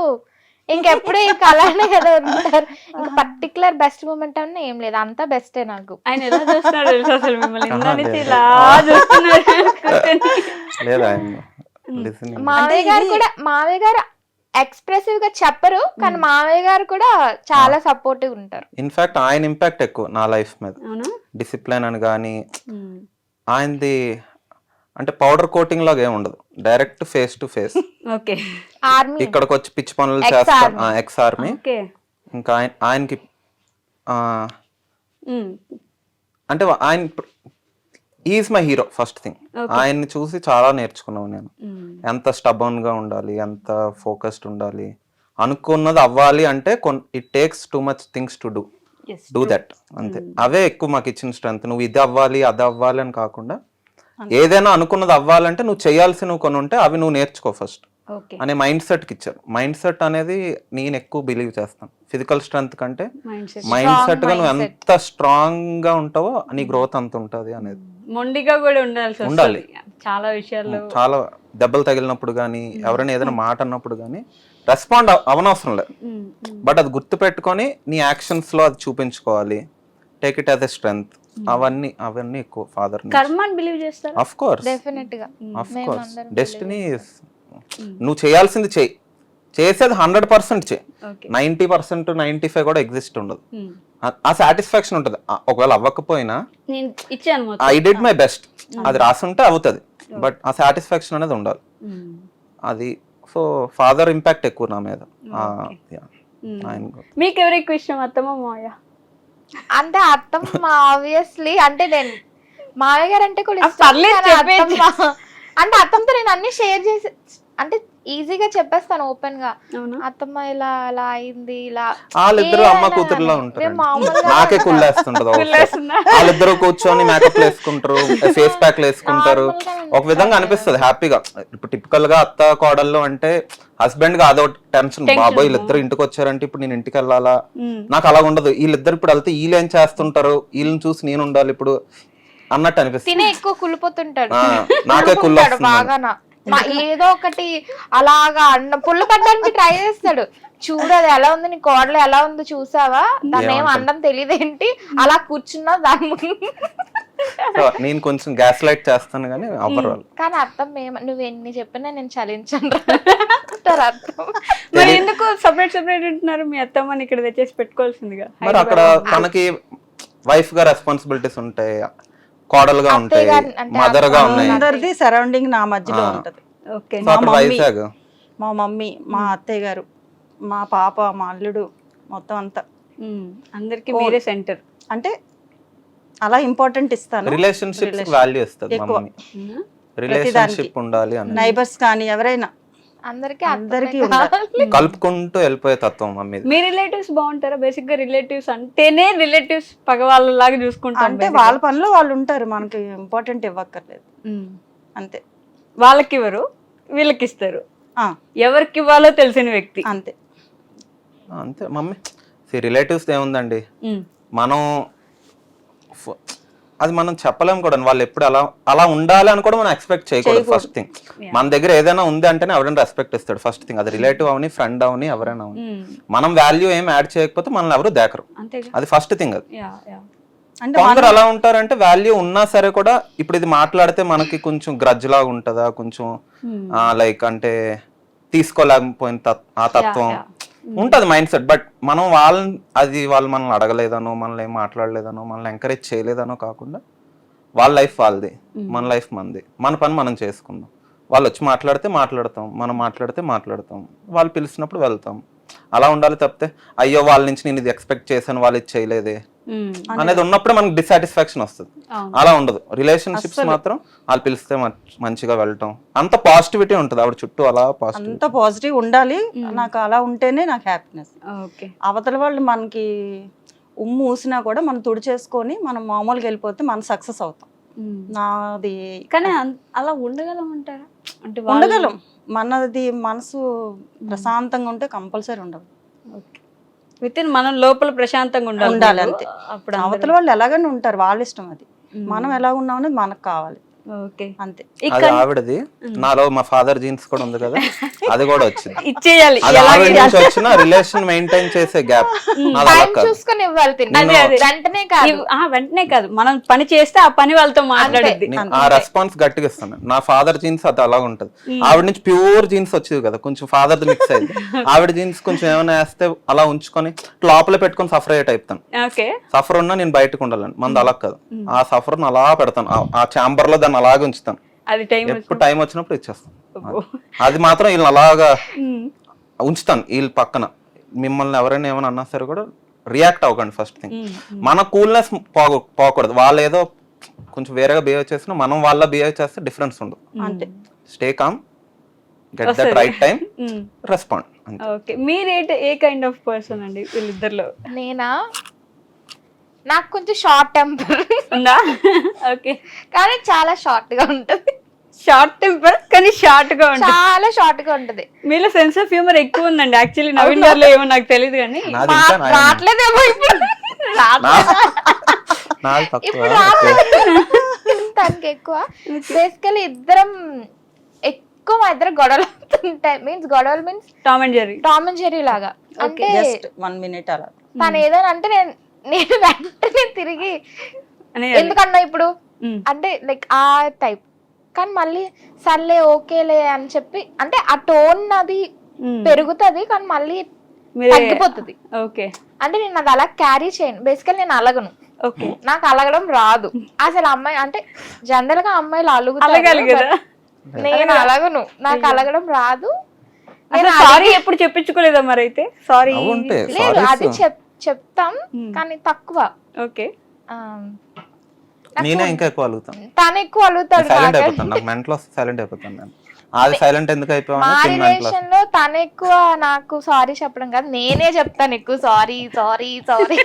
ఇంకెప్పుడు ఇంకా అలానే కదా ఉంటారు. ఇంకా పర్టికులర్ బెస్ట్ మూమెంట్ అన్న ఏం లేదు, అంతా బెస్టే నాకు. ఆయన ఎలా చూస్తున్నాడు తెలుసా అసలు మిమ్మల్ని ఇందా నుంచి లేదు. ఇలా చూస్తున్నాడు కూర్చొని. లేదా listening. మావయ్య గారు ఎక్స్ప్రెసివ్ గా చెప్పరు, కానీ మావయ్య గారు కూడా చాలా సపోర్టివ్ ఉంటారు. ఇన్ఫాక్ట్ ఆయన ఇంపాక్ట్ ఎక్కువ నా లైఫ్ మీద. అవునా డిసిప్లిన్ అని కానీ ఆయనది అంటే పౌడర్ కోటింగ్ లాగా ఏమి ఉండదు, direct face to face. Okay army ఇక్కడికి వచ్చి పిచ్చి పనులు Ex-army. చేస్తాను, ఎక్స్ ఆర్మీ. ఓకే ఇంకా ఆయనకి అంటే ఆయన is my hero first thing. ఆయన్ని చూసి చాలా నేర్చుకున్నాను నేను. ఎంత స్టబర్న్ గా ఉండాలి, ఎంత ఫోకస్డ్ ఉండాలి, అనుకున్నది అవ్వాలి అంటే it takes too much things to do that అంతే. అవే ఎక్కువ మాకు ఇచ్చిన స్ట్రెంత్. నువ్వు ఇది అవ్వాలి అది అవ్వాలి అని కాకుండా ఏదైనా అనుకున్నది అవ్వాలంటే నువ్వు చేయాల్సినవి కొన్ని ఉంటే అవి నువ్వు నేర్చుకో ఫస్ట్ ఓకే అనే మైండ్ సెట్కి ఇచ్చారు. మైండ్ సెట్ అనేది నేను ఎక్కువ బిలీవ్ చేస్తాను. ఫిజికల్ స్ట్రెంత్ కంటే mind set mind Strong set గా నువ్వు mindset. ఎంత స్ట్రాంగ్ గా ఉంటావో నీ గ్రోత్ అంత ఉంటది అనేది. మొండిగా కూడా ఉండాల్సి ఉండాలి. వస్తుంది చాలా విషయాల్లో. చాలా దెబ్బలు తగిలినప్పుడు కానీ ఎవరైనా ఏదైనా మాట అన్నప్పుడు కానీ రెస్పాండ్ అవనవసరం లేదు, బట్ అది గుర్తు పెట్టుకొని నీ యాక్షన్స్ లో అది చూపించుకోవాలి. Take it as a strength. అవన్నీ ఎక్కువ ఫాదర్ కర్మ అని బిలీవ్ చేస్తారు. ఆఫ్ కోర్స్ డెఫినెట్ గా మేమందరం డెస్టినీ. నువ్వు చేయాల్సింది చేయి, చేసేది 100% చేయి. ఓకే 90% 95 కూడా ఎగ్జిస్ట్ ఉండదు. ఆ సాటిస్ఫాక్షన్ ఉంటుంది. ఒకవేళ అవ్వకపోయినా నేను ఇచ్చాను మొత్తం. ఐ డిడ్ మై బెస్ట్, అది రాసుంటే అవుతుంది, బట్ ఆ సాటిస్ఫాక్షన్ అనేది ఉండాలి. అది సో ఫాదర్ ఇంపాక్ట్ ఎక్కువ నా మీద. ఆయన మీకు ఎవరు ఎక్కువ ఇష్టం, అత్తమ్మ మావయ్య? అంటే అత్తమ్మ ఆబ్వియస్లీ, అంటే నేను మావయ్య గారు అంటే కూడా ఇష్టం. పర్లేదు కానీ చెప్పేయ్. అంటే అత్తమ్మతో నేను అన్ని షేర్ చేసి అంటే ఈజీగా చెప్పేస్తాను ఓపెన్ గా. అవునా అత్తమ్మ ఇలా అలా అయింది ఇలా. వాళ్ళిద్దరు ఏ అమ్మ అలా కూతురులా మేము ఉంటారు. మామూలుగా నాకే కుళ్ళేస్తుంటది. వాళ్ళిద్దరు కూర్చొని మేకప్ వేసుకుంటారు, ఫేస్ ప్యాక్ వేసుకుంటారు. ఒక విధంగా అనిపిస్తుంది హ్యాపీగా. ఇప్పుడు టిపికల్ గా అత్త కోడళ్ళు అంటే హస్బెండ్ గా అదో టెన్షన్, బాబాయ్ వీళ్ళిద్దరు ఇంటికి వచ్చారంటే ఇప్పుడు నేను ఇంటికి వెళ్ళాలా. నాకు అలా ఉండదు. వీళ్ళిద్దరు ఇప్పుడు వెళ్తే వీళ్ళు ఏం చేస్తుంటారు, వీళ్ళని చూసి నేను ఉండాలి ఇప్పుడు అన్నట్టు అనిపిస్తుంది. తినే ఎక్కువ కుళ్ళిపోతుంటాడు, నాకే కుళ్ళు కుళ్ళుకుంటాడు బాగా. ఏదో ఒకటి అలాగా పుల్ల పడ్డానికి ట్రై చేస్తాడు. చూడు అది ఎలా ఉంది, నీ కోడలు ఎలా ఉందో చూసావా, దాన్ని ఏం అండం తెలియదేంటి, అలా కూర్చున్నా దాని ముందు. నేను కొంచెం గ్యాస్ లైట్ చేస్తాను కానీ అవ్వరు వాళ్ళు. కానీ అర్థం నువ్వు ఎన్ని చెప్పినా నేను చలించను అర్థం. మరి ఎందుకు సపరేట్ సపరేట్ ఉంటున్నారు? మీ అత్తమ్మని ఇక్కడ తెచ్చేసి పెట్టుకోవాల్సిందిగా. మరి అక్కడ తనకి వైఫ్ గా రెస్పాన్సిబిలిటీస్ ఉంటాయి, కోడలుగా ఉంటాయి, మదర్ గా ఉన్నాయి. అందరిది సరౌండింగ్ నా మధ్యలో ఉంటది. ఓకే సో అక్కడ వైజాగ్ మా మమ్మీ, మా అత్తయ్య గారు, మా పాప, మా అల్లుడు, మొత్తం అంతా. అందరికి మీరే సెంటర్. అంటే అలా ఇంపార్టెంట్ ఇస్తాను. రిలేషన్షిప్స్ వాల్యూ ఇస్తుంది ఎక్కువ. మమ్మీ. రిలేషన్షిప్ ఉండాలి అని నైబర్స్ కానీ ఎవరైనా అందరికీ అందరికీ అర్థమై కలుపుకుంటూ వెళ్ళిపోయే తత్వం మమ్మీ. మీ రిలేటివ్స్ బాగుంటారా? బేసిక్ గా రిలేటివ్స్ అంటేనే రిలేటివ్స్ పగవాళ్ళలాగా చూసుకుంటాం. అంటే వాళ్ళ పనిలో వాళ్ళు ఉంటారు, మనకి ఇంపార్టెంట్ ఇవ్వక్కర్లేదు అంతే. వాళ్ళకి ఇవ్వరు, వీళ్ళకి ఇస్తారు. ఆ, ఎవరికి ఇవ్వాలో తెలిసిన వ్యక్తి. అంతే. అంతే మమ్మీ. రిలేటివ్స్ ఏముందండి, మనం అది మనం చెప్పలేము కూడా. వాళ్ళు ఎప్పుడు అలా అలా ఉండాలి అని కూడా మనం ఎక్స్పెక్ట్ చేయకూడదు. ఫస్ట్ థింగ్, మన దగ్గర ఏదైనా ఉంది అంటేనే ఎవరైనా రెస్పెక్ట్ ఇస్తాడు ఫస్ట్ థింగ్. అది రిలేటివ్ అవని, ఫ్రెండ్ అవని, ఎవరైనా అవని. మనం వాల్యూ ఏం యాడ్ చేయకపోతే మనల్ని ఎవరు దేకరు. అది ఫస్ట్ థింగ్. అది అంటే కొందరు అలా ఉంటారంటే వాల్యూ ఉన్నా సరే కూడా ఇప్పుడు ఇది మాట్లాడితే మనకి కొంచెం గ్రడ్జ్ లాగా ఉంటుందా, కొంచెం లైక్ అంటే తీసుకోలేకపోయిన ఆ తత్వం ఉంటది మైండ్ సెట్. బట్ మనం వాళ్ళు మనల్ని అడగలేదనో, మనల్ని ఏం మాట్లాడలేదనో, మనల్ని ఎంకరేజ్ చేయలేదనో కాకుండా వాళ్ళ లైఫ్ వాళ్ళది, మన లైఫ్ మనది, మన పని మనం చేసుకుందాం. వాళ్ళు వచ్చి మాట్లాడితే మాట్లాడతాం, మనం మాట్లాడితే మాట్లాడతాం, వాళ్ళు పిలిచినప్పుడు వెళ్తాం. అలా ఉండాలి తప్పితే అయ్యో వాళ్ళ నుంచి నేను ఇది ఎక్స్పెక్ట్ చేశాను వాళ్ళు ఇది చేయలేదే అనేది ఉన్నప్పుడు మనకి డిసాటిస్ఫాక్షన్ వస్తుంది. అలా ఉండదు. రిలేషన్షిప్స్ మాత్రం వాళ్ళు పిలిస్తే మంచిగా వెళ్ళటం, అంత పాజిటివిటీ ఉంటుంది ఆవిడ చుట్టూ. అలా అంత పాజిటివ్ ఉండాలి. నాకు అలా ఉంటేనే నాకు హ్యాపీనెస్. అవతల వాళ్ళు మనకి ఉమ్ము ఊసినా కూడా మనం తుడిచేసుకొని మనం మామూలుగా వెళ్ళిపోతే మనం సక్సెస్ అవుతాం. నాది కానీ అలా ఉండగలం అంటారా? అంటే ఉండగలం. మనది మనసు ప్రశాంతంగా ఉంటే కంపల్సరీ ఉండదు. విత్ ఇన్ మనం లోపల ప్రశాంతంగా ఉండాలి అంతే. అప్పుడు అవతల వాళ్ళు ఎలాగైనా ఉంటారు, వాళ్ళ ఇష్టం. అది మనం ఎలా ఉన్నాం అనేది మనకు కావాలి. అంతే. అది ఆవిడది. నాలో మా ఫాదర్ జీన్స్ కూడా ఉంది కదా, అది కూడా వచ్చింది. ఇచ్చేయాలి. అది ఆవిడ నుంచి వచ్చిన రిలేషన్ మెయింటైన్ చేసే గ్యాప్. చూసుకొని ఇవ్వాలి. వెంటనే వెంటనే కాదు, మనం పని చేస్తే ఆ పని వాళ్ళతో మాట్లాడేది. ఆ రెస్పాన్స్ గట్టిగా ఇస్తాను. నా ఫాదర్ జీన్స్ అది అలా ఉంటది. ఆవిడ నుంచి ప్యూర్ జీన్స్ వచ్చేది కదా, కొంచెం ఫాదర్ మిక్స్ అయింది. ఆవిడ జీన్స్ కొంచెం ఏమైనా వేస్తే అలా ఉంచుకొని లోపల పెట్టుకొని సఫర్ అయ్యే టైప్ తాను. సఫర్ ఉన్నా నేను బయటకు ఉండాలని, మంది అలా కాదు. ఆ సఫర్ అలా పెడతాను, ఆ ఛాంబర్ లో దాన్ని అలాగే ఉంచుతాను. ఎప్పుడు టైం వచ్చినప్పుడు ఇచ్చేస్తాను. అది మాత్రం వీళ్ళని అలాగా ఉంచుతాను వీళ్ళ పక్కన. మిమ్మల్ని ఎవరైనా ఏమైనా అన్నా సరే కూడా రియాక్ట్ అవ్వకండి ఫస్ట్ థింగ్. మన కూల్నెస్ పోకూడదు. వాళ్ళు ఏదో కొంచెం వేరేగా బిహేవ్ చేసినా మనం వాళ్ళ బిహేవ్ చేస్తే డిఫరెన్స్ ఉండదు. అంతే. Stay calm, get that right time, respond. Okay. మీరు ఏ కైండ్ ఆఫ్ పర్సన్ అండి వీళ్ళిద్దరిలో? నేనా, నాకు కొంచెం షార్ట్ టెంపర్ ఉందా? ఓకే. కానీ చాలా షార్ట్ గా ఉంటది. షార్ట్ టెంపర్ కానీ షార్ట్ గా ఉంటది. చాలా షార్ట్ గా ఉంటది. మీలో సెన్స్ ఆఫ్ హ్యూమర్ ఎక్కువ ఉందండి. యాక్చువల్లీ నవీన్ గారిలో ఏమో నాకు తెలియదు కానీ రావట్లేదేమో ఇప్పుడు. ఇప్పుడు తనకి ఎక్కువ. బేసికలీ ఇద్దరం ఎక్కువ మా ఇద్దరు గొడవలు అవుతుంటాయి. గొడవలు మీన్స్ టామ్ అండ్ జెర్రీ లాగా. అంటే 1 minute అలా తను ఏదైనా అంటే నేను వెంటనే తిరిగి ఎందుకన్నా ఇప్పుడు అంటే లైక్ ఆ టైప్. కానీ మళ్ళీ సర్లే ఓకేలే అని చెప్పి అంటే ఆ టోన్ అది పెరుగుతుంది కానీ మళ్ళీ తగ్గిపోతుంది. అంటే నేను అది అలా క్యారీ చేయను. బేసికల్ నేను అలగను. నాకు అలగడం రాదు అసలు. అమ్మాయి అంటే జనరల్ గా అమ్మాయిలు అలుగుతారు, నేను అలగను. నాకు అలగడం రాదు. సారీ ఎప్పుడు చెప్పించుకోలేదా మరి? అయితే సారీ లేదు, అది చెప్తాం కానీ తక్కువ. ఓకే. నేనే ఇంకా ఎక్కువ అలుగుతాను. తను ఎక్కువ అలుగుతాడు. సైలెంట్ అయిపోతాను. నాకు మెంటల్ వస్తే సైలెంట్ అయిపోతాను నేను. అది సైలెంట్ ఎందుకు అయిపోయాను? మా రిలేషన్ లో తను ఎక్కువ నాకు సారీ చెప్పడం కాదు, నేనే చెప్తాను ఎక్కువ సారీ సారీ సారీ.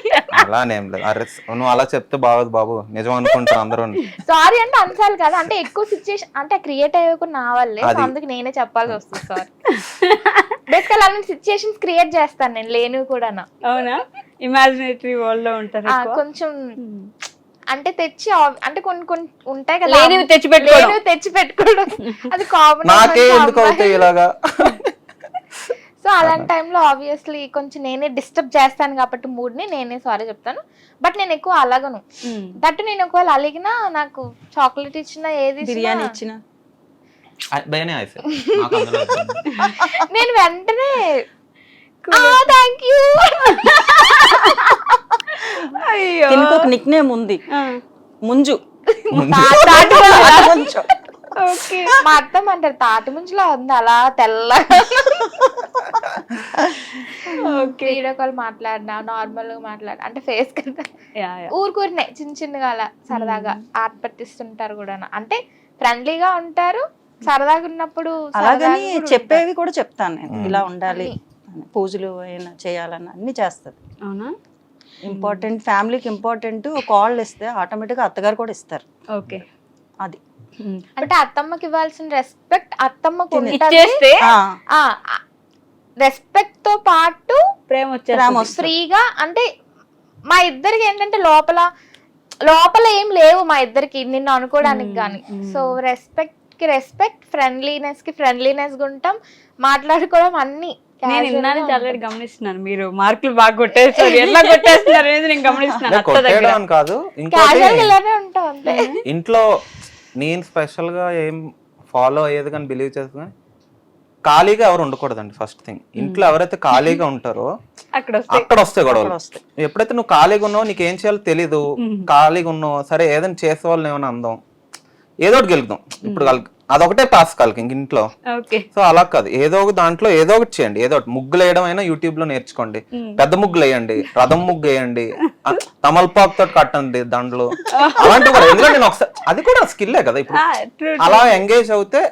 అలానేం లేదు. అరే నువ్వు అలా చెప్తే బాగోదు బాబు, నిజం అనుకుంటారు అందరూ. సారీ అంటే అన్సార్లు కదా, అంటే ఎక్కువ సిచ్యుయేషన్ అంటే క్రియేట్ అయ్యకుండా నా వల్లే, అందుకు నేనే చెప్పాల్సి వస్తుంది సారీ. బేసికల్ అలాంటి సిచ్యుయేషన్స్ క్రియేట్ చేస్తాను నేను లేనివి కూడా. అవునా? ఇమాజినేటరీ వరల్డ్ లో ఉంటారు కొంచెం. అంటే తెచ్చి అంటే కొన్ని కొన్ని ఉంటాయి కదా, తెచ్చి పెట్టుకోవడం అది కామన్. నాకే ఎందుకు అవుతాయి ఇలాగా? సో అలాంటి టైంలో ఆబ్వియస్లీ కొంచెం నేనే డిస్టర్బ్ చేస్తాను కాబట్టి మూడ్ ని నేనే సారీ చెప్తాను. బట్ నేను ఎక్కువ అలగను. దట్టు నేను ఒకవేళ అలిగినా నాకు చాక్లెట్ ఇచ్చినా ఏది బిర్యానీ ఇచ్చినా నేను వెంటనే థ్యాంక్ యూ. నిక్ నేమ్ ఉంది, ముంజు. ఓకే. మా అత్తమ్మ అంటారు తాటి ముంచులో ఉంది అలా తెల్లగా. ఓకే. వీడియో కాల్ మాట్లాడినా నార్మల్ గా మాట్లాడినా అంటే ఫేస్ కదా యా యా. ఊరుకూరినే చిన్న చిన్నగా అలా సరదాగా ఆట పట్టిస్తుంటారు కూడా. అంటే ఫ్రెండ్లీగా ఉంటారు, సరదాగా ఉన్నప్పుడు అలాగని సరదాగా కూడా చెప్పేవి కూడా చెప్తాను నేను, ఇలా ఉండాలి అన్ని. అని. పూజలు అయినా చేయాలన్న అన్ని చేస్తుంది. అవునా? ఇంపార్టెంట్, ఫ్యామిలీకి ఇంపార్టెంట్. కాల్ ఇస్తే ఆటోమేటిక్గా అత్తగారు కూడా ఇస్తారు. ఓకే. అది అంటే అత్తమ్మకి ఇవ్వాల్సిన రెస్పెక్ట్ అత్తమ్మకు ఇచ్చేస్తే రెస్పెక్ట్ తో పాటు ప్రేమ ప్రేమ వచ్చేస్తుంది. వస్తుంది. ఫ్రీగా. అంటే మా ఇద్దరికి ఏంటంటే లోపల ఏం లేవు మా ఇద్దరికి నిన్ను అనుకోవడానికి కానీ. సో రెస్పెక్ట్ కి రెస్పెక్ట్, ఫ్రెండ్లీనెస్ కి ఫ్రెండ్లీనెస్ ఉంటాం, మాట్లాడుకోవడం అన్ని నేను ఇన్నాను ఆల్రెడీ గమనిస్తున్నాను, మీరు మార్కులు బాగా కొట్టేస్తారు, ఎలా కొట్టేస్తున్నారు అనేది నేను గమనిస్తున్నాను అత్త దగ్గర. కొట్టేయడం అని కాదు, క్యాజువల్ ఇంకోటి ఇలానే ఉంటాం అంతే. ఇంట్లో నేను స్పెషల్ గా ఏం ఫాలో అయ్యేది కానీ బిలీవ్ చేస్తుంది, ఖాళీగా ఎవరు ఉండకూడదండి. ఫస్ట్ థింగ్, ఇంట్లో ఎవరైతే ఖాళీగా ఉంటారో అక్కడ వస్తే అక్కడ వస్తాయి గొడవలు. అక్కడ వస్తాయి. ఎప్పుడైతే నువ్వు ఖాళీగా ఉన్నావు, నీకు ఏం చేయాలో తెలీదు, ఖాళీగా ఉన్నావు, సరే ఏదైనా చేసే వాళ్ళని ఏమైనా అందాం, ఏదో ఒకటి గెలుద్దాం. ఇప్పుడు అదొకటే టాస్క్ వాళ్ళకి ఇంక ఇంట్లో. ఓకే. సో అలా కాదు, ఏదో ఒక దాంట్లో ఏదో ఒకటి చేయండి. ఏదో ఒకటి ముగ్గులు వేయడం అయినా యూట్యూబ్ లో నేర్చుకోండి, పెద్ద ముగ్గులు వేయండి, రథం ముగ్గు వేయండి, తమలపాకు తోటి కట్టండి దండలు, అలాంటివి కూడా. ఎందుకంటే నేను ఒకసారి అది కూడా స్కిల్లే కదా. ఇప్పుడు అలా ఎంగేజ్ అవుతే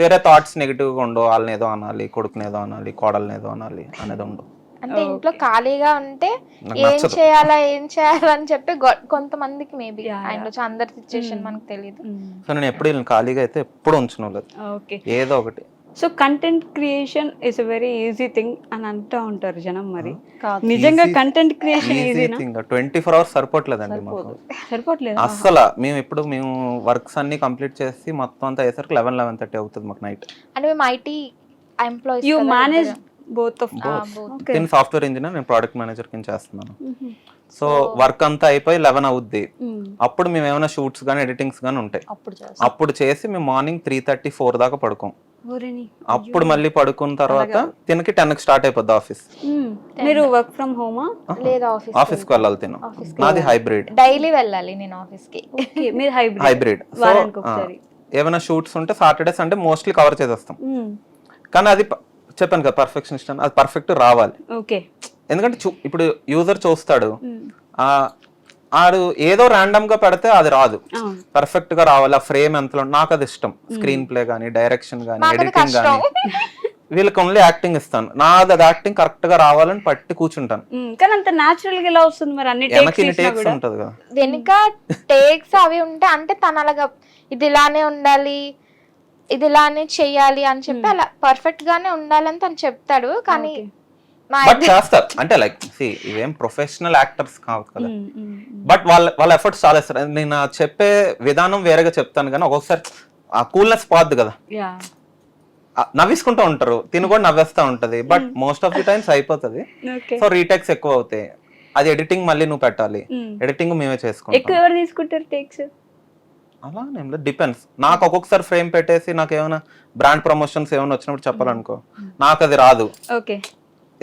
వేరే థాట్స్ నెగిటివ్ గా ఉండవు. వాళ్ళని ఏదో అనాలి, కొడుకుని ఏదో అనాలి, కోడల్ని ఏదో అనాలి అనేది ఉండవు. అంటే ఇంట్లో ఖాళీగా ఉంటే నాకు ఏం నచ్చదు. ఏం చేయాలా అని చెప్పి కొంతమందికి మేబీ ఆయన అందరి సిచ్యుయేషన్ మనకు తెలియదు. సో నేను ఎప్పుడు వీళ్ళని ఖాళీగా అయితే ఎప్పుడు ఉంచను లేదు, ఓకే. ఏదో ఒకటి. So content creation is a very easy thing అని అంటూ ఉంటారు జనం. మరి కాదు. నిజంగా కంటెంట్ క్రియేషన్ ఈజీ ఈజీనా? థింగ్ 24 hours సరిపోవట్లేదండి మాకు సరిపోవట్లేదు. అస్సలు. మేము వర్క్స్ అన్ని కంప్లీట్ చేసి మొత్తం అంతా అయ్యేసరికి 11-11:30 అవుతుంది మాకు నైట్. అంటే మేము IT employees. You manage both of okay. నేను సాఫ్ట్వేర్ ఇంజనీర్, నేను ప్రోడక్ట్ మేనేజర్ కింద చేస్తున్నాను. సో వర్క్ అంతా అయిపోయి 11 అవుద్ది. అప్పుడు మేము ఏమైనా షూట్స్ కానీ ఎడిటింగ్స్ కానీ ఉంటాయి, అప్పుడు చేస్తాం. అప్పుడు చేసి మేము మార్నింగ్ 3:30-4 దాకా పడుకోం. ఊరిని. అప్పుడు మళ్ళీ పడుకున్న తర్వాత తినకి 10కి స్టార్ట్ అయిపోద్ది ఆఫీస్. మీరు వర్క్ ఫ్రమ్ హోమా? లేదా ఆఫీస్కి వెళ్ళాలి తిను. నాది హైబ్రిడ్. డైలీ వెళ్ళాలి నేను ఆఫీస్ కి. ఓకే. మీరు హైబ్రిడ్. హైబ్రిడ్. సో వారానికి ఒకసారి. ఏమైనా షూట్స్ ఉంటే సాటర్డే సండే మోస్ట్లీ కవర్ చేసేస్తాం. కానీ అది చెప్పాను కదా పర్ఫెక్షనిస్ట్ అని, అది పర్ఫెక్ట్ రావాలి. ఓకే. ఎందుకంటే ఇప్పుడు యూజర్ చూస్తాడు, ఆడు ఏదో ర్యాండమ్ గా పెడితే అది రాదు, పర్ఫెక్ట్ గా రావాలి. ఆ ఫ్రేమ్ ఎంతలో, నాకు అది ఇష్టం. స్క్రీన్ ప్లే గానీ, డైరెక్షన్ గానీ, ఎడిటింగ్ గానీ. వీళ్ళకి ఓన్లీ యాక్టింగ్ ఇస్తాను, నాది అది యాక్టింగ్ కరెక్ట్ గా రావాలని పట్టి కూర్చుంటాను. కానీ అంత న్యాచురల్ గా ఎలా వస్తుంది మరి? అన్ని టేక్స్ ఉంటది కదా వెనుక టేక్స్ అవి ఉంటాయి. అంటే తన అలాగా ఇది ఇలానే ఉండాలి, ఇది ఇలానే చెయ్యాలి అని చెప్పి అలా పర్ఫెక్ట్ గానే ఉండాలని తను చెప్తాడు. కానీ బట్ చేస్తారు. అంటే లైక్ ఇవేం ప్రొఫెషనల్ యాక్టర్స్ కావు కదా, బట్ వాళ్ళ ఎఫర్ట్స్ చాలా ఇస్తారు. నేను చెప్పే విధానం వేరేగా చెప్తాను కానీ ఒక్కొక్కసారి ఆ కూల్నెస్ పోద్ది కదా, నవ్విసుకుంటూ ఉంటారు, తిని కూడా నవ్వేస్తా ఉంటది. But most of the times అయిపోతుంది. సో రీటేక్స్ ఎక్కువ అవుతాయి. అది ఎడిటింగ్ మళ్ళీ నువ్వు పెట్టాలి, ఎడిటింగ్ మేమే చేసుకుంటాం. ఎక్కువ ఎవరు తీసుకుంటారు టేక్స్? అలా డిపెండ్స్. నాకు ఒక్కొక్కసారి ఫ్రేమ్ పెట్టేసి నాకు ఏమైనా బ్రాండ్ ప్రమోషన్స్ ఏమైనా వచ్చినప్పుడు చెప్పాలనుకో, నాకు అది రాదు. ఓకే.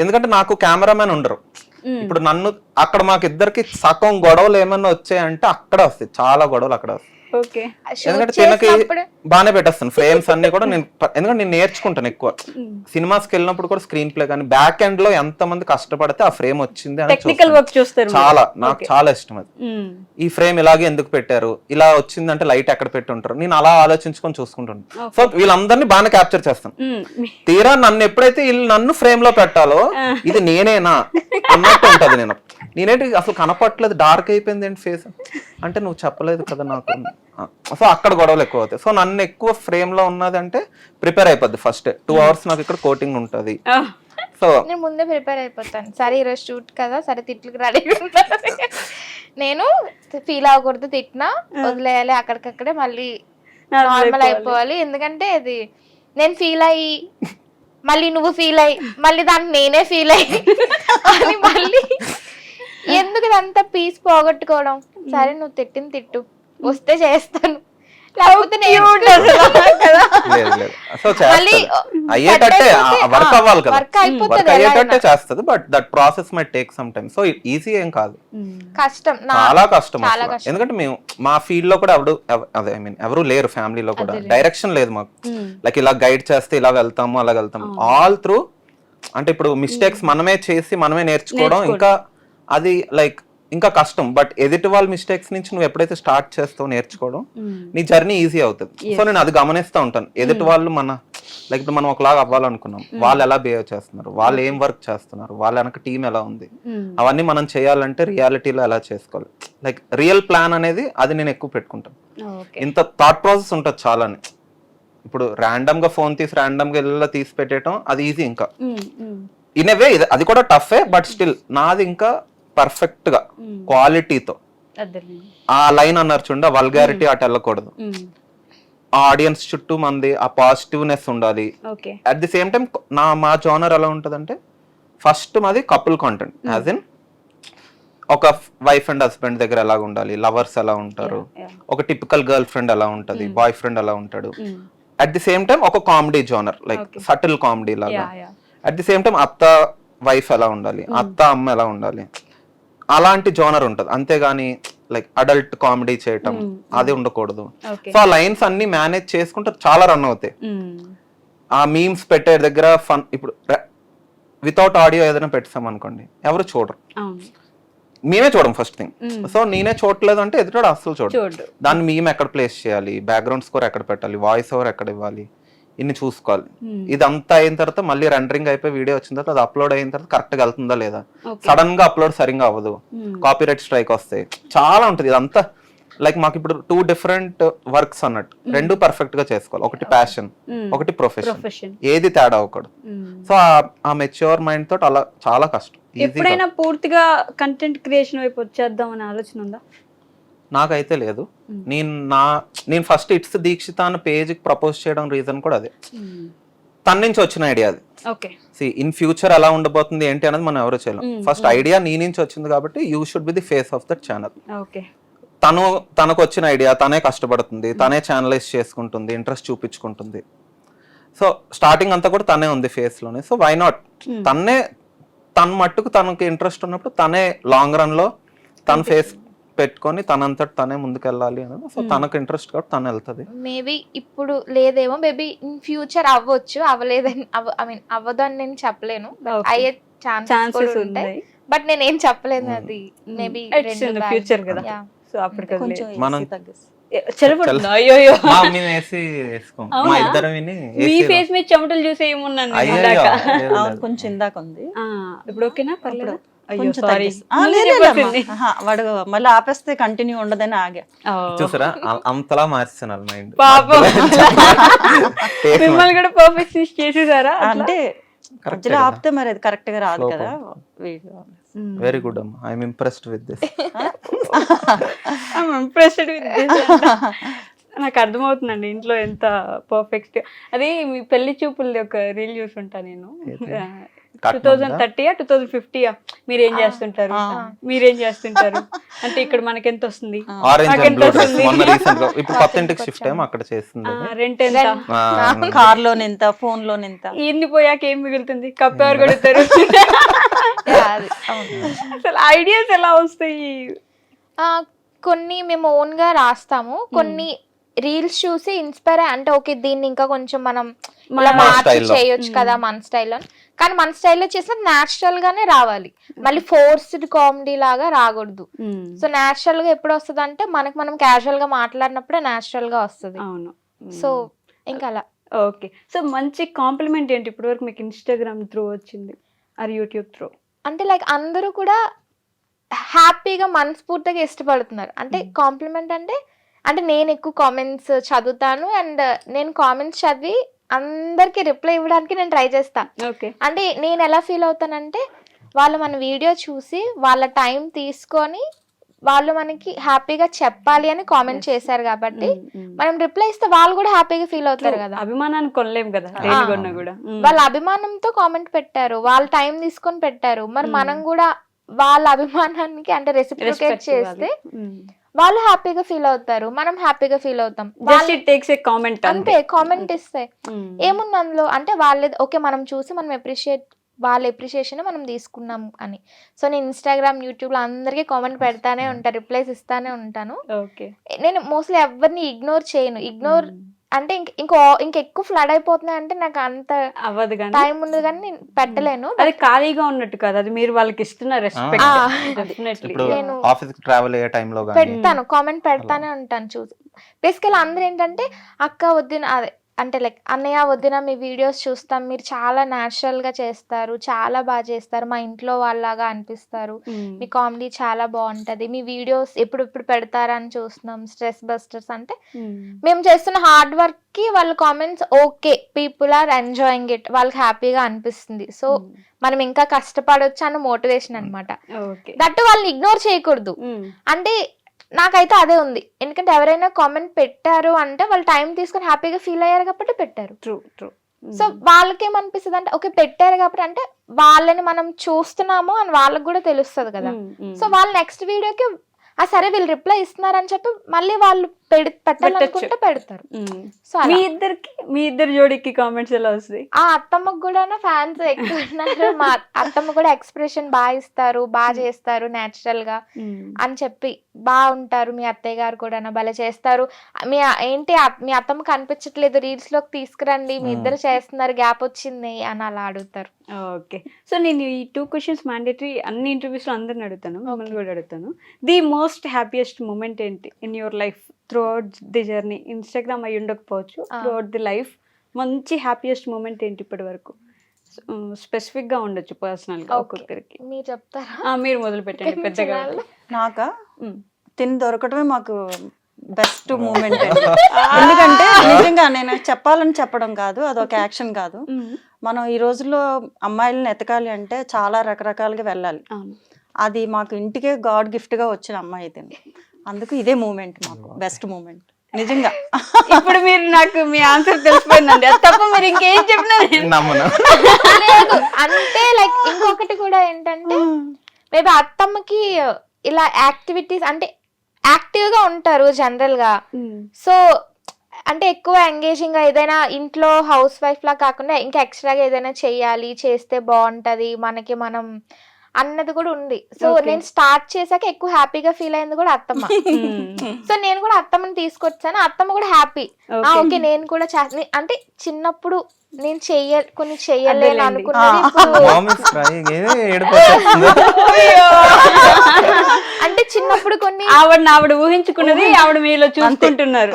ఎందుకంటే నాకు కెమెరామెన్ ఉండరు. ఇప్పుడు నన్ను అక్కడ మాకు ఇద్దరికి సగం గొడవలు ఏమన్నా వచ్చాయంటే అక్కడ వస్తాయి, చాలా గొడవలు అక్కడ వస్తాయి. ఓకే. ఎందుకంటే తినకి బాగానే పెట్టేస్తాను ఫ్రేమ్స్ అన్ని కూడా నేను, ఎందుకంటే నేను నేర్చుకుంటాను ఎక్కువ. సినిమాస్కి వెళ్ళినప్పుడు కూడా స్క్రీన్ ప్లే కానీ బ్యాక్ ఎండ్ లో ఎంత మంది కష్టపడితే ఆ ఫ్రేమ్ వచ్చింది అని టెక్నికల్ వర్క్ చూస్తారు. చాలా నాకు చాలా ఇష్టం అది. ఈ ఫ్రేమ్ ఇలాగే ఎందుకు పెట్టారు, ఇలా వచ్చిందంటే లైట్ ఎక్కడ పెట్టి ఉంటారు, నేను అలా ఆలోచించుకొని చూసుకుంటాను. సో వీళ్ళందరినీ బాగానే క్యాప్చర్ చేస్తాను. తీరా నన్ను ఎప్పుడైతే వీళ్ళు నన్ను ఫ్రేమ్ లో పెట్టాలో ఇది నేనేనా అన్నట్టు ఉంటది. నేనేంటి అసలు కనపట్లేదు, డార్క్ అయిపోయింది ఏంటి ఫేస్ అంటే నువ్వు చెప్పలేదు కదా నాకు. సో అక్కడ గొడవలు ఎక్కువ అవుతాయి. సో నన్ను ఎక్కువ ఫ్రేమ్ లో ఉన్నది అంటే ప్రిపేర్ అయిపోద్ది. ఫస్ట్ 2 hours నాకు ఇక్కడ కోటింగ్ ఉంటది. సో నేను ముందే ప్రిపేర్ అయిపోతాను. సరే ఈరోజు షూట్ కదా, సరే తిట్లకి రెడీగా ఉంటాను. నేను ఫీల్ అవ్వకూడదు, తిట్టినా వదిలేయాలి, అక్కడికక్కడే మళ్ళీ నార్మల్ అయిపోవాలి. ఎందుకంటే అది నేను ఫీల్ అయ్యి మళ్ళీ నువ్వు ఫీల్ అయ్యి మళ్ళీ దానికి నేనే ఫీల్ అయ్యి అని మళ్ళీ ఎందుకు ఇదంతా పీస్ పోగొట్టుకోవడం. సరే నువ్వు తిట్టిన తిట్టు, వస్తే చేస్తాను, లేకపోతే లేదు లేదు సో మళ్ళీ చేస్తుంది అయ్యేటట్టే వర్క్ అవ్వాలి కదా, వర్క్ అయిపోతుంది వర్క్ అయ్యేటట్టే చేస్తుంది, but that process my take some time. So easy ఏం కాదు, కష్టం చాలా కష్టం చాలా అసలు. కష్టం. ఎందుకంటే మేము మా ఫీల్డ్ లో కూడా అదే ఐ మీన్ ఎవరు లేరు ఫ్యామిలీలో కూడా, డైరెక్షన్ లేదు మాకు. లైక్ ఇలా గైడ్ చేస్తే ఇలా వెళ్తాము అలా వెళ్తాము, ఆల్ త్రూ. అంటే ఇప్పుడు మిస్టేక్స్ మనమే చేసి మనమే నేర్చుకోవడం ఇంకా అది లైక్ ఇంకా కష్టం. బట్ ఎదుటి వాళ్ళ మిస్టేక్స్ నుంచి నువ్వు ఎప్పుడైతే స్టార్ట్ చేస్తావు నేర్చుకోవడం, నీ జర్నీ ఈజీ అవుతుంది. సో నేను అది గమనిస్తూ ఉంటాను. ఎదుటి వాళ్ళు లైక్ ఇప్పుడు మనం ఒకలాగా అవ్వాలనుకున్నాం, వాళ్ళు ఎలా బిహేవ్ చేస్తున్నారు, వాళ్ళు ఏం వర్క్ చేస్తున్నారు, వాళ్ళ వెనక టీం ఎలా ఉంది, అవన్నీ మనం చేయాలంటే రియాలిటీలో ఎలా చేసుకోవాలి, లైక్ రియల్ ప్లాన్ అనేది అది నేను ఎక్కువ పెట్టుకుంటాను. ఇంత థాట్ ప్రాసెస్ ఉంటుంది చాలానే. ఇప్పుడు ర్యాండమ్ గా ఫోన్ తీసి ర్యాండమ్ గా ఇళ్ళలో తీసి పెట్టేయటం అది ఈజీ, ఇంకా ఇన్ ఏ వే అది కూడా టఫే, బట్ స్టిల్ నాది ఇంకా పర్ఫెక్ట్ గా క్వాలిటీతో ఆ లైన్ అన్నారు చూడ, వల్గారిటీ అటు వెళ్ళకూడదు, ఆ ఆడియన్స్ చుట్టూ మంది ఆ పాజిటివ్నెస్ ఉండాలి. అట్ ది సేమ్ టైం మా జోనర్ ఎలా ఉంటదంటే ఫస్ట్ మాది కపుల్ కాంటెంట్, యాజ్ ఇన్ ఒక వైఫ్ అండ్ హస్బెండ్ దగ్గర ఎలా ఉండాలి, లవర్స్ ఎలా ఉంటారు, ఒక టిపికల్ గర్ల్ ఫ్రెండ్ ఎలా ఉంటది, బాయ్ ఫ్రెండ్ ఎలా ఉంటాడు. అట్ ది సేమ్ టైం ఒక comedy genre, like subtle comedy లాగా. అట్ ది సేమ్ టైం అత్త వైఫ్ ఎలా ఉండాలి, అత్త అమ్మ ఎలా ఉండాలి, అలాంటి జోనర్ ఉంటది. అంతేగాని లైక్ అడల్ట్ కామెడీ చేయటం అది ఉండకూడదు. సో ఆ లైన్స్ అన్ని మేనేజ్ చేసుకుంటే చాలా రన్ అవుతాయి. ఆ మీమ్స్ పెట్టే దగ్గర ఫన్, ఇప్పుడు వితౌట్ ఆడియో ఏదైనా పెట్టాం అనుకోండి ఎవరు చూడరు, మేమే చూడం ఫస్ట్ థింగ్. సో నేనే చూడలేదు అంటే ఎదుటాడు అసలు చూడదు. దాన్ని మేము ఎక్కడ ప్లేస్ చేయాలి, బ్యాక్గ్రౌండ్ స్కోర్ ఎక్కడ పెట్టాలి, వాయిస్ ఓవర్ ఎక్కడ ఇవ్వాలి, ఇన్ని చూసుకోవాలి. ఇదంతా అయిన తర్వాత మళ్ళీ రెండరింగ్ అయిపోయి వీడియో వచ్చిన తర్వాత అది అప్లోడ్ అయిన తర్వాత కరెక్ట్ గా వెళ్తుందా లేదా, సడన్ గా అప్లోడ్ సరిగ్గా అవ్వదు, కాపీరైట్ స్ట్రైక్ వస్తాయి, చాలా ఉంటుంది. ఇదంతా లైక్ మాకు ఇప్పుడు 2 డిఫరెంట్ వర్క్స్ అన్నట్టు, 2 పర్ఫెక్ట్ గా చేసుకోవాలి. ఒకటి ప్యాషన్, ఒకటి ప్రొఫెషన్, ఏది తేడా అవ్వకూడదు. సో ఆ మెచ్యూర్ మైండ్ తోటి అలా చాలా కష్టం. ఎప్పుడైనా పూర్తిగా కంటెంట్ క్రియేషన్ వైపు వచ్చేద్దాం అనే ఆలోచన ఉందా? నాకైతే లేదు. నేను ఫస్ట్ ఇట్స్ దీక్షిత అన్న పేజ్ ప్రపోజ్ చేయడం రీజన్ కూడా అదే, తన నుంచి వచ్చిన ఐడియా అది. ఇన్ ఫ్యూచర్ ఎలా ఉండబోతుంది ఏంటి అనేది మనం ఎవరు చేయలేం. ఫస్ట్ ఐడియా నీ నుంచి వచ్చింది కాబట్టి you should be the face of that channel. తనకు వచ్చిన ఐడియా తనే కష్టపడుతుంది, తనే ఛానలైజ్ చేసుకుంటుంది, ఇంట్రెస్ట్ చూపించుకుంటుంది. సో స్టార్టింగ్ అంతా కూడా తనే ఉంది ఫేస్ లోనే. సో వై నాట్ తన మట్టుకు తనకి ఇంట్రెస్ట్ ఉన్నప్పుడు తనే లాంగ్ రన్ లో తన ఫేస్ పెట్టుకొని తనంతట తనే ముందుకెళ్ళాలి అనేది. సో తనకు ఇంట్రెస్ట్ కాబట్టి తను వెళ్తుంది. మేబీ ఇప్పుడు లేదేమో, మేబీ ఇన్ ఫ్యూచర్ అవ్వచ్చు, అవ్వలేదని ఐ మీన్ అవ్వదు అని నేను చెప్పలేను, అయ్యే ఛాన్సెస్ ఉంటాయి. బట్ నేను ఏం చెప్పలేదు, అది మేబీ ఫ్యూచర్ కదా. సో అప్పటికి మనం మీ ఫేస్ మీద చెమటలు చూసి ఏమున్నాను కొంచెం ఇందాక ఉంది, ఇప్పుడు ఓకేనా? పర్లేదు. వాడు మళ్ళీ ఆపేస్తే కంటిన్యూ ఉండదని ఆగా. చూసారా అంతలా మార్చాను మైండ్. మిమ్మల్ని కూడా పర్ఫెక్షనిస్ట్ చేసేసారా? అంటే మధ్యలో ఆపితే మరి అది కరెక్ట్ గా రాదు కదా. వెరీ గుడ్ అమ్మా, ఐఎమ్ ఇంప్రెస్డ్ విత్ దిస్. నాకు అర్థమవుతుందండి ఇంట్లో ఎంత పర్ఫెక్ట్. అది మీ పెళ్లి చూపుల్ది ఒక రీల్ చూసుంటా నేను. 2030 2050 మీరేం చేస్తుంటారు, మీరేం చేస్తుంటారు అంటే ఇక్కడ మనకి ఎంత వస్తుంది, రెంట్ ఎంత, కార్ లోన్ ఎంత, ఫోన్ లోన్ ఎంత, ఇన్ని పోయాక ఏం మిగులుతుంది, కప్పెవరు కొడతారు. అసలు ఐడియాస్ ఎలా వస్తాయి? కొన్ని మేము ఓన్ గా రాస్తాము, కొన్ని రీల్స్ చూసి ఇన్స్పైర్ అంటే ఓకే దీన్ని ఇంకా కొంచెం మనం మార్చి చేయొచ్చు కదా మన స్టైల్లో. కానీ మన స్టైల్లో చేసిన న్యాచురల్ గానే రావాలి, మళ్ళీ ఫోర్స్డ్ కామెడీ లాగా రాకూడదు. సో న్యాచురల్ గా ఎప్పుడు వస్తుంది అంటే మనకు మనం క్యాజువల్ గా మాట్లాడినప్పుడే న్యాచురల్ గా వస్తుంది. అవును. సో ఇంకా అలా. ఓకే. సో మంచి కాంప్లిమెంట్ ఏంటి ఇప్పటి వరకు మీకు ఇన్స్టాగ్రామ్ త్రూ వచ్చింది ఆర్ యూట్యూబ్ త్రూ? అంటే లైక్ అందరూ కూడా హ్యాపీగా మనస్ఫూర్తిగా ఇష్టపడుతున్నారు. అంటే కాంప్లిమెంట్ అంటే నేను ఎక్కువ కామెంట్స్ చదువుతాను, అండ్ నేను కామెంట్స్ చదివి అందరికి రిప్లై ఇవ్వడానికి నేను ట్రై చేస్తా. అంటే నేను ఎలా ఫీల్ అవుతానంటే వాళ్ళు మన వీడియో చూసి వాళ్ళ టైం తీసుకొని వాళ్ళు మనకి హ్యాపీగా చెప్పాలి అని కామెంట్ చేశారు కాబట్టి మనం రిప్లై ఇస్తే వాళ్ళు కూడా హ్యాపీగా ఫీల్ అవుతారు కదా. అభిమానాన్ని కొనలేం కదా, వాళ్ళ అభిమానంతో కామెంట్ పెట్టారు, వాళ్ళ టైం తీసుకొని పెట్టారు, మరి మనం కూడా వాళ్ళ అభిమానానికి అంటే రెసిప్రికేట్ చేస్తే వాళ్ళు హ్యాపీగా ఫీల్ అవుతారు, మనం హ్యాపీగా ఫీల్ అవుతాం. Just it takes A comment అంతే, కామెంట్ ఇస్తే ఏముంది అందులో అంటే వాళ్ళేది ఓకే మనం చూసి మనం వాళ్ళ ఎప్రిషియేషన్ మనం తీసుకున్నాం అని. సో నేను ఇన్స్టాగ్రామ్, యూట్యూబ్లో అందరికీ కామెంట్ పెడతానే ఉంటాను, రిప్లైస్ ఇస్తానే ఉంటాను. ఓకే. నేను మోస్ట్లీ ఎవరిని ఇగ్నోర్ చేయను. ఇగ్నోర్ అంటే ఇంకెక్కువ ఫ్లడ్ అయిపోతున్నాయి అంటే నాకు అంత అవ్వదు కానీ టైం ఉంది కానీ నేను పెట్టలేను. అది ఖాళీగా ఉన్నట్టు కాదు, అది మీరు వాళ్ళకి ఇస్తున్న రెస్పెక్ట్. డెఫినెట్లీ ఇప్పుడు నేను ఆఫీస్ ట్రావెల్ అయ్యే టైంలో కానీ పెడతాను, కామెంట్ పెడతానే ఉంటాను చూసి. బేసికల్ అందరూ ఏంటంటే అక్క వద్దిన అదే అంటే లైక్ అన్నయ్య వద్దిన మీ వీడియోస్ చూస్తాం, మీరు చాలా న్యాచురల్ గా చేస్తారు, చాలా బాగా చేస్తారు, మా ఇంట్లో వాళ్ళలాగా అనిపిస్తారు, మీ కామెడీ చాలా బాగుంటది, మీ వీడియోస్ ఎప్పుడు పెడతారని చూస్తున్నాం, స్ట్రెస్ బస్టర్స్ అంటే మేము చేస్తున్న హార్డ్ వర్క్ కి వాళ్ళ comments okay, people are enjoying it, వాళ్ళకి హ్యాపీగా అనిపిస్తుంది, సో మనం ఇంకా కష్టపడొచ్చు అన్న మోటివేషన్ అనమాట. దట్ వాళ్ళని ఇగ్నోర్ చేయకూడదు. అంటే నాకైతే అదే ఉంది, ఎందుకంటే ఎవరైనా కామెంట్ పెట్టారు అంటే వాళ్ళు టైం తీసుకొని హ్యాపీగా ఫీల్ అయ్యారు కాబట్టి పెట్టారు. True true. సో వాళ్ళకేమనిపిస్తుంది అంటే ఓకే పెట్టారు కాబట్టి అంటే వాళ్ళని మనం చూస్తున్నాము అని వాళ్ళకి కూడా తెలుస్తుంది కదా. సో వాళ్ళు నెక్స్ట్ వీడియోకి సరే వీళ్ళు రిప్లై ఇస్తున్నారని చెప్పి మళ్ళీ వాళ్ళు పెట్టాలనుకుంటే పెడతారు. సో మీ ఇద్దరు జోడికి కామెంట్స్ ఎలా వస్తాయి? ఆ అత్తమ్మకు కూడా ఫ్యాన్స్ ఎక్కువ ఉన్నారు. మా అత్తమ్మ కూడా ఎక్స్ప్రెషన్ బాగా ఇస్తారు, బాగా చేస్తారు నేచురల్ గా అని చెప్పి బాగుంటారు. మీ అత్తయ్య గారు కూడా భలే చేస్తారు, మీ అత్తమ్మ కనిపించట్లేదు రీల్స్ లోకి తీసుకురండి, మీ ఇద్దరు చేస్తున్నారు, గ్యాప్ వచ్చింది అని అలా అడుగుతారు. ఓకే. సో నేను ఈ 2 questions మ్యాండేటరీ అన్ని ఇంటర్వ్యూస్ లో అందరిని అడుగుతాను, మిమ్మల్ని కూడా అడుగుతాను. ది మోస్ట్ హ్యాపీయెస్ట్ మూమెంట్ ఏంటి in your life through out the journey? Instagram అయ్యి ఉండకపోవచ్చు, త్రూ అవుట్ ది లైఫ్ మంచి హ్యాపీయెస్ట్ మూమెంట్ ఏంటి ఇప్పటి వరకు? స్పెసిఫిక్ గా ఉండొచ్చు, పర్సనల్ గా ఒక్కొక్కరికి. మీరు చెప్తారా? మీరు మొదలు పెట్టండి పెద్దగా. నాకా తిని దొరకటమే మాకు బెస్ట్ మూమెంట్. ఎందుకంటే నిజంగా నేను చెప్పాలని చెప్పడం కాదు, అదొక యాక్షన్ కాదు. మనం ఈ రోజుల్లో అమ్మాయిలను ఎతకాలి అంటే చాలా రకరకాలుగా వెళ్ళాలి. అది మాకు ఇంటికే గాడ్ గిఫ్ట్ గా వచ్చిన అమ్మాయి అయితే, అందుకు ఇదే మూమెంట్ మాకు బెస్ట్ మూమెంట్ నిజంగా. ఇప్పుడు మీరు నాకు మీ ఆన్సర్ తెలిసిపోయిందండి, అది తప్ప మీరు ఇంకేం చెప్పినా లేదు. అంటే లైక్ ఇంకొకటి కూడా ఏంటంటే మేబీ అత్తమ్మకి ఇలా యాక్టివిటీస్ అంటే యాక్టివ్ గా ఉంటారు జనరల్ గా. సో అంటే ఎక్కువ ఎంగేజింగ్ గా ఏదైనా ఇంట్లో హౌస్ వైఫ్ లా కాకుండా ఇంకా ఎక్స్ట్రాగా ఏదైనా చెయ్యాలి, చేస్తే బాగుంటది మనకి మనం అన్నది కూడా ఉంది. సో నేను స్టార్ట్ చేశాక ఎక్కువ హ్యాపీగా ఫీల్ అయింది కూడా అత్తమ్మ. సో నేను కూడా అత్తమ్మని తీసుకొచ్చాను, అత్తమ్మ కూడా హ్యాపీ. ఓకే నేను కూడా అంటే చిన్నప్పుడు నేను కొన్ని చెయ్యలేను అనుకున్నది అంటే చిన్నప్పుడు కొన్ని ఆవిడ ఊహించుకున్నది ఆవిడ మీలో చూసుకుంటున్నారు.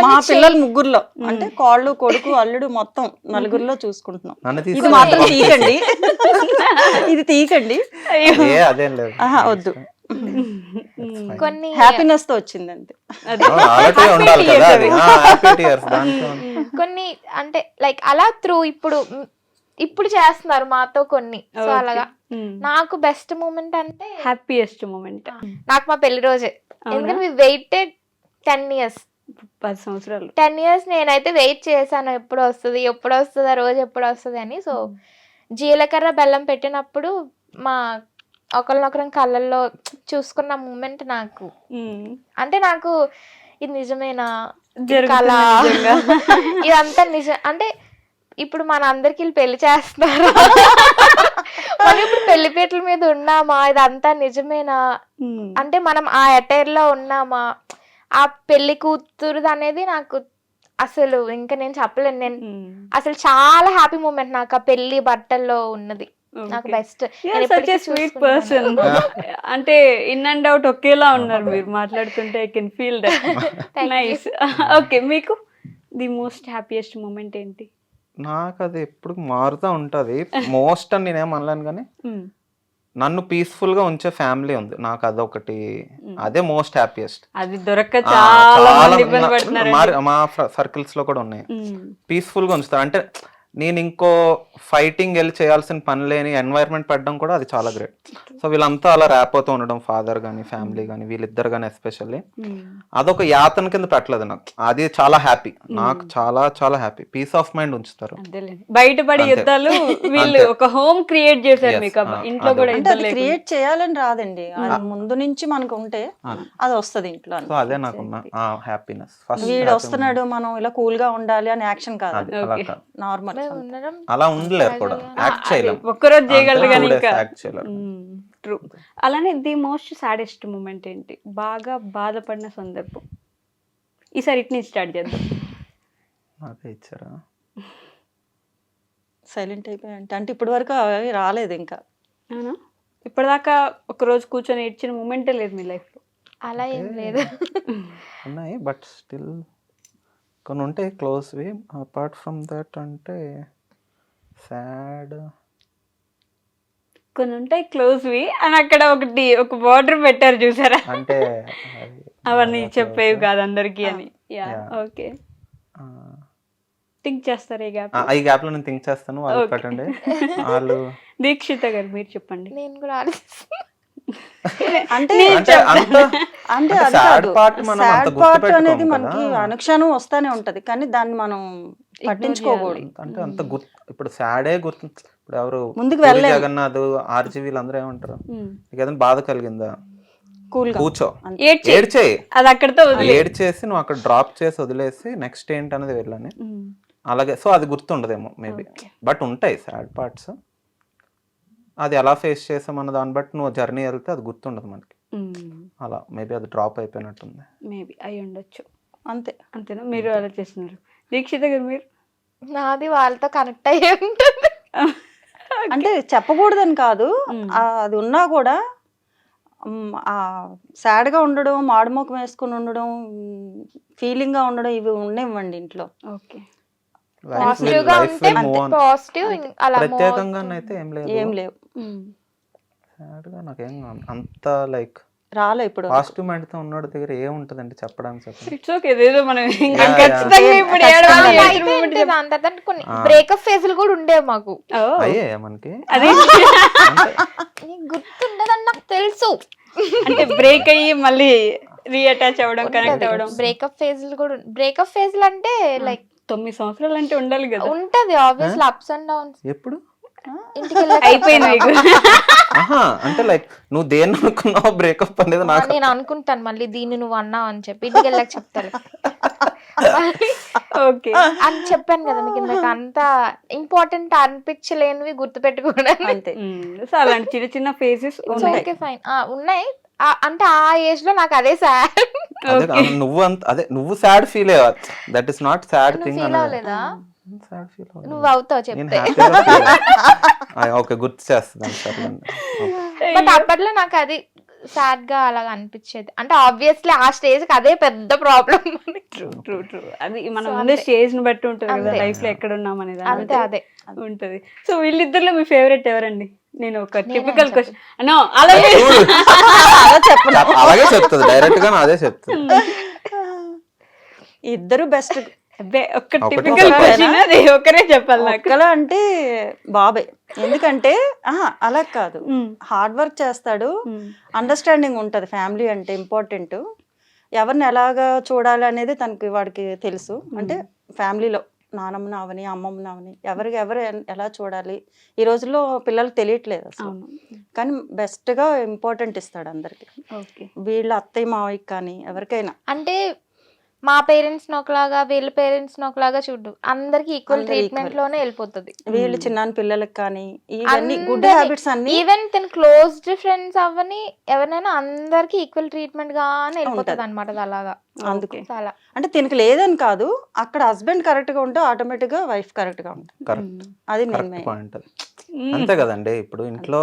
మా పిల్లలు ముగ్గురులో అంటే కోళ్ళు, కొడుకు, అల్లుడు మొత్తం నలుగురిలో చూసుకుంటున్నాం. ఇది మాత్రం తీయకండి, ఇది తీయకండి, వద్దు. కొన్ని హ్యాపీనెస్ తో వచ్చింది అంతే. కొన్ని అంటే లైక్ అలా త్రూ ఇప్పుడు చేస్తున్నారు మాతో కొన్ని. సో అలాగా నాకు బెస్ట్ మూమెంట్ అంటే హ్యాపీయెస్ట్ మూమెంట్ నాకు మా పెళ్లి రోజే. ఎందుకంటే we waited 10 years 10 సంవత్సరాలు 10 years నేనైతే వెయిట్ చేశాను, ఎప్పుడు వస్తుంది ఆ రోజు ఎప్పుడు వస్తుంది అని. సో జీలకర్ర బెల్లం పెట్టినప్పుడు మా ఒకరినొకరం కళ్ళల్లో చూసుకున్న మూమెంట్ నాకు అంటే నాకు ఇది నిజమేనా కళ ఇదంతా నిజం అంటే ఇప్పుడు మన అందరికి పెళ్లి చేస్తున్నారు, మనం ఇప్పుడు పెళ్లిపీటల మీద ఉన్నామా, ఇదంతా నిజమేనా అంటే మనం ఆ అటైర్ లో ఉన్నామా, ఆ పెళ్లి కూతురు అనేది నాకు అసలు ఇంకా నేను చెప్పలేను. నేను అసలు చాలా హ్యాపీ మూమెంట్ నాకు ఆ పెళ్లి బట్టల్లో ఉన్నది. నాకు బెస్ట్. స్వీట్ పర్సన్ అంటే ఇన్ అండ్ అవుట్ ఒకేలా ఉన్నారు మీరు మాట్లాడుతుంటే. I can feel that. Nice. Okay, మీకు ది మోస్ట్ హ్యాపీయెస్ట్ మూమెంట్ ఏంటి? నాకు అది ఎప్పుడు మారుతూ ఉంటది. మోస్ట్ అని నేనేం అనలేను కానీ నన్ను పీస్ఫుల్ గా ఉంచే ఫ్యామిలీ ఉంది నాకు, అదొకటి. అదే మోస్ట్ హ్యాపీయెస్ట్. అది దొరక్క చాలా మంది ఇబ్బంది పడుతున్నారు. మా సర్కిల్స్ లో కూడా ఉన్నాయి. పీస్ఫుల్ గా ఉంచుతారు అంటే నేను ఇంకో ఫైటింగ్ వెళ్ళి చేయాల్సిన పని లేని ఎన్వైరన్మెంట్ పెట్టడం కూడా అది చాలా గ్రేట్. సో వీళ్ళంతా అలా ర్యాప్ అవుతూ ఉండడం, ఫాదర్ కానీ ఫ్యామిలీ కానీ వీళ్ళిద్దరు కానీ ఎస్పెషల్లీ అదొక యాతన కింద పెట్టలేదు నాకు. అది చాలా హ్యాపీ, నాకు చాలా చాలా హ్యాపీ, పీస్ ఆఫ్ మైండ్ ఉంచుతారు. అంతేలేండి. బయటపడి అంతే. యుద్ధాలు వీళ్ళు అంతే. ఒక హోమ్ క్రియేట్ చేశారు Yes. మీకు ఇంట్లో అదే. కూడా అంటే ఇబ్బంది అది లేకుండా. క్రియేట్ చేయాలని రాదండి, అది ముందు నుంచి మనకు ఉంటే అది. అది వస్తుంది ఇంట్లో. సో అదే నాకున్న హ్యాపీనెస్. ఫస్ట్ వీడు వస్తున్నాడు మనం ఇలా కూల్ గా ఉండాలి అని యాక్షన్ కాదు, అది అలా Okay. కాదు, నార్మల్. మేము ఉండడం అలా ఉండలేరు కూడా, యాక్ట్ చేయలేం. ఒక్కరోజు చేయగలరు కానీ ఇంకా యాక్ట్ చేయలేరు. ట్రూ. అలానే ది మోస్ట్ సాడెస్ట్ మూమెంట్ ఏంటి, బాగా బాధపడిన సందర్భం? ఈసారి ఇటు నుంచి స్టార్ట్ చేద్దాం. నాకే ఇచ్చారా? సైలెంట్ అయిపోయాయంటే అంటే ఇప్పటి వరకు అవి రాలేదు ఇంకా. అవునా? ఇప్పటిదాకా ఒక రోజు కూర్చొని ఏడ్చిన మూమెంటే లేదు మీ లైఫ్ లో? అలా ఏం లేదు. ఉన్నాయి బట్ స్టిల్ కొన్ని ఉంటాయి క్లోజ్వి. అపార్ట్ ఫ్రమ్ దట్ అంటే సాడ్ కొన్ని ఉంటాయి క్లోజ్వి అని అక్కడ ఒకటి ఒక బార్డర్ పెట్టారు చూసారా? అంటే అవన్నీ చెప్పేవి కాదు అందరికి అని. Yeah, Yeah. ఓకే. థింక్ చేస్తారు ఈ గ్యాప్. ఈ గ్యాప్ లో నేను థింక్ చేస్తాను, వాళ్ళు Okay. పెట్టండి. వాళ్ళు దీక్షిత గారు మీరు చెప్పండి. నేను కూడా ఆలోచిస్తున్నా. అంటే అంటే అంత అంటే అంటే అది sad కాదు, part మనం అంత సాడ్ పార్ట్ గుర్తుపెట్టుకోము అనేది కదా. మనకి అనుక్షణం వస్తానే ఉంటది, కానీ దాన్ని మనం పట్టించుకోకూడదు. అంటే అంత గుర్తు, ఇప్పుడు సాడే గుర్తు. ఇప్పుడు ఎవరు ముందుకు పూరి వెళ్ళలేము. జగన్నాథ్, ఆర్జీ వీళ్ళందరూ ఏమంటారు, ఉమ్. నీకు ఏదైనా బాధ కలిగిందా కూల్ గా కూర్చో, ఏడ్చి ఏడ్చేయి, అది అక్కడితో వదిలే. ఏడ్చేసి నువ్వు అక్కడ డ్రాప్ చేసి వదిలేసి నెక్స్ట్ ఏంటి అనేది వెళ్ళని. ఉమ్. అలాగే సో అది గుర్తుండదేమో మేబీ, Okay. బట్ ఉంటాయి సాడ్ పార్ట్స్. అది ఎలా ఫేస్ చేసామన్న దాన్ని బట్టి నువ్వు జర్నీ వెళ్తే అది గుర్తుండదు మనకి. ఉమ్. అలా మేబీ అది డ్రాప్ అయిపోయినట్టుంది. మేబీ అయి ఉండొచ్చు. అంతే. అంతేనా? మీరు అలా చేస్తున్నారు. దీక్షిత గారు మీరు? నాది వాళ్ళతో కనెక్ట్ అయ్యే ఉంటుంది. అంటే చెప్పకూడదని కాదు, ఉమ్. అది ఉన్నా కూడా సాడ్ గా ఉండడం, మాడుముఖం వేసుకుని ఉండడం, ఫీలింగ్ గా ఉండడం ఇవి ఉండేవ్వండి ఇంట్లో. ఓకే. పాజిటివ్ గా ఉంటే పాజిటివ్, అలా ప్రత్యేకంగా అయితే ఏం లేదు, ఏం లేవు, సాడ్ గా నాకేం అంత లైక్ రాలే ఇప్పుడు. పాజిటివ్ మైండ్ తో ఉన్నాడు దగ్గర ఏముంటదండి చెప్పడానికి, చెప్పండి. It's okay. ఏదో మనం ఇంకా Yeah, ఖచ్చితంగా ఇప్పుడు ఏడవాలి, ఏడ్చిన moment అయితే దాని తర్వాత కొన్ని బ్రేకప్ ఫేజ్లు కూడా ఉండేవి మాకు. ఓ, అయ్యే మనకి అది నీకు గుర్తుండదని నాకు తెలుసు. అంటే బ్రేక్ అయ్యి మళ్ళీ రీఅటాచ్ అవ్వడం, కనెక్ట్ అవ్వడం. బ్రేకప్ ఫేజ్లు కూడా, బ్రేకప్ ఫేజ్లు అంటే లైక్ 9 సంవత్సరాలు అంటే ఉండాలి కదా. ఉంటది ఆబ్వియస్లీ, అప్స్ అండ్ డౌన్స్. ఎప్పుడు ఇంటికి వెళ్ళాక అయిపోయింది మీకు. ఆహా అంటే లైక్ నువ్వు దేన్ని అనుకున్నావు బ్రేకప్ అనేది నాకు నేను అనుకుంటాను మళ్ళీ దీన్ని నువ్వు అన్నావు అని చెప్పి ఇంటికి వెళ్ళాక చెప్తాను. ఓకే. అని చెప్పాను కదా మీకు ఇందాక, అంత ఇంపార్టెంట్ అనిపించలేనివి గుర్తు పెట్టుకోవడానికి. అంతే. సో అలాంటి చిన్న చిన్న ఫేజెస్ ఉన్నాయి. ఓకే ఫైన్ ఉన్నాయి. అంటే ఆ ఏజ్ లో నాకు అదే సాడ్. అదే కాదు, నువ్వు అంత అదే నువ్వు సాడ్ ఫీల్ అయ్యా, దట్ ఈస్ నాట్ సాడ్ నువ్వు థింగ్ ఫీల్ అన్నది. అవ్వలేదా? సాడ్ ఫీల్ నువ్వు అవుతావు నేను చెప్తే. హ్యాపీగా ఓకే గుర్తు చేస్తాను సర్లేండి. బట్ అప్పట్లో నాకు అది సాడ్ గా అలాగ అనిపించేది. అంటే ఆబ్వియస్లీ ఆ స్టేజ్ కి అదే పెద్ద ప్రాబ్లం. True true. అది మనం So ముందే అంతే. స్టేజ్ ని బట్టి ఉంటుంది కదా, అంతే. లైఫ్ లో ఎక్కడ ఉన్నాం అనేది అంతే అదే. ఉంటది. సో వీళ్ళిద్దరిలో మీ ఫేవరెట్ ఎవరండి? నేను ఒక నేనే టిపికల్ అని క్వశ్చన్ అన్నో అలా అలాగే చెప్తుంది, డైరెక్ట్ గా అదే చెప్తుంది. ఇద్దరు బెస్ట్. అబ్బే, ఒక ఒకటే టిపికల్ చెప్పాలా? క్వశ్చన్ అది ఒకరే చెప్పాలి నాకు. ఒక్కలా అంటే బాబే, ఎందుకంటే అలా కాదు, హార్డ్ వర్క్ చేస్తాడు, అండర్స్టాండింగ్ ఉంటది. ఫ్యామిలీ అంటే ఇంపార్టెంట్, ఎవరిని ఎలాగా చూడాలి అనేది తనకి వాడికి తెలుసు. అంటే ఫ్యామిలీలో నానమ్మని అవని అమ్మమ్మని అవని ఎవరు ఎలా చూడాలి ఈ రోజుల్లో పిల్లలకు తెలియట్లేదు అసలు. అవును. కానీ బెస్ట్ గా ఇంపార్టెంట్ ఇస్తాడు అందరికి, ఓకే. వీళ్ళ అత్తయ్య మావయ్యకి కానీ ఎవరికైనా. అంటే మా పేరెంట్స్ ఒకలాగా వీళ్ళ పేరెంట్స్ ఒకలాగా చూడు, అందరికి ఈక్వల్ అందరూ ట్రీట్మెంట్ equal. లోనే వెళ్ళిపోతుంది. వీళ్ళు చిన్న పిల్లలకి కానీ ఇవన్నీ గుడ్ అందరి- హ్యాబిట్స్ అన్ని ఈవెన్ తన క్లోజ్డ్ ఫ్రెండ్స్ అవని ఎవరైనా అందరికి ఈక్వల్ ట్రీట్మెంట్ గానే వెళ్ళిపోతుంది అనమాట. అలాగా అందుకు చాలా అంటే తినకి లేదని కాదు, అక్కడ హస్బెండ్ కరెక్ట్ గా ఉంటే ఆటోమేటిక్ గా వైఫ్ కరెక్ట్ గా ఉంటుంది. కరెక్ట్ అది నేను కరెక్ట్ పాయింట్ అది. అంతే కదండి, ఇప్పుడు ఇంట్లో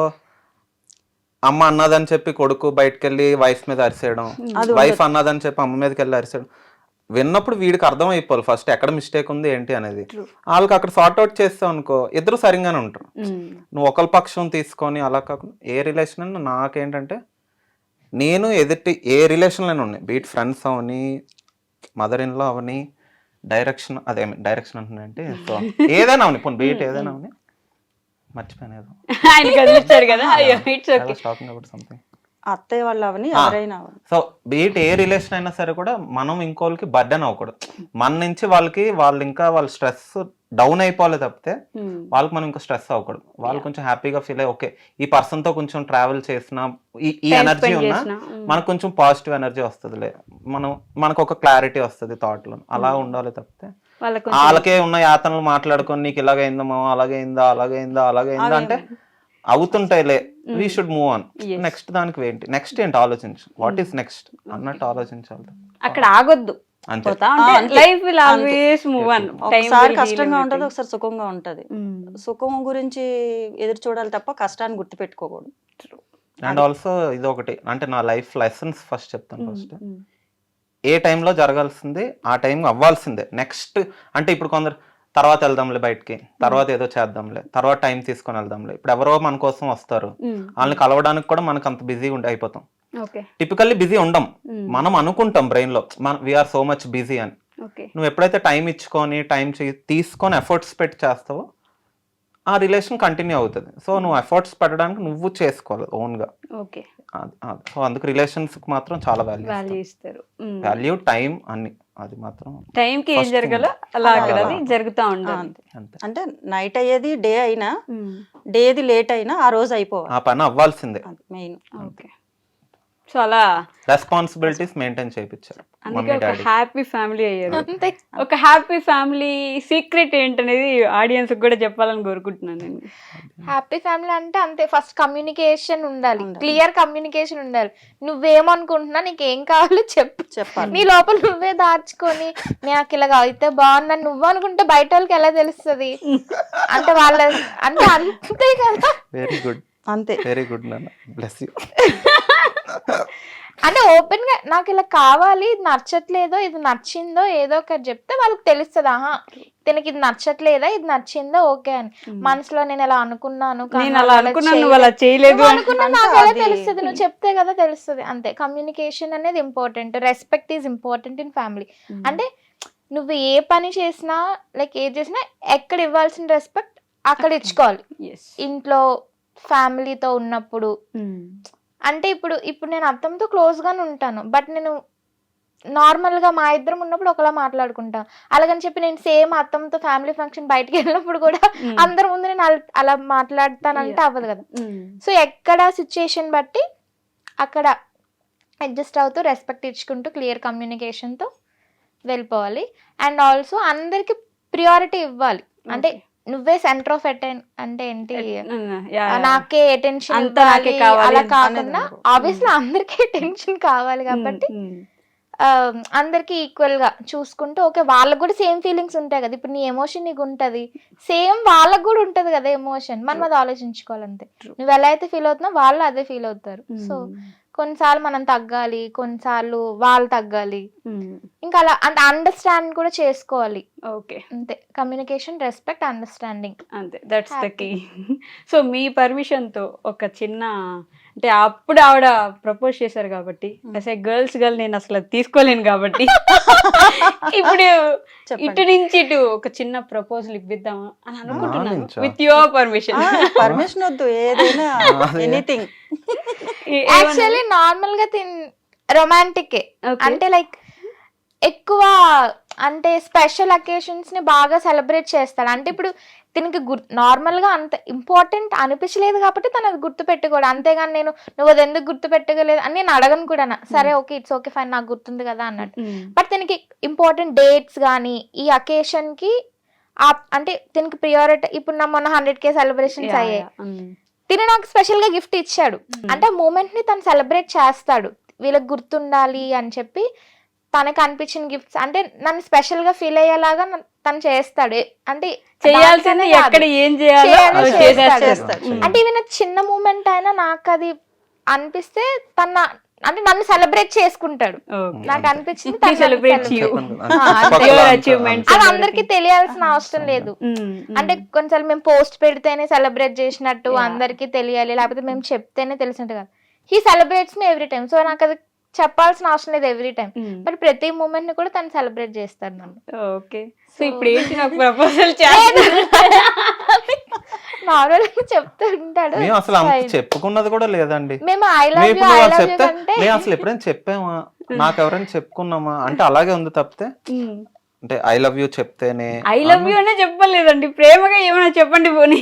అమ్మ అన్నదని చెప్పి కొడుకు బయటకు వెళ్ళి వైఫ్ మీద అరిసేయడం, అది వైఫ్ అన్నదని చెప్పి అమ్మ మీదకి వెళ్ళి అరిసేయడం, విన్నప్పుడు వీడికి అర్థం అయిపోవాలి ఫస్ట్ ఎక్కడ మిస్టేక్ ఉంది ఏంటి అనేది. వాళ్ళకి అక్కడ సార్ట్ అవుట్ చేస్తావు అనుకో, ఇద్దరు సరిగానే ఉంటారు. నువ్వు ఒకరి పక్షం తీసుకొని అలా కాకుండా ఏ రిలేషన్ అయినా నాకేంటంటే, నేను ఎదుటి ఏ రిలేషన్లోనే ఉన్నాయి, బీట్ ఫ్రెండ్స్ అవని మదర్ ఇన్లో అవని, డైరెక్షన్ డైరెక్షన్ అంటున్నానంటే సో ఏదైనా అవును పోనీ బీట్ ఏదైనా అవును మర్చిపోయాను ఏదో ఆయన కదిలిచ్చారు కదా, అయ్యో it's okay. Talking about something. అత్తయ్య వాళ్ళు అవని ఎవరైనా అవని. సో బీట్ ఏ రిలేషన్ అయినా సరే కూడా మనం ఇంకోళ్ళకి బర్డెన్ అవ్వకూడదు. మన నుంచి వాళ్ళు ఇంకా వాళ్ళ స్ట్రెస్ డౌన్ అయిపోవాలి తప్పితే వాళ్ళకి మనం ఇంకా స్ట్రెస్ అవ్వకూడదు. వాళ్ళు కొంచెం హ్యాపీగా ఫీల్ అయ్యి ఓకే ఈ పర్సన్ తో కొంచెం ట్రావెల్ చేసిన ఈ ఎనర్జీ ఉన్నా మనకు కొంచెం పాజిటివ్ ఎనర్జీ వస్తుందిలే, మనకు ఒక క్లారిటీ వస్తుంది థాట్ లో. అలా ఉండాలి తప్పితే వాళ్ళకే ఉన్న యాతనలు మాట్లాడుకొని నీకు ఇలాగైందమ్మా అలాగైందా అంటే అవుతుంటాయిలే. We should move on. Next దానికి నెక్స్ట్ ఏంటి ఆలోచించు, వాట్ ఈస్ నెక్స్ట్ అన్నట్టు ఆలోచించాలి. అక్కడ ఆగొద్దు, అంతే. Life will always move on. ఒకసారి కష్టంగా ఉంటది, ఒకసారి సుఖంగా ఉంటది. సుఖం గురించి ఎదురు చూడాలి తప్ప కష్టాన్ని గుర్తు పెట్టుకోకూడదు. అండ్ ఆల్సో ఇది ఒకటి అంటే నా లైఫ్ లెసన్స్ ఫస్ట్ చెప్తాను. ఫస్ట్ ఏ టైంలో జరగాల్సింది ఆ టైం అవ్వాల్సిందే. నెక్స్ట్ అంటే ఇప్పుడు కొందరు తర్వాత వెళ్దాంలే బయటికి, తర్వాత ఏదో చేద్దాంలే, తర్వాత టైం తీసుకొని వెళ్దాంలే. ఇప్పుడు ఎవరో మన కోసం వస్తారు, వాళ్ళని కలవడానికి కూడా మనకు అంత బిజీగా అయిపోతాం. టిపికల్లీ బిజీ ఉండం, మనం అనుకుంటాం బ్రెయిన్ లో వీఆర్ సో మచ్ బిజీ అని. నువ్వు ఎప్పుడైతే టైం ఇచ్చుకొని తీసుకొని ఎఫర్ట్స్ పెట్టి చేస్తావో ఆ రిలేషన్ కంటిన్యూ అవుతుంది. సో నువ్వు ఎఫర్ట్స్ పెట్టడానికి నువ్వు చేసుకోవాలి ఓన్ గా. సో అందుకు రిలేషన్స్ కి మాత్రం చాలా వాల్యూ ఇస్తారు. వాల్యూ టైం అన్ని, అది మాత్రం టైం కి ఏం జరగాలో అలా అక్కడ జరుగుతూ ఉంటుంది. అంటే నైట్ అయ్యేది డే అయినా, డేది లేట్ అయినా ఆ రోజు అయిపోవాలి, ఆ పని అవ్వాల్సిందే మెయిన్. ఓకే. సో అలా రెస్పాన్సిబిలిటీస్ మెయింటైన్ చేయించారు. అందుకే ఒక హ్యాపీ ఫ్యామిలీ అయ్యారు. ఒక హ్యాపీ ఫ్యామిలీ సీక్రెట్ ఏంటనేది ఆడియన్స్ కూడా చెప్పాలని కోరుకుంటున్నాను నేను. హ్యాపీ ఫ్యామిలీ అంటే అంతే, ఫస్ట్ కమ్యూనికేషన్ ఉండాలి, క్లియర్ కమ్యూనికేషన్ ఉండాలి. నువ్వేమనుకుంటున్నా, నీకు ఏం కావాలో చెప్పాలి. నీ లోపల నువ్వే దాచుకొని నాకు ఇలాగ అయితే బాగున్నా నువ్వు అనుకుంటే బయట వాళ్ళకి ఎలా తెలుస్తుంది అంటే వాళ్ళ అంటే అంతే కదా. వెరీ గుడ్, అంతే. వెరీ గుడ్ నాన్న, బ్లెస్ యూ. అంటే ఓపెన్ గా నాకు ఇలా కావాలి, ఇది నచ్చట్లేదో ఇది నచ్చిందో ఏదో ఒకటి చెప్తే వాళ్ళకి తెలుస్తుంది. ఆహా దీనికి ఇది నచ్చట్లేదా, ఇది నచ్చిందో ఓకే అని. మనసులో నేను ఇలా అనుకున్నాను నాకు ఎలా తెలుస్తుంది, నువ్వు చెప్తే కదా తెలుస్తుంది. అంతే, కమ్యూనికేషన్ అనేది important. Respect is important in family. అంటే నువ్వు ఏ పని చేసినా లైక్ ఏది చేసినా ఎక్కడ ఇవ్వాల్సిన రెస్పెక్ట్ అక్కడ ఇచ్చుకోవాలి. ఇంట్లో ఫ్యామిలీతో ఉన్నప్పుడు అంటే ఇప్పుడు నేను అత్తమ్మతో క్లోజ్ గానే ఉంటాను, బట్ నేను నార్మల్ గా మా ఇద్దరం ఉన్నప్పుడు ఒకలా మాట్లాడుకుంటాను. అలాగని చెప్పి నేను సేమ్ అత్తమ్మతో ఫ్యామిలీ ఫంక్షన్ బయటకు వెళ్ళినప్పుడు కూడా అందరి ముందు నేను అలా మాట్లాడతానంటే అవ్వదు కదా. సో ఎక్కడ సిచ్యుయేషన్ బట్టి అక్కడ అడ్జస్ట్ అవుతూ రెస్పెక్ట్ ఇచ్చుకుంటూ క్లియర్ కమ్యూనికేషన్ తో వెళ్ళిపోవాలి. అండ్ ఆల్సో అందరికి ప్రియారిటీ ఇవ్వాలి. అంటే నువ్వే సెంటర్ ఆఫ్ అంటే ఏంటి, నాకే అటెన్షన్ అలా కాకుండా ఆబ్వియస్లీ అందరికీ అటెన్షన్ కావాలి కాబట్టి అందరికి ఈక్వల్ గా చూసుకుంటూ ఓకే వాళ్ళకి కూడా సేమ్ ఫీలింగ్స్ ఉంటాయి కదా. ఇప్పుడు నీ ఎమోషన్ నీకు ఉంటది, సేమ్ వాళ్ళకి కూడా ఉంటది కదా ఎమోషన్. మనం అది ఆలోచించుకోవాలంతే. నువ్వు ఎలా అయితే ఫీల్ అవుతున్నావు వాళ్ళు అదే ఫీల్ అవుతారు. సో కొన్నిసార్లు మనం తగ్గాలి, కొన్నిసార్లు వాళ్ళు తగ్గాలి. ఇంకా అలా అంటే అండర్స్టాండ్ కూడా చేసుకోవాలి. ఓకే, అంతే. కమ్యూనికేషన్, రెస్పెక్ట్, అండర్స్టాండింగ్, అంతే. That's the key. సో మీ పర్మిషన్ తో ఒక చిన్న అంటే అప్పుడు ఆవిడ ప్రపోజ్ చేశారు కాబట్టి గర్ల్స్ గర్ల్ నేను అసలు తీసుకోలేను కాబట్టి ఇప్పుడు ఇటు నుంచి ఇటు ఒక చిన్న ప్రపోజల్ ఇప్పిద్దామా అని అనుకుంటున్నాను. With your permission. పర్మిషన్ వద్దు, ఏదైనా ఎనీథింగ్. యాక్చువల్లీ నార్మల్ గా రొమాంటిక్ అంటే లైక్ ఎక్కువ అంటే స్పెషల్ అకేషన్స్ ని బాగా సెలబ్రేట్ చేస్తాడు. అంటే ఇప్పుడు దీనికి నార్మల్ గా అంత ఇంపార్టెంట్ అనిపించలేదు కాబట్టి తను అది గుర్తు పెట్టుకోడు. అంతేగాని నువ్వు అది ఎందుకు గుర్తు పెట్టగలేదు అని నేను అడగను కూడా. సరే ఓకే ఇట్స్ ఓకే ఫైన్ నాకు గుర్తుంది కదా అన్నట్టు. బట్ దీనికి ఇంపార్టెంట్ డేట్స్ కానీ ఈ అకేషన్ కి అంటే దీనికి ప్రియారిటీ. ఇప్పుడు నా మొన్న 100K సెలబ్రేషన్స్ అయ్యాయి, తిని నాకు స్పెషల్ గా గిఫ్ట్ ఇచ్చాడు. అంటే ఆ మూమెంట్ ని తను సెలబ్రేట్ చేస్తాడు, వీళ్ళకి గుర్తుండాలి అని చెప్పి తనకు అనిపించిన గిఫ్ట్స్ అంటే నన్ను స్పెషల్ గా ఫీల్ అయ్యేలాగా తను చేస్తాడు. అంటే చేయాల్సింది ఎక్కడ ఏం చేస్తాడు. అంటే ఈవెన్ చిన్న మూమెంట్ అయినా నాకు అది అనిపిస్తే తన అంటే నన్ను సెలబ్రేట్ చేసుకుంటాడు. నాకు అనిపించింది అది అందరికి తెలియాల్సిన అవసరం లేదు. అంటే కొంచెం మేము పోస్ట్ పెడితేనే సెలబ్రేట్ చేసినట్టు అందరికి తెలియాలి, లేకపోతే మేము చెప్తేనే తెలిసినట్టు కాదు. He celebrates me every time. So నాకు అది చెప్పాల్సిన అవసరం లేదు ఎవ్రీ టైం, బట్ ప్రతి మూమెంట్ ని కూడా తను సెలబ్రేట్ చేస్తాడు నన్ను. ఓకే. సో ఇప్పుడు ఏంటి నాకు ప్రపోజల్ నార్మల్ చెప్తూ ఉంటాడు. మేము అసలు అంత చెప్పుకున్నది కూడా లేదండి. మేము ఐ లవ్ యూ ఇప్పుడు ఐ వాళ్ళు లవ్ యూ చెప్తే అంటే మేము అసలు ఎప్పుడైనా చెప్పామా, నాకు ఎవరైనా చెప్పుకున్నామా అంటే అలాగే ఉంది తప్పితే అంటే ఐ లవ్ యూ చెప్తేనే ఐ లవ్ యూ అనే చెప్పలేదండి, ప్రేమగా ఏమైనా చెప్పండి పోనీ.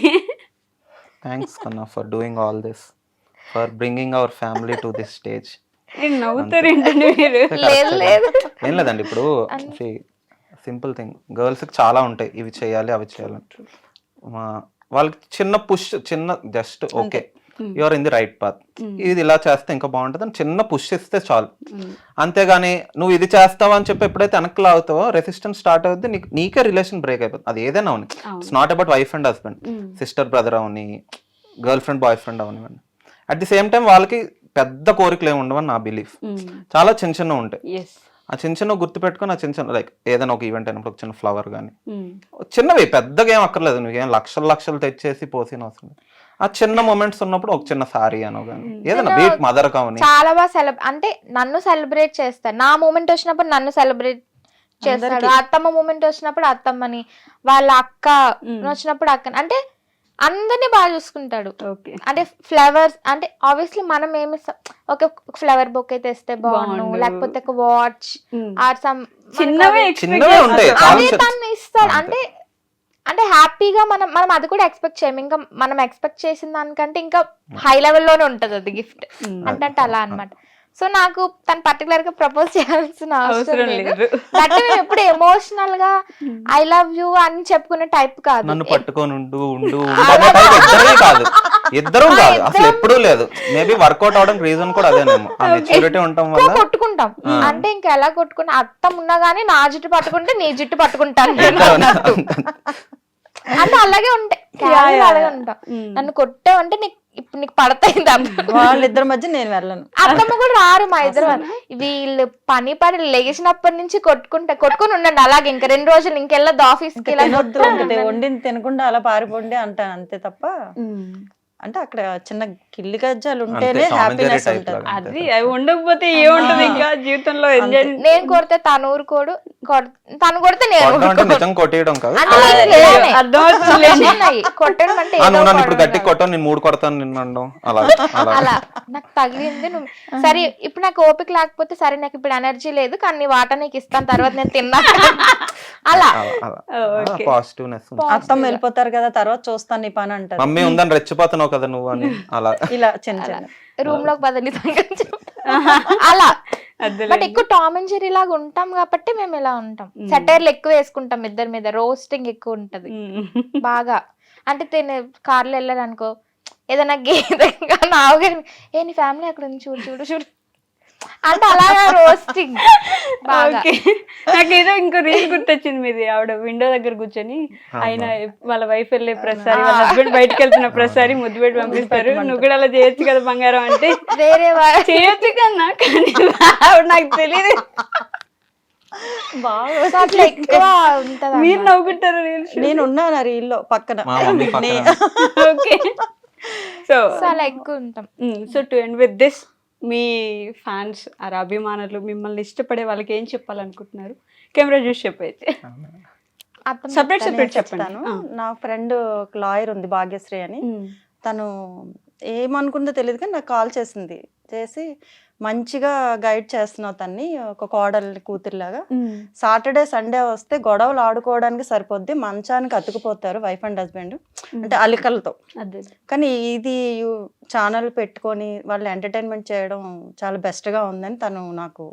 థ్యాంక్స్ కన్నా for doing all this, for bringing our family to this stage. నవ్వుతారు ఏంటండి మీరు? లేదు లేదు ఏం లేదండి, ఇప్పుడు సింపుల్ థింగ్, గర్ల్స్ కి చాలా ఉంటాయి ఇవి చేయాలి అవి చేయాలి, వాళ్ళకి చిన్న పుష్, చిన్న just okay your in the right path, ఇది ఇలా చేస్తే ఇంకా బాగుంటుంది అని చిన్న పుష్ ఇస్తే చాలు. అంతేగాని నువ్వు ఇది చేస్తావా అని చెప్పి ఎప్పుడైతే వెనక్కి లాగుతావో రెసిస్టెన్స్ స్టార్ట్ అవుతుంది, నీకే రిలేషన్ బ్రేక్ అయిపోతుంది. అది ఏదైనా అవని, it's not about wife and husband, sister brother అవని, గర్ల్ ఫ్రెండ్ బాయ్ ఫ్రెండ్ అవనివ్వండి. అట్ ది సేమ్ టైం వాళ్ళకి పెద్ద కోరికలు ఏమి ఉండవని నా బిలీఫ్, చాలా చిన్న చిన్న ఉంటాయి. ఆ చిన్న చిన్న గుర్తు పెట్టుకుని ఆ చిన్న చిన్న లైక్ ఏదైనా ఒక ఈవెంట్ అయినప్పుడు ఒక చిన్న ఫ్లవర్ కానీ, చిన్నవి పెద్దగా ఏం అక్కర్లేదు, నువ్వేం లక్షలు లక్షలు తెచ్చేసి పోసిన అవసరం లేదు. ఆ చిన్న మూమెంట్స్ ఉన్నప్పుడు ఒక చిన్న సారీ అనో కానీ ఏదైనా బీట్ మదర్ కావని చాలా బాగా అంటే నన్ను సెలబ్రేట్ చేస్తాడు. నా మూమెంట్ వచ్చినప్పుడు నన్ను సెలబ్రేట్ చేస్తాడు, అత్తమ్మ మూమెంట్ వచ్చినప్పుడు అత్తమ్మని, వాళ్ళ అక్క వచ్చినప్పుడు అక్కని, అంటే అందరినీ బాగా చూసుకుంటాడు. అంటే ఫ్లవర్స్ అంటే ఆబ్వియస్లీ మనం ఏమి ఒక ఫ్లవర్ బొకే తెస్తే బాగుండు, లేకపోతే ఒక వాచ్ ఆర్ సమ్ చిన్నవే ఉంటాయి అదే తను ఇస్తాడు. అంటే అంటే హ్యాపీగా మనం మనం అది కూడా ఎక్స్పెక్ట్ చేయము, ఇంకా మనం ఎక్స్పెక్ట్ చేసిన దానికంటే ఇంకా హై లెవెల్లోనే ఉంటది అది గిఫ్ట్ అంటే అలా అన్నమాట. సో నాకు తను పర్టికులర్ గా ప్రపోజ్ చేయాల్సిన అవసరం లేదు. బట్ మేము ఎప్పుడు ఎమోషనల్ గా ఐ లవ్ యూ అని చెప్పుకునే టైప్ కాదు. నన్ను పట్టుకొని ఇద్దరు కాదు అసలు ఎప్పుడూ లేదు. మేబీ వర్కౌట్ అవడానికి రీజన్ కూడా అదేనేమో, ఆ మెచ్యూరిటీ ఉండటం వల్ల కొట్టుకుంటాం. అంటే ఇంకా ఎలా కొట్టుకున్నా అత్తం ఉన్నా గానీ నా జుట్టు పట్టుకుంటే నీ జుట్టు పట్టుకుంటాను అంటే అలాగే ఉంటాయి, అలాగే ఉంటాం. నన్ను కొట్టావంటే నీకు ఇప్పుడు నీకు పడతాయి. వాళ్ళిద్దరి మధ్య నేను వెళ్ళను, అత్తమ్మ కూడా రారు మా ఇద్దరు. వీళ్ళు పని పడి లేచినప్పటి నుంచి కొట్టుకుని ఉండండి అలాగే, ఇంకా 2 రోజులు ఇంకెళ్ళదు ఆఫీస్ కి, వండింది తినకుండా అలా పారిపోండి అంటాను అంతే తప్ప. అంటే అక్కడ చిన్న కిల్లి గజ్జాలు ఉంటేనే హ్యాపీనెస్ ఉంటుంది. అది అవి ఉండకపోతే ఏముంటది ఇంకా జీవితంలో ఎంజాయ్. నేను కొడితే తను ఊరుకోడు, తను కొడితే నేను కొట్టేయడం కాదు, కొట్టడం అంటే ఇప్పుడు గట్టి కొట్టాను నేను 3 కొడతాను నిన్ను అలా నాకు తగిలింది. నువ్వు సరే ఇప్పుడు నాకు ఓపిక లేకపోతే సరే నాకు ఇప్పుడు ఎనర్జీ లేదు కానీ నీ వాటర్ నీకు ఇస్తాను తర్వాత నేను తిన్నా అలా పాజిటివ్నెస్. అత్తమ్మ వెళ్ళిపోతారు కదా తర్వాత చూస్తాను నీ పని అంటారు. మమ్మీ ఉందని రెచ్చిపోతున్నావు కదా నువ్వు అని అలా ఇలా చిన్న చిన్న రూమ్ లోకి బదిలీ అలా. బట్ ఎక్కువ టామ్ అండ్ జెర్రీ లాగా ఉంటాం కాబట్టి మేము ఇలా ఉంటాం. సెటైర్లు ఎక్కువ వేసుకుంటాం ఇద్దరి మీద, రోస్టింగ్ ఎక్కువ ఉంటది బాగా. అంటే తినే కార్లో వెళ్ళారు అనుకో ఏదైనా గేదెగా నావుగా ఏ నీ ఫ్యామిలీ అక్కడ ఉంది చూడు చూడు చూడు అంటే అలాగా రోస్టింగ్ బాగా. నాకేదో ఇంకో రీల్ గుర్తొచ్చింది మీది, ఆవిడ విండో దగ్గర కూర్చొని ఆయన వాళ్ళ వైఫ్ వెళ్ళే ప్రతిసారి వాళ్ళ హస్బెండ్ బయటకు వెళ్తున్న ప్రతిసారి ముద్దు పెట్టి పంపిస్తారు, నువ్వు కూడా అలా చేయొచ్చు కదా బంగారం అంటే. వేరే చేయొచ్చు కన్నా కానీ నాకు తెలియదు. అట్లా ఎక్కువ ఉంటది. మీరు నవ్వుకుంటారు రీల్స్, నేను ఉన్నాను ఆ రీల్లో పక్కన. ఓకే సో అలా ఎక్కువ ఉంటాం. So to end with this, మీ ఫ్యాన్స్ ఆర్ అభిమానులు మిమ్మల్ని ఇష్టపడే వాళ్ళకి ఏం చెప్పాలనుకుంటున్నారు? కెమెరా చూసి చెప్పైతే సపరేట్ చెప్తాను. నా ఫ్రెండ్ ఒక లాయర్ ఉంది భాగ్యశ్రీ అని, తను ఏమనుకుందో తెలియదు కానీ నాకు కాల్ చేసి మంచిగా గైడ్ చేస్తున్నావు తన్ని ఒక కోడలి కూతురులాగా, సాటర్డే సండే వస్తే గొడవలు ఆడుకోవడానికి సరిపోద్ది, మంచానికి అతుకుపోతారు వైఫ్ అండ్ హస్బెండ్ అంటే అలికలతో. కానీ ఇది ఛానల్ పెట్టుకొని వాళ్ళు ఎంటర్టైన్మెంట్ చేయడం చాలా బెస్ట్ గా ఉందని తను నాకు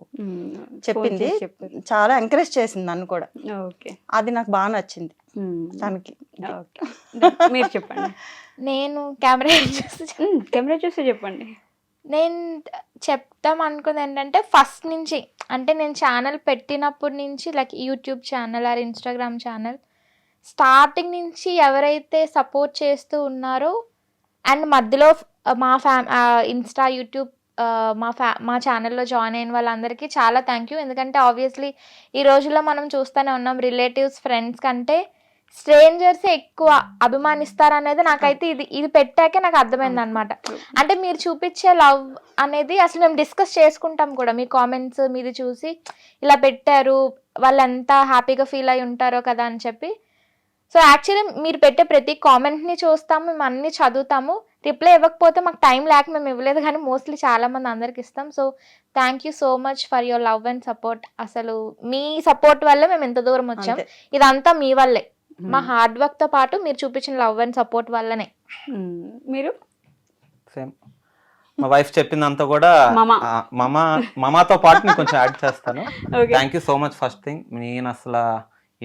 చెప్పింది. చాలా ఎంకరేజ్ చేసింది నన్ను కూడా, అది నాకు బాగా నచ్చింది తనకి. మీరు చెప్పండి. నేను కెమెరా చూసి చెప్పండి. నేను చెప్తాం అనుకుంది ఏంటంటే ఫస్ట్ నుంచి, అంటే నేను ఛానల్ పెట్టినప్పటి నుంచి like YouTube channel or Instagram channel starting నుంచి ఎవరైతే సపోర్ట్ చేస్తూ ఉన్నారో అండ్ మధ్యలో మా ఇన్స్టా యూట్యూబ్ మా ఛానల్లో జాయిన్ అయిన వాళ్ళందరికీ చాలా థ్యాంక్ యూ. ఎందుకంటే ఆబ్వియస్లీ ఈ రోజుల్లో మనం చూస్తూనే ఉన్నాం రిలేటివ్స్ ఫ్రెండ్స్ కంటే స్ట్రేంజర్స్ ఎక్కువ అభిమానిస్తారు అనేది నాకైతే ఇది పెట్టాకే నాకు అర్థమైంది అనమాట. అంటే మీరు చూపించే లవ్ అనేది అసలు మేము డిస్కస్ చేసుకుంటాం కూడా, మీ కామెంట్స్ మీది చూసి ఇలా పెట్టారు, వాళ్ళు ఎంత హ్యాపీగా ఫీల్ అయి ఉంటారో కదా అని చెప్పి. సో యాక్చువల్లీ మీరు పెట్టే ప్రతి కామెంట్ని చూస్తాము, మేము అన్ని చదువుతాము. రిప్లై ఇవ్వకపోతే మాకు టైం లేక మేము ఇవ్వలేదు, కానీ మోస్ట్లీ చాలా మంది అందరికి ఇస్తాం. So thank you so much for your love and support. అసలు మీ సపోర్ట్ వల్ల మేము ఎంత దూరం వచ్చాం, ఇదంతా మీ వల్లే. మా హార్డ్ వర్క్ తో పాటు మీరు చూపించిన లవ్ అండ్ సపోర్ట్ వల్లనే. మీరు సేమ్ మా వైఫ్ చెప్పిందంతా కూడా మమాతో పాటు నేను కొంచెం యాడ్ చేస్తాను. Thank you so much. First thing, నేను అసలు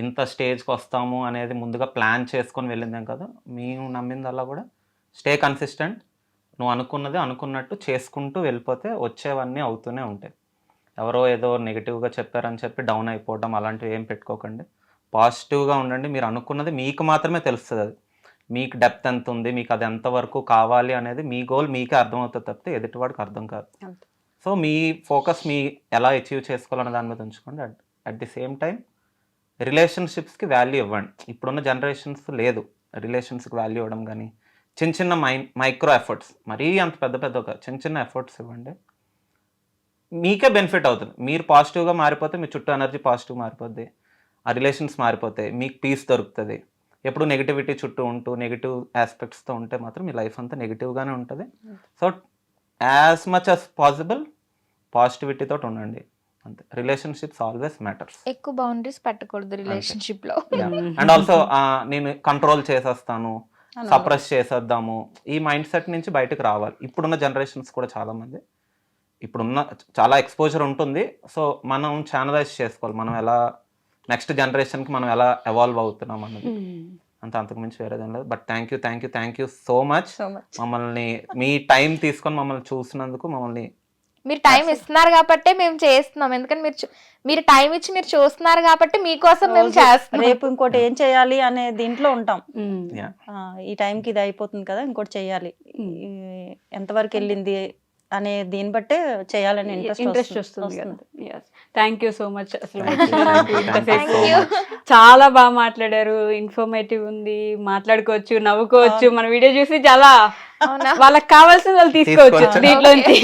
ఇంత స్టేజ్కి వస్తాము అనేది ముందుగా ప్లాన్ చేసుకొని వెళ్ళిందేం కదా. మేము నమ్మిందల్లా కూడా స్టే కన్సిస్టెంట్, నువ్వు అనుకున్నది అనుకున్నట్టు చేసుకుంటూ వెళ్ళిపోతే వచ్చేవన్నీ అవుతూనే ఉంటాయి. ఎవరో ఏదో నెగిటివ్గా చెప్పారని చెప్పి డౌన్ అయిపోవడం అలాంటివి ఏం పెట్టుకోకండి. పాజిటివ్గా ఉండండి. మీరు అనుకున్నది మీకు మాత్రమే తెలుస్తుంది, అది మీకు డెప్త్ ఎంత ఉంది, మీకు అది ఎంతవరకు కావాలి అనేది మీ గోల్ మీకే అర్థమవుతుంది తప్పితే ఎదుటివాడికి అర్థం కాదు. సో మీ ఫోకస్ మీ ఎలా అచీవ్ చేసుకోవాలనే దాని మీద ఉంచుకోండి. అట్ ది సేమ్ టైం రిలేషన్షిప్స్కి వాల్యూ ఇవ్వండి. ఇప్పుడున్న జనరేషన్స్ లేదు రిలేషన్స్కి వాల్యూ ఇవ్వడం, కానీ చిన్న చిన్న మైక్రో ఎఫర్ట్స్, మరీ అంత పెద్ద చిన్న చిన్న ఎఫర్ట్స్ ఇవ్వండి. మీకే బెనిఫిట్ అవుతుంది. మీరు పాజిటివ్గా మారిపోతే మీ చుట్టూ ఎనర్జీ పాజిటివ్ మారిపోద్ది, ఆ రిలేషన్స్ మారిపోతాయి, మీకు పీస్ దొరుకుతుంది. ఎప్పుడు నెగిటివిటీ చుట్టూ ఉంటూ నెగిటివ్ ఆస్పెక్ట్స్తో ఉంటే మాత్రం మీ లైఫ్ అంతా నెగిటివ్గానే ఉంటుంది. So as much as possible పాజిటివిటీతో ఉండండి, అంతే. Relationships always matters. ఎక్కువ బౌండరీస్ పెట్టకూడదు రిలేషన్షిప్ లో. అండ్ ఆల్సో నేను కంట్రోల్ చేసేస్తాను, సప్రెస్ చేసేద్దాము, ఈ మైండ్ సెట్ నుంచి బయటకు రావాలి. ఇప్పుడున్న జనరేషన్స్ కూడా చాలామంది ఇప్పుడున్న చాలా ఎక్స్పోజర్ ఉంటుంది. సో మనం ఛానలైజ్ చేసుకోవాలి, మనం ఎలా నెక్స్ట్ జనరేషన్కి మనం ఎలా ఎవాల్వ్ అవుతున్నాం అన్నది. అంతకు మించి వేరేదేం లేదు. But thank you so much. మమ్మల్ని మీ టైం తీసుకొని మమ్మల్ని చూసినందుకు, మమ్మల్ని మీరు టైం ఇస్తున్నారు కాబట్టి మేము చేస్తున్నాం. ఎందుకంటే మీరు టైం ఇచ్చి మీరు చూస్తున్నారు కాబట్టి మీకోసం మేము చేస్తున్నాం. రేపు ఇంకోటి ఏం చేయాలి అనే దీంట్లో ఉంటాం. ఈ టైంకి ఇది అయిపోతుంది కదా, ఇంకోటి చేయాలి, ఎంతవరకు వెళ్ళింది అనే దీన్ని బట్టే చేయాలని ఇంట్రెస్ట్ వస్తుంది కదా. Thank you so much. అసలు Thank you. చాలా బాగా మాట్లాడారు, ఇన్ఫర్మేటివ్ ఉంది, మాట్లాడుకోవచ్చు, నవ్వుకోవచ్చు. మన వీడియో చూసి చాలా వాళ్ళకి కావాల్సింది వాళ్ళు తీసుకోవచ్చు దీంట్లోంచి.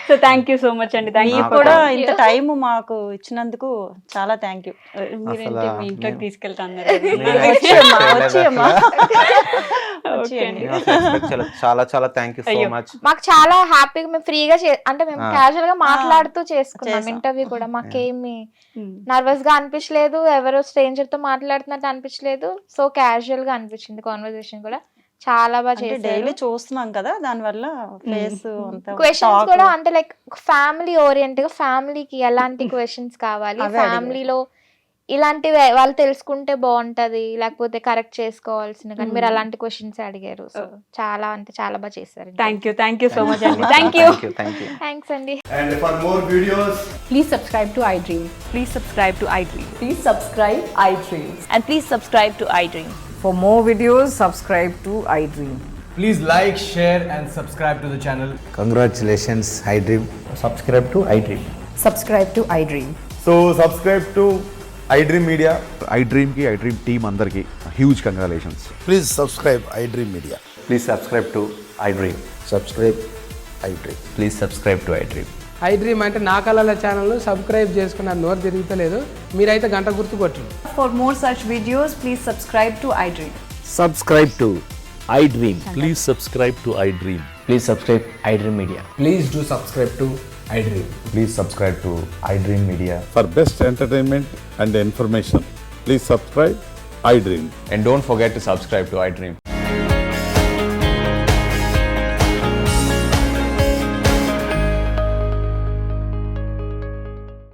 So thank you so much అండి. థ్యాంక్ యూ కూడా ఇంత టైం మాకు ఇచ్చినందుకు చాలా థ్యాంక్ యూ. మీరేంటి మీ ఇంట్లోకి తీసుకెళ్తాను. చాలా థ్యాంక్ యూ సో మచ్. మాకు చాలా హ్యాపీగా, మేము ఫ్రీగా అంటే మేము క్యాజువల్ గా మాట్లాడుతూ చేసుకున్నాం ఇంటర్వ్యూ కూడా. మాకేమి నర్వస్ గా అనిపించలేదు, ఎవరో స్ట్రేంజర్ తో మాట్లాడుతున్నట్టు అనిపించలేదు. సో క్యాజువల్ గా అనిపించింది కాన్వర్సేషన్ కూడా. చాలా బాగా చేశారు. డైలీ చూస్తున్నాం కదా, దాని వల్ల ఫేస్ క్వశ్చన్స్ కూడా అంటే లైక్ ఫ్యామిలీ ఓరియంట్ గా, ఫ్యామిలీకి ఎలాంటి క్వశ్చన్స్ కావాలి, ఫ్యామిలీలో ఇలాంటివి వాళ్ళు తెలుసుకుంటే బాగుంటది, లేకపోతే కరెక్ట్ చేసుకోవాల్సిన, కానీ మీరు అలాంటి క్వశ్చన్స్ అడిగారు. సో చాలా అంటే చాలా బాగా చేశారు. థ్యాంక్ యూ సో మచ్ అండి. Thank you. థ్యాంక్స్ అండి. And for more videos, Please subscribe to iDream. Please subscribe to iDream. Please subscribe iDream. And please subscribe to iDream. For more videos, subscribe to iDream. please like, share, and subscribe to the channel. Congratulations, iDream. Subscribe to iDream. Subscribe to iDream. So subscribe to iDream Media. iDream ki iDream team andarki huge congratulations. Please subscribe iDream Media. Please subscribe to iDream. Subscribe iDream. Please subscribe to iDream. iDream అంటే నా కళల channel subscribe చేసుకున్న నోరు తిరుగుతలేదు, మీరైతే గంట గుర్తు కొట్టండి. For more such videos, please subscribe to iDream. Subscribe to iDream. Please subscribe to iDream. Please subscribe iDream Media. Please do subscribe to iDream. Please subscribe to iDream Media. For best entertainment and information, please subscribe iDream. And don't forget to subscribe to iDream.